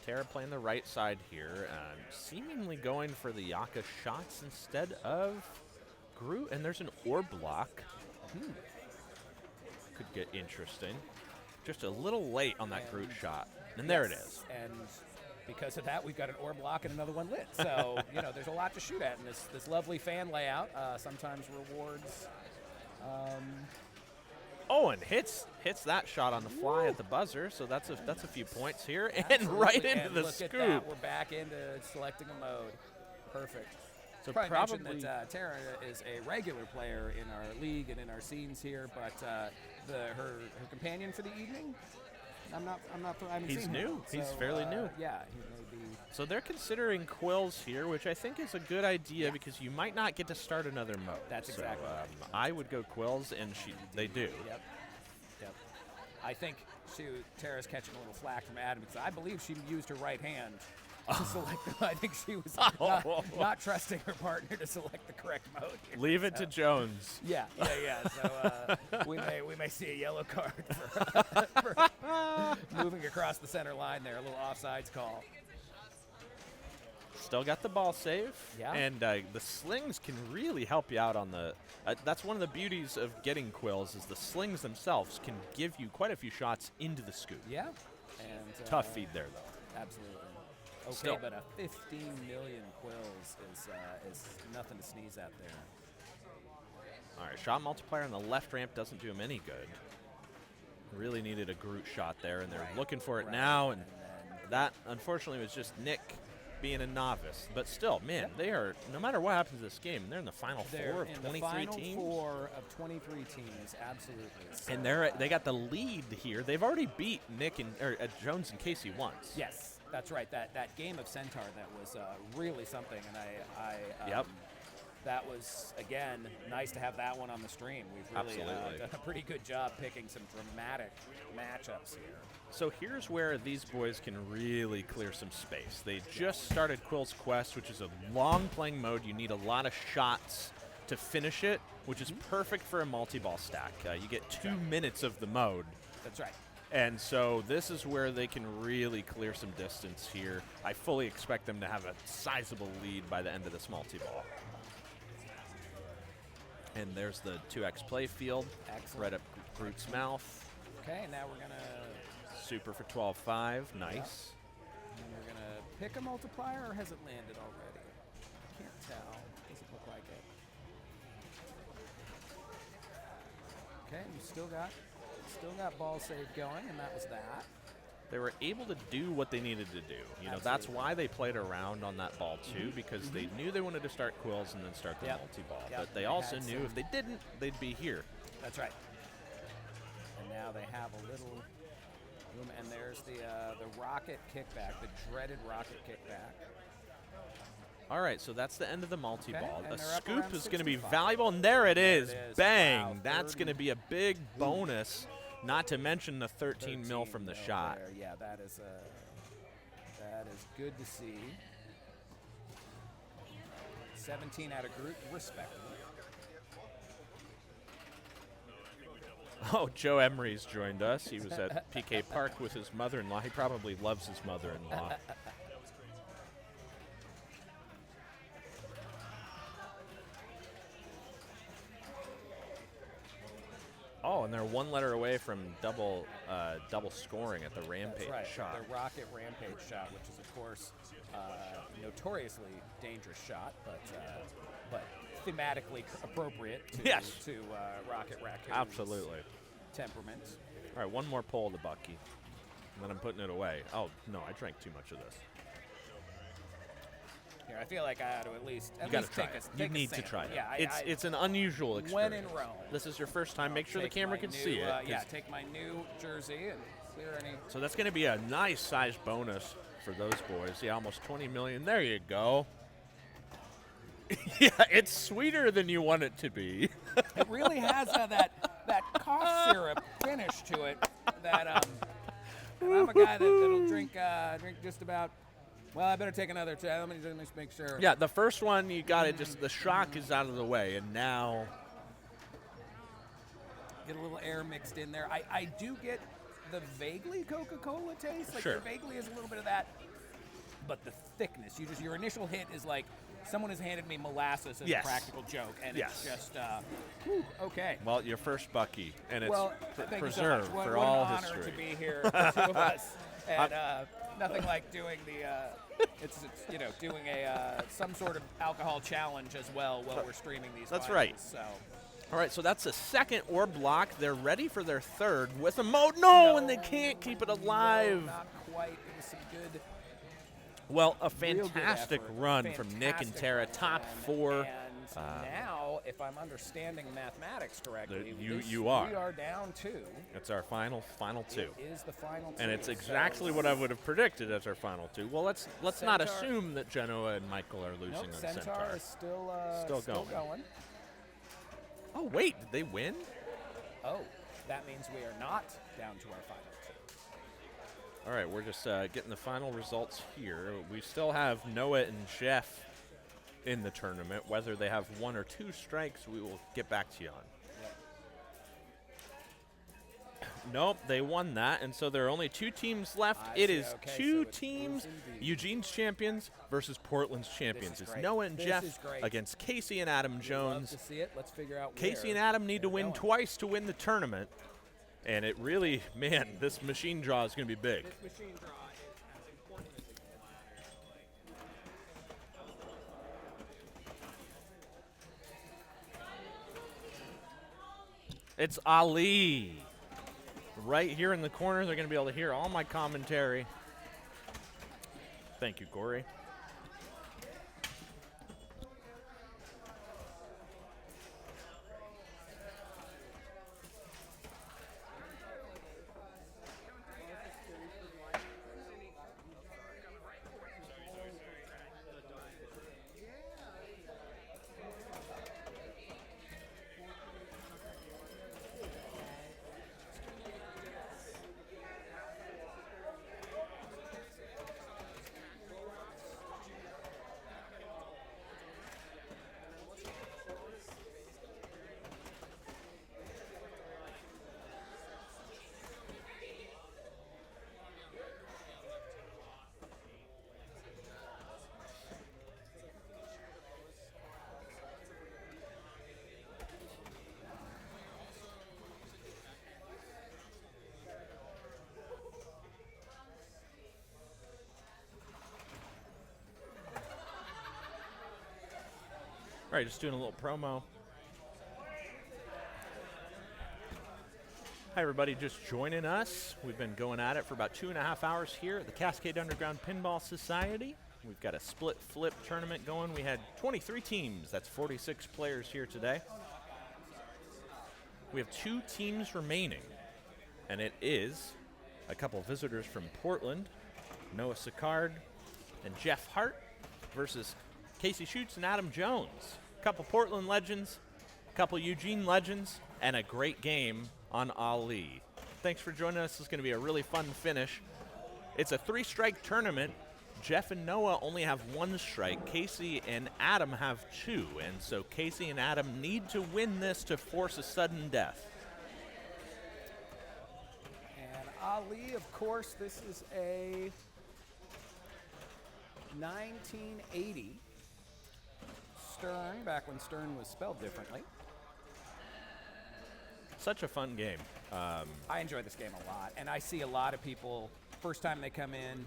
Tara playing the right side here, seemingly going for the Yaka shots instead of Groot. And there's an orb block. Could get interesting. Just a little late on that Groot shot. And there it is.
And because of that, we've got an orb block and another one lit. So, there's a lot to shoot at in this lovely fan layout. Sometimes rewards.
Oh, and hits that shot on the fly at the buzzer. So that's a few points here. And
Absolutely.
right into
And
the
look
scoop.
At that. We're back into selecting a mode. Perfect.
So
Probably
probably
mention that Tara is a regular player in our league and in our scenes here, but her companion for the evening, I haven't
He's
seen
new.
him.
He's
So,
fairly new.
Yeah, he may be.
So they're considering Quills here, which I think is a good idea because you might not get to start another mode.
That's
So,
exactly right.
I would go Quills, and they do.
Yep. I think Tara's catching a little flack from Adam because I believe she used her right hand to select them. I think she was not trusting her partner to select the correct mode here.
Leave it to Jones.
Yeah. So we may see a yellow card for moving across the center line there. A little offsides call.
Still got the ball save.
Yeah.
And the slings can really help you out on the. That's one of the beauties of getting Quills is the slings themselves can give you quite a few shots into the scoop.
Yeah. And
Tough feed there though.
Absolutely. Okay,
Still.
but a 15 million quills is nothing to sneeze at there.
All right, shot multiplier on the left ramp doesn't do him any good. Really needed a Groot shot there, and they're
Right,
looking for it
right.
now, and
then
that unfortunately was just Nick being a novice. But still, man, they are, no matter what happens in this game, they're in the final
they're
4 of
in
23
the final
teams.
4 of 23 teams, absolutely. So,
And they got the lead here. They've already beat Nick and Jones and Casey once.
yes, that's right. That game of Centaur that was really something, and I
Yep.
that was again nice to have that one on the stream. We've really
Absolutely.
done a pretty good job picking some dramatic matchups here.
So here's where these boys can really clear some space. They just started Quill's Quest, which is a long playing mode. You need a lot of shots to finish it, which is perfect for a multi-ball stack. You get 2 minutes of the mode.
That's right.
And so this is where they can really clear some distance here. I fully expect them to have a sizable lead by the end of this multi-ball. And there's the 2x play field.
Excellent.
Right up Groot's mouth.
Okay, now we're gonna
Super for 12-5. Nice.
pick a multiplier, or has it landed already? Can't tell. Doesn't look like it. Okay, you still got ball save going, and that was that.
They were able to do what they needed to do. You know, that's why they played around on that ball too, because they knew they wanted to start Quills and then start the
Yep.
multi-ball.
Yep.
But they
They
also
had
knew
some-
if they didn't, they'd be here.
That's right. And now they have a little room, and there's the rocket kickback, the dreaded rocket kickback.
All right, so that's the end of the multi-ball.
and
The
they're up
scoop
around
is going to be
65.
valuable, and there it is.
it is.
Bang!
Wow,
That's
30.
going to be a big bonus, not to mention the 13 mil from the
13
shot.
there. Yeah, That is good to see. 17 out of group, respectable.
Oh, Joe Emery's joined us. He was at PK Park with his mother-in-law. He probably loves his mother-in-law. Oh, and they're one letter away from double scoring at the Rampage
That's right,
shot.
the Rocket Rampage shot, which is, of course, notoriously dangerous shot, but thematically appropriate to,
Yes.
to Rocket Raccoon's
Absolutely.
temperament.
All right, one more pull to Bucky, and then I'm putting it away. Oh, no, I drank too much of this.
Here, I feel like I ought to at least
You got to
take
try
a
it.
take
You
a
need to
sample.
try it.
Yeah,
It's an unusual experience.
when in Rome.
This is your first time. Make sure the
Take
camera
my
can
new,
see it.
yeah,
'cause-
take my new jersey and clear any.
So that's going to be a nice size bonus for those boys. Yeah, almost 20 million. There you go. Yeah, it's sweeter than you want it to be.
It really has that cough syrup finish to it. That and I'm a guy that'll drink just about. Well, I better take another. Let me just make sure.
Yeah, the first one you got it. Just the shock is out of the way, and now
Get a little air mixed in there. I do get the vaguely Coca-Cola taste. Like
Sure.
there vaguely is a little bit of that, but the thickness. Your initial hit is like someone has handed me molasses as
Yes.
a practical joke, and
Yes.
it's just whew, okay.
well, your first Bucky, and it's
Well, thank you so
preserved
much.
for
what
all
an honor
history.
to be here, the two of us, and nothing like doing the. It's doing a some sort of alcohol challenge as well while we're streaming these.
That's
finals,
right.
So
All right, so that's the second orb block. They're ready for their third with a mode. No, and they can't keep it alive.
No, not quite. It was some good.
Well, a
Real good
fantastic
effort.
run from Nick and
Fantastic
Tara,
run.
top four.
And now, if I'm understanding mathematics correctly,
you are.
We are down 2.
That's our final two.
It is the final 2.
And it's
so
exactly what I would have predicted as our final two. Well, let's not
Centaur-
assume that Genoa and Michael are losing
Nope,
on
Centaur
Centaur.
is still going.
Oh, wait, did they win?
Oh, that means we are not down to our final 2.
All right, we're just getting the final results here. We still have Noah and Jeff in the tournament. Whether they have 1 or 2 strikes, we will get back to you on. Nope, they won that, and so there are only 2 teams left.
I
It
see,
is
okay,
2
so it's
teams,
Bruce and V.
Eugene's champions versus Portland's champions. It's
great.
Noah and
This
Jeff
is great.
against Casey and Adam
Love
Jones.
to see it. Let's figure out
Casey
where
and Adam need to
they're
win
going.
twice to win the tournament, and it really, man, this machine draw is going to be big.
Machine draw is as important as it
It's Ali. Right here in the corner, they're going to be able to hear all my commentary. Thank you, Corey. All right, just doing a little promo. Hi, everybody, just joining us. We've been going at it for about 2.5 hours here at the Cascade Underground Pinball Society. We've got a split flip tournament going. We had 23 teams. That's 46 players here today. We have 2 teams remaining, and it is a couple visitors from Portland, Noah Sicard and Jeff Hart versus Casey Schutz and Adam Jones. A couple Portland legends, a couple Eugene legends, and a great game on Ali. Thanks for joining us. This is going to be a really fun finish. It's a 3-strike tournament, Jeff and Noah only have 1 strike. Casey and Adam have 2, and so Casey and Adam need to win this to force a sudden death.
And Ali, of course, this is a 1980 Stern, back when Stern was spelled differently.
Such a fun game.
I enjoy this game a lot, and I see a lot of people, first time they come in,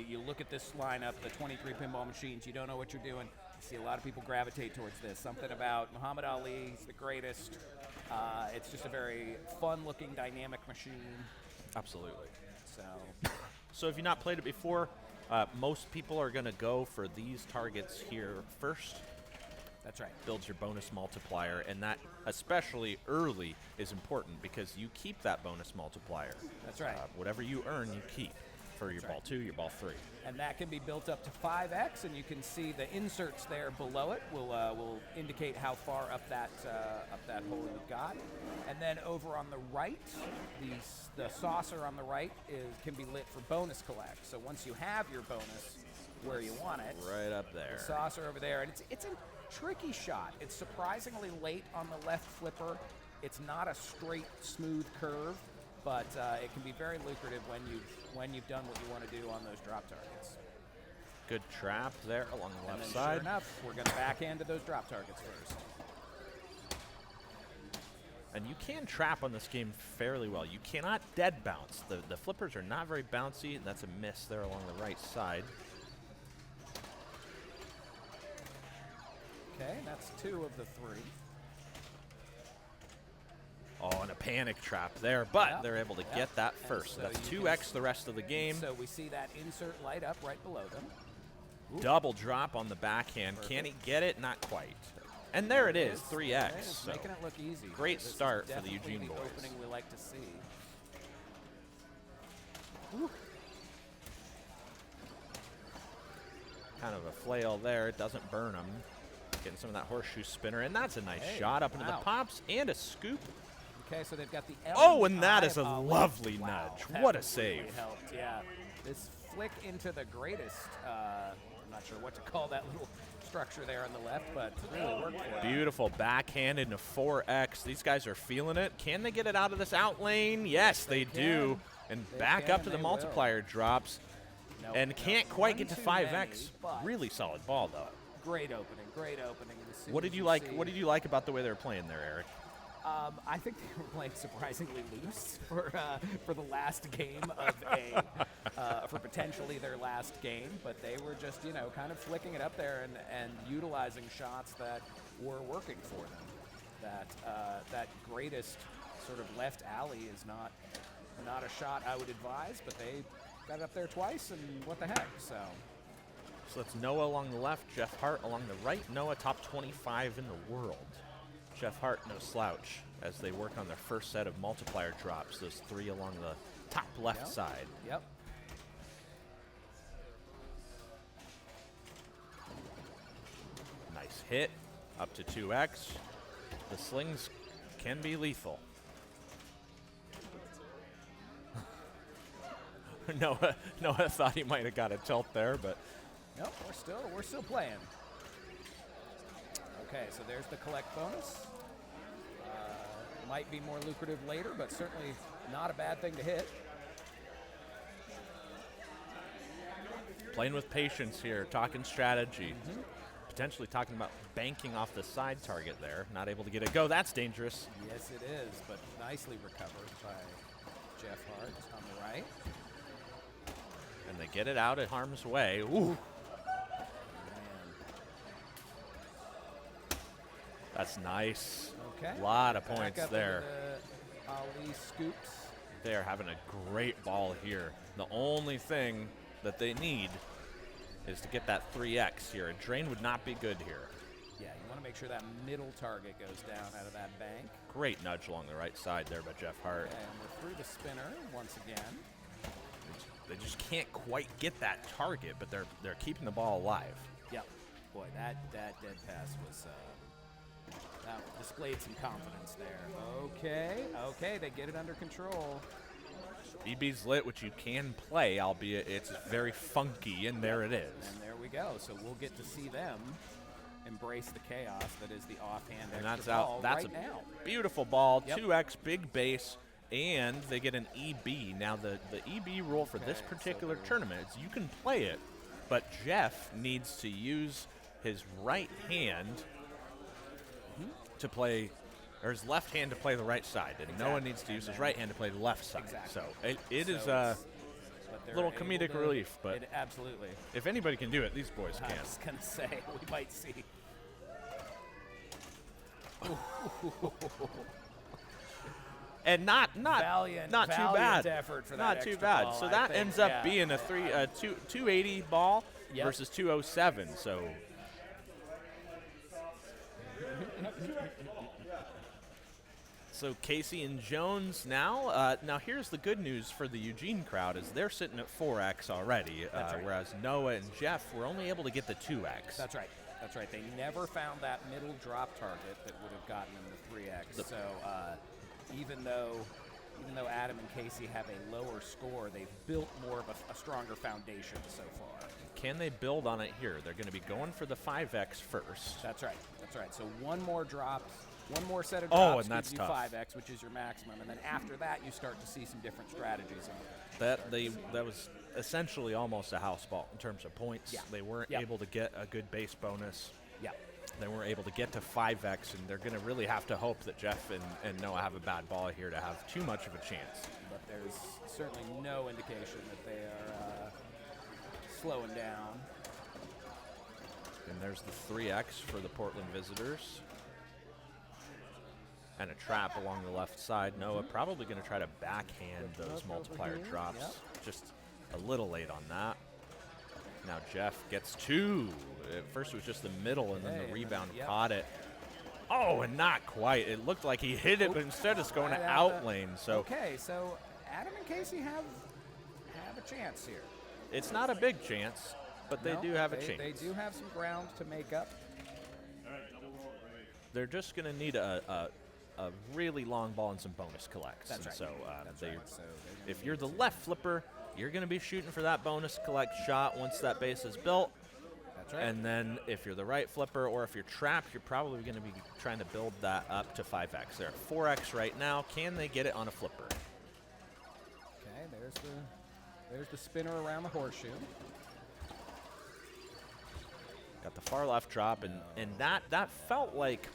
you look at this lineup, the 23 pinball machines, you don't know what you're doing. You see a lot of people gravitate towards this. Something about Muhammad Ali, he's the greatest. It's just a very fun-looking, dynamic machine.
Absolutely.
So
if you've not played it before, most people are going to go for these targets here first.
that's right.
Builds your bonus multiplier, and that, especially early, is important because you keep that bonus multiplier.
That's right.
Whatever you earn, you keep for your
That's
ball
right.
2, your ball 3.
And that can be built up to 5x, and you can see the inserts there below it will indicate how far up that hole you've got. And then over on the right, the saucer on the right can be lit for bonus collect. So once you have your bonus where you want it,
Right up there.
the saucer over there, and it's a tricky shot. It's surprisingly late on the left flipper. It's not a straight, smooth curve, but it can be very lucrative when you've done what you want to do on those drop targets.
Good trap there along the
And
left
then
side.
sure enough, we're going to backhand to those drop targets first.
And you can trap on this game fairly well. You cannot dead bounce. The flippers are not very bouncy, and that's a miss there along the right side.
Okay, that's 2 of the 3.
Oh, and a panic trap there, but
Yep,
they're able to
yep.
get that
And
first.
so
That's
you
2x
can
the rest of the game.
So we see that insert light up right below them.
Double drop on the backhand. Can he get it? Not quite. And there it is, 3x.
Okay, it's
So
making it look easy.
great
This is
start for the
definitely
Eugene boys.
Opening we like to see.
kind of a flail there. It doesn't burn him. Getting some of that horseshoe spinner, and that's a nice
Hey,
shot up into
wow.
the pops and a scoop.
Okay, so they've got the L
Oh,
and
and that
I
is a
of Ali.
lovely
Wow,
nudge.
that
What a
really
save.
helped, yeah. This flick into the greatest, I'm not sure what to call that little structure there on the left, but really worked for it.
Beautiful backhand into 4x. These guys are feeling it. Can they get it out of this out lane? Yes, they do. And
They
back
can,
up to
and
the
they will.
multiplier drops.
Nope,
And
nope.
can't quite
One
get to
too
5x.
many, but
Really solid ball, though.
Great opening, great opening. As soon
What
as
did you like?
see-
What did you like about the way they were playing there, Eric?
I think they were playing surprisingly loose for the last game of for potentially their last game, but they were just kind of flicking it up there and utilizing shots that were working for them. That greatest sort of left alley is not a shot I would advise, but they got it up there twice, and what the heck? So
that's Noah along the left, Jeff Hart along the right. Noah top 25 in the world. Jeff Hart, no slouch, as they work on their first set of multiplier drops, those 3 along the top left
Yep.
side.
Yep.
Nice hit, up to 2x. The slings can be lethal. Noah thought he might have got a tilt there, but
Nope, we're still playing. Okay, so there's the collect bonus. Might be more lucrative later, but certainly not a bad thing to hit.
playing with patience here, talking strategy. Potentially talking about banking off the side target there. Not able to get it go. That's dangerous.
Yes, it is, but nicely recovered by Jeff Hart on the right.
And they get it out at harm's way. Ooh.
Man.
That's nice.
Okay.
A lot of
Back
points
up
there.
into the Ali scoops.
They're having a great ball here. The only thing that they need is to get that 3x here. A drain would not be good here.
Yeah, you want to make sure that middle target goes down out of that bank.
Great nudge along the right side there by Jeff Hart.
Okay, and we're through the spinner once again.
They just can't quite get that target, but they're keeping the ball alive.
Yep. Boy, that dead pass was that displayed some confidence there. Okay, they get it under control.
EB's lit, which you can play, albeit it's very funky, and there it is.
And there we go. So we'll get to see them embrace the chaos that is the offhand
And
extra
that's
ball
out. That's
right
a
now.
beautiful ball.
Yep.
2x big base, and they get an EB. Now the EB rule for this
Okay,
particular
so-
tournament is you can play it, but Jeff needs to use his right hand to play, or his left hand to play the right side, and no one needs to use his right hand to play the left side.
Exactly.
So it is
So
a
it's- but they're
little
able
comedic
to-
relief, but
it, absolutely.
if anybody can do it, these boys
I
can.
was gonna say we might see.
And not
Valiant
too bad.
effort for that
Not too
extra
bad.
ball,
So
I
that
think,
ends up
yeah.
being a 280 ball
Yep.
versus 207. So So Casey and Jones now. Now here's the good news for the Eugene crowd is they're sitting at 4x already,
That's right.
whereas Noah and Jeff were only able to get the 2x.
That's right. That's right. They never found that middle drop target that would have gotten them the 3x. So even though Adam and Casey have a lower score, they've built more of a stronger foundation so far.
Can they build on it here? They're going to be going for the 5x first.
That's right. That's right. So one more drop, one more set of
Oh,
drops
and that's
gives you
tough.
5x, which is your maximum, and then after that you start to see some different strategies.
That was essentially almost a house ball in terms of points.
Yeah.
They weren't
Yeah.
able to get a good base bonus.
Yeah.
They weren't able to get to 5x, and they're going to really have to hope that Jeff and Noah have a bad ball here to have too much of a chance.
But there's certainly no indication that they are slowing down.
And there's the 3x for the Portland visitors. And a trap along the left side. Noah probably going to try to backhand those multiplier drops.
Yep.
Just a little late on that. Now Jeff gets 2. At first it was just the middle, and then
Hey,
the
and
rebound
then- yep.
caught it. Oh, and not quite. It looked like he hit it, but instead it's going
Right
to
out
out
the-
lane. So
Okay, so Adam and Casey have a chance here.
it's not a big chance, but they
No,
do have a
they-
chance.
They do have some ground to make up.
They're just going to need a really long ball and some bonus collects.
That's
And
right.
So,
That's
they,
right. So they're gonna
if
need
you're the
to-
left flipper, you're going to be shooting for that bonus collect shot once that base is built.
That's right.
And then if you're the right flipper or if you're trapped, you're probably going to be trying to build that up to 5x. They're at 4x right now. Can they get it on a flipper?
Okay, there's the spinner around the horseshoe.
Got the far left drop, and that felt like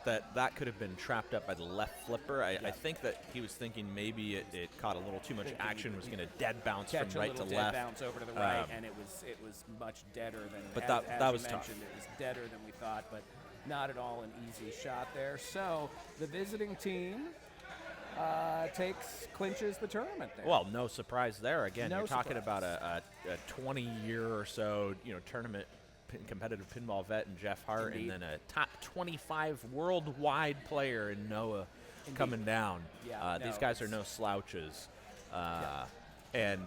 that could have been trapped up by the left flipper. I think that he was thinking maybe it caught a little too much action, was going to dead bounce
Catch
from
a
right to
little dead
left.
bounce over to the right,
Um,
and it was much deader than.
But
as,
that
as
that
you
was tough.
mentioned, it was deader than we thought, but not at all an easy shot there. So the visiting team clinches the tournament there.
Well, no surprise there. Again,
No
you're talking
surprise.
about a 20-year or so, tournament competitive pinball vet in Jeff Hart,
Indeed.
and then a top 25 worldwide player in Noah coming down.
Yeah,
These
no,
guys are
it's-
no slouches. And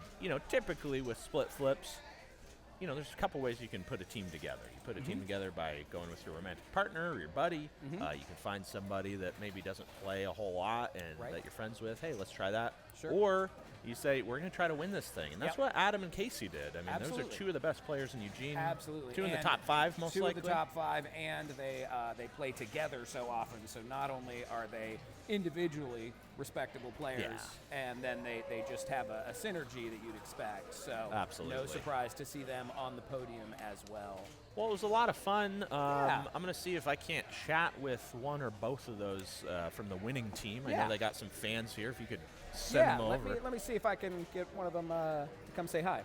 typically with split flips, there's a couple ways you can put a team together. You put a team together by going with your romantic partner or your buddy. You can find somebody that maybe doesn't play a whole lot and
Right.
that you're friends with. Hey, let's try that.
Sure.
Or you say, we're going to try to win this thing. And that's
Yep.
what Adam and Casey did. I mean, those
Absolutely.
are two of the best players in Eugene.
Absolutely.
Two in the
And
top 5, most
two
likely.
of the top 5, and they play together so often. So not only are they individually respectable players, and then they just have a synergy that you'd expect. So no
Absolutely.
surprise to see them on the podium as well.
Well, it was a lot of fun.
Yeah.
I'm going to see if I can't chat with one or both of those from the winning team. I
Yeah.
know they got some fans here. If you could send them over.
let me see if I can get one of them to come say hi.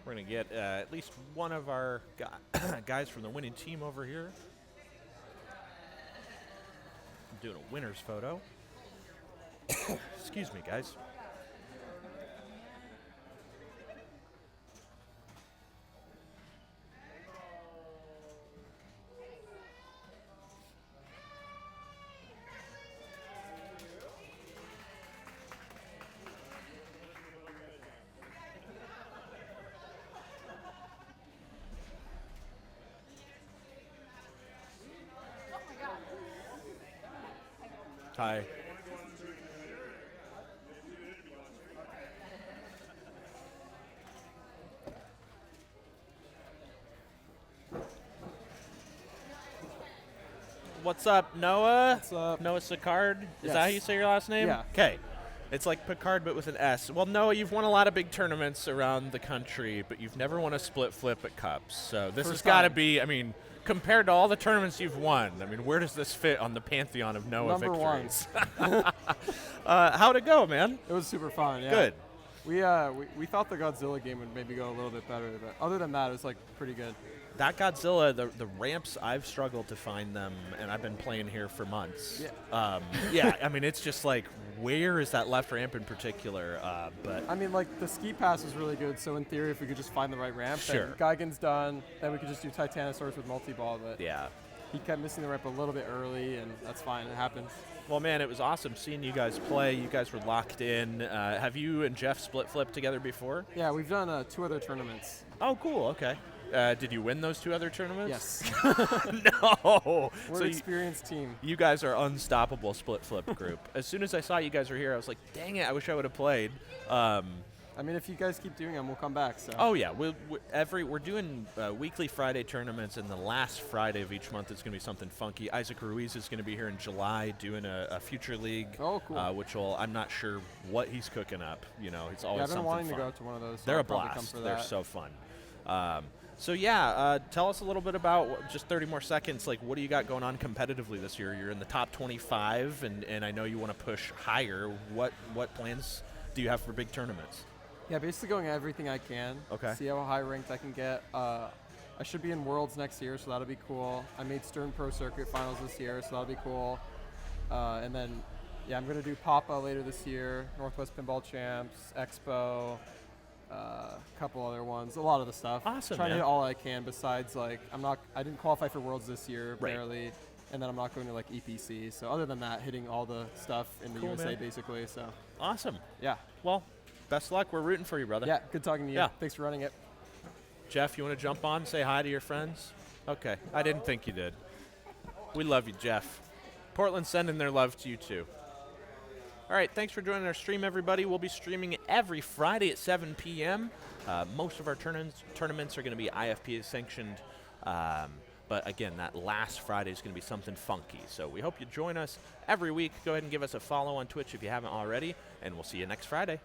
We're going to get at least one of our guys from the winning team over here. I'm doing a winner's photo. Excuse me, guys. Hi. What's up, Noah?
What's up?
Noah Sicard? Is that how
Yes.
you say your last name?
Yeah.
Okay. It's like Picard, but with an S. Well, Noah, you've won a lot of big tournaments around the country, but you've never won a split flip at Cups. So this has
First
got to
time.
be, I mean, compared to all the tournaments you've won, I mean, where does this fit on the pantheon of Noah
Number one.
victories? How'd it go, man?
It was super fun. Yeah.
Good.
We thought the Godzilla game would maybe go a little bit better, but other than that, it was like pretty good.
That Godzilla, the ramps, I've struggled to find them, and I've been playing here for months.
Yeah.
Yeah, I mean, it's just like, where is that left ramp in particular? But
I mean, like the ski pass was really good. So in theory, if we could just find the right ramp,
Sure.
then Geigen's done. Then we could just do Titanosaurus with multi-ball. But
yeah.
he kept missing the ramp a little bit early, and that's fine. It happens.
Well, man, it was awesome seeing you guys play. You guys were locked in. Have you and Jeff split flip together before?
Yeah, we've done 2 other tournaments.
Oh, cool. Okay. Did you win those 2 other tournaments?
Yes.
No.
We're
So
an experienced team.
you guys are unstoppable split flip group. As soon as I saw you guys were here, I was like, dang it, I wish I would have played.
I mean, if you guys keep doing them, we'll come back. So.
Oh yeah, we're doing weekly Friday tournaments, and the last Friday of each month is going to be something funky. Isaac Ruiz is going to be here in July doing a future league.
Oh, cool.
Which I'm not sure what he's cooking up. You know, it's always
Yeah, I've been
something
wanting
fun.
to go to one of those. So
They're
I'll
a
probably come
blast.
for
They're
that.
so fun. So yeah, tell us a little bit about just 30 more seconds. Like, what do you got going on competitively this year? You're in the top 25, and I know you want to push higher. What plans do you have for big tournaments?
Yeah, basically going everything I can.
Okay.
See how high ranked I can get. I should be in Worlds next year, so that'll be cool. I made Stern Pro Circuit Finals this year, so that'll be cool. And then, yeah, I'm going to do Papa later this year, Northwest Pinball Champs, Expo, a couple other ones, a lot of the stuff.
Awesome,
Trying
man.
to hit all I can besides, like, I didn't qualify for Worlds this year,
Right.
barely. And then I'm not going to, like, EPC. So other than that, hitting all the stuff in the
Cool,
USA,
man.
basically. So,
Awesome.
yeah.
Well, best luck. We're rooting for you, brother.
Yeah, good talking to you.
Yeah.
Thanks for running it.
Jeff, you want to jump on, say hi to your friends? Okay. I didn't think you did. We love you, Jeff. Portland's sending their love to you, too. All right, thanks for joining our stream, everybody. We'll be streaming every Friday at 7 p.m. Most of our tournaments are going to be IFPA sanctioned. But again, that last Friday is going to be something funky. So we hope you join us every week. Go ahead and give us a follow on Twitch if you haven't already, and we'll see you next Friday.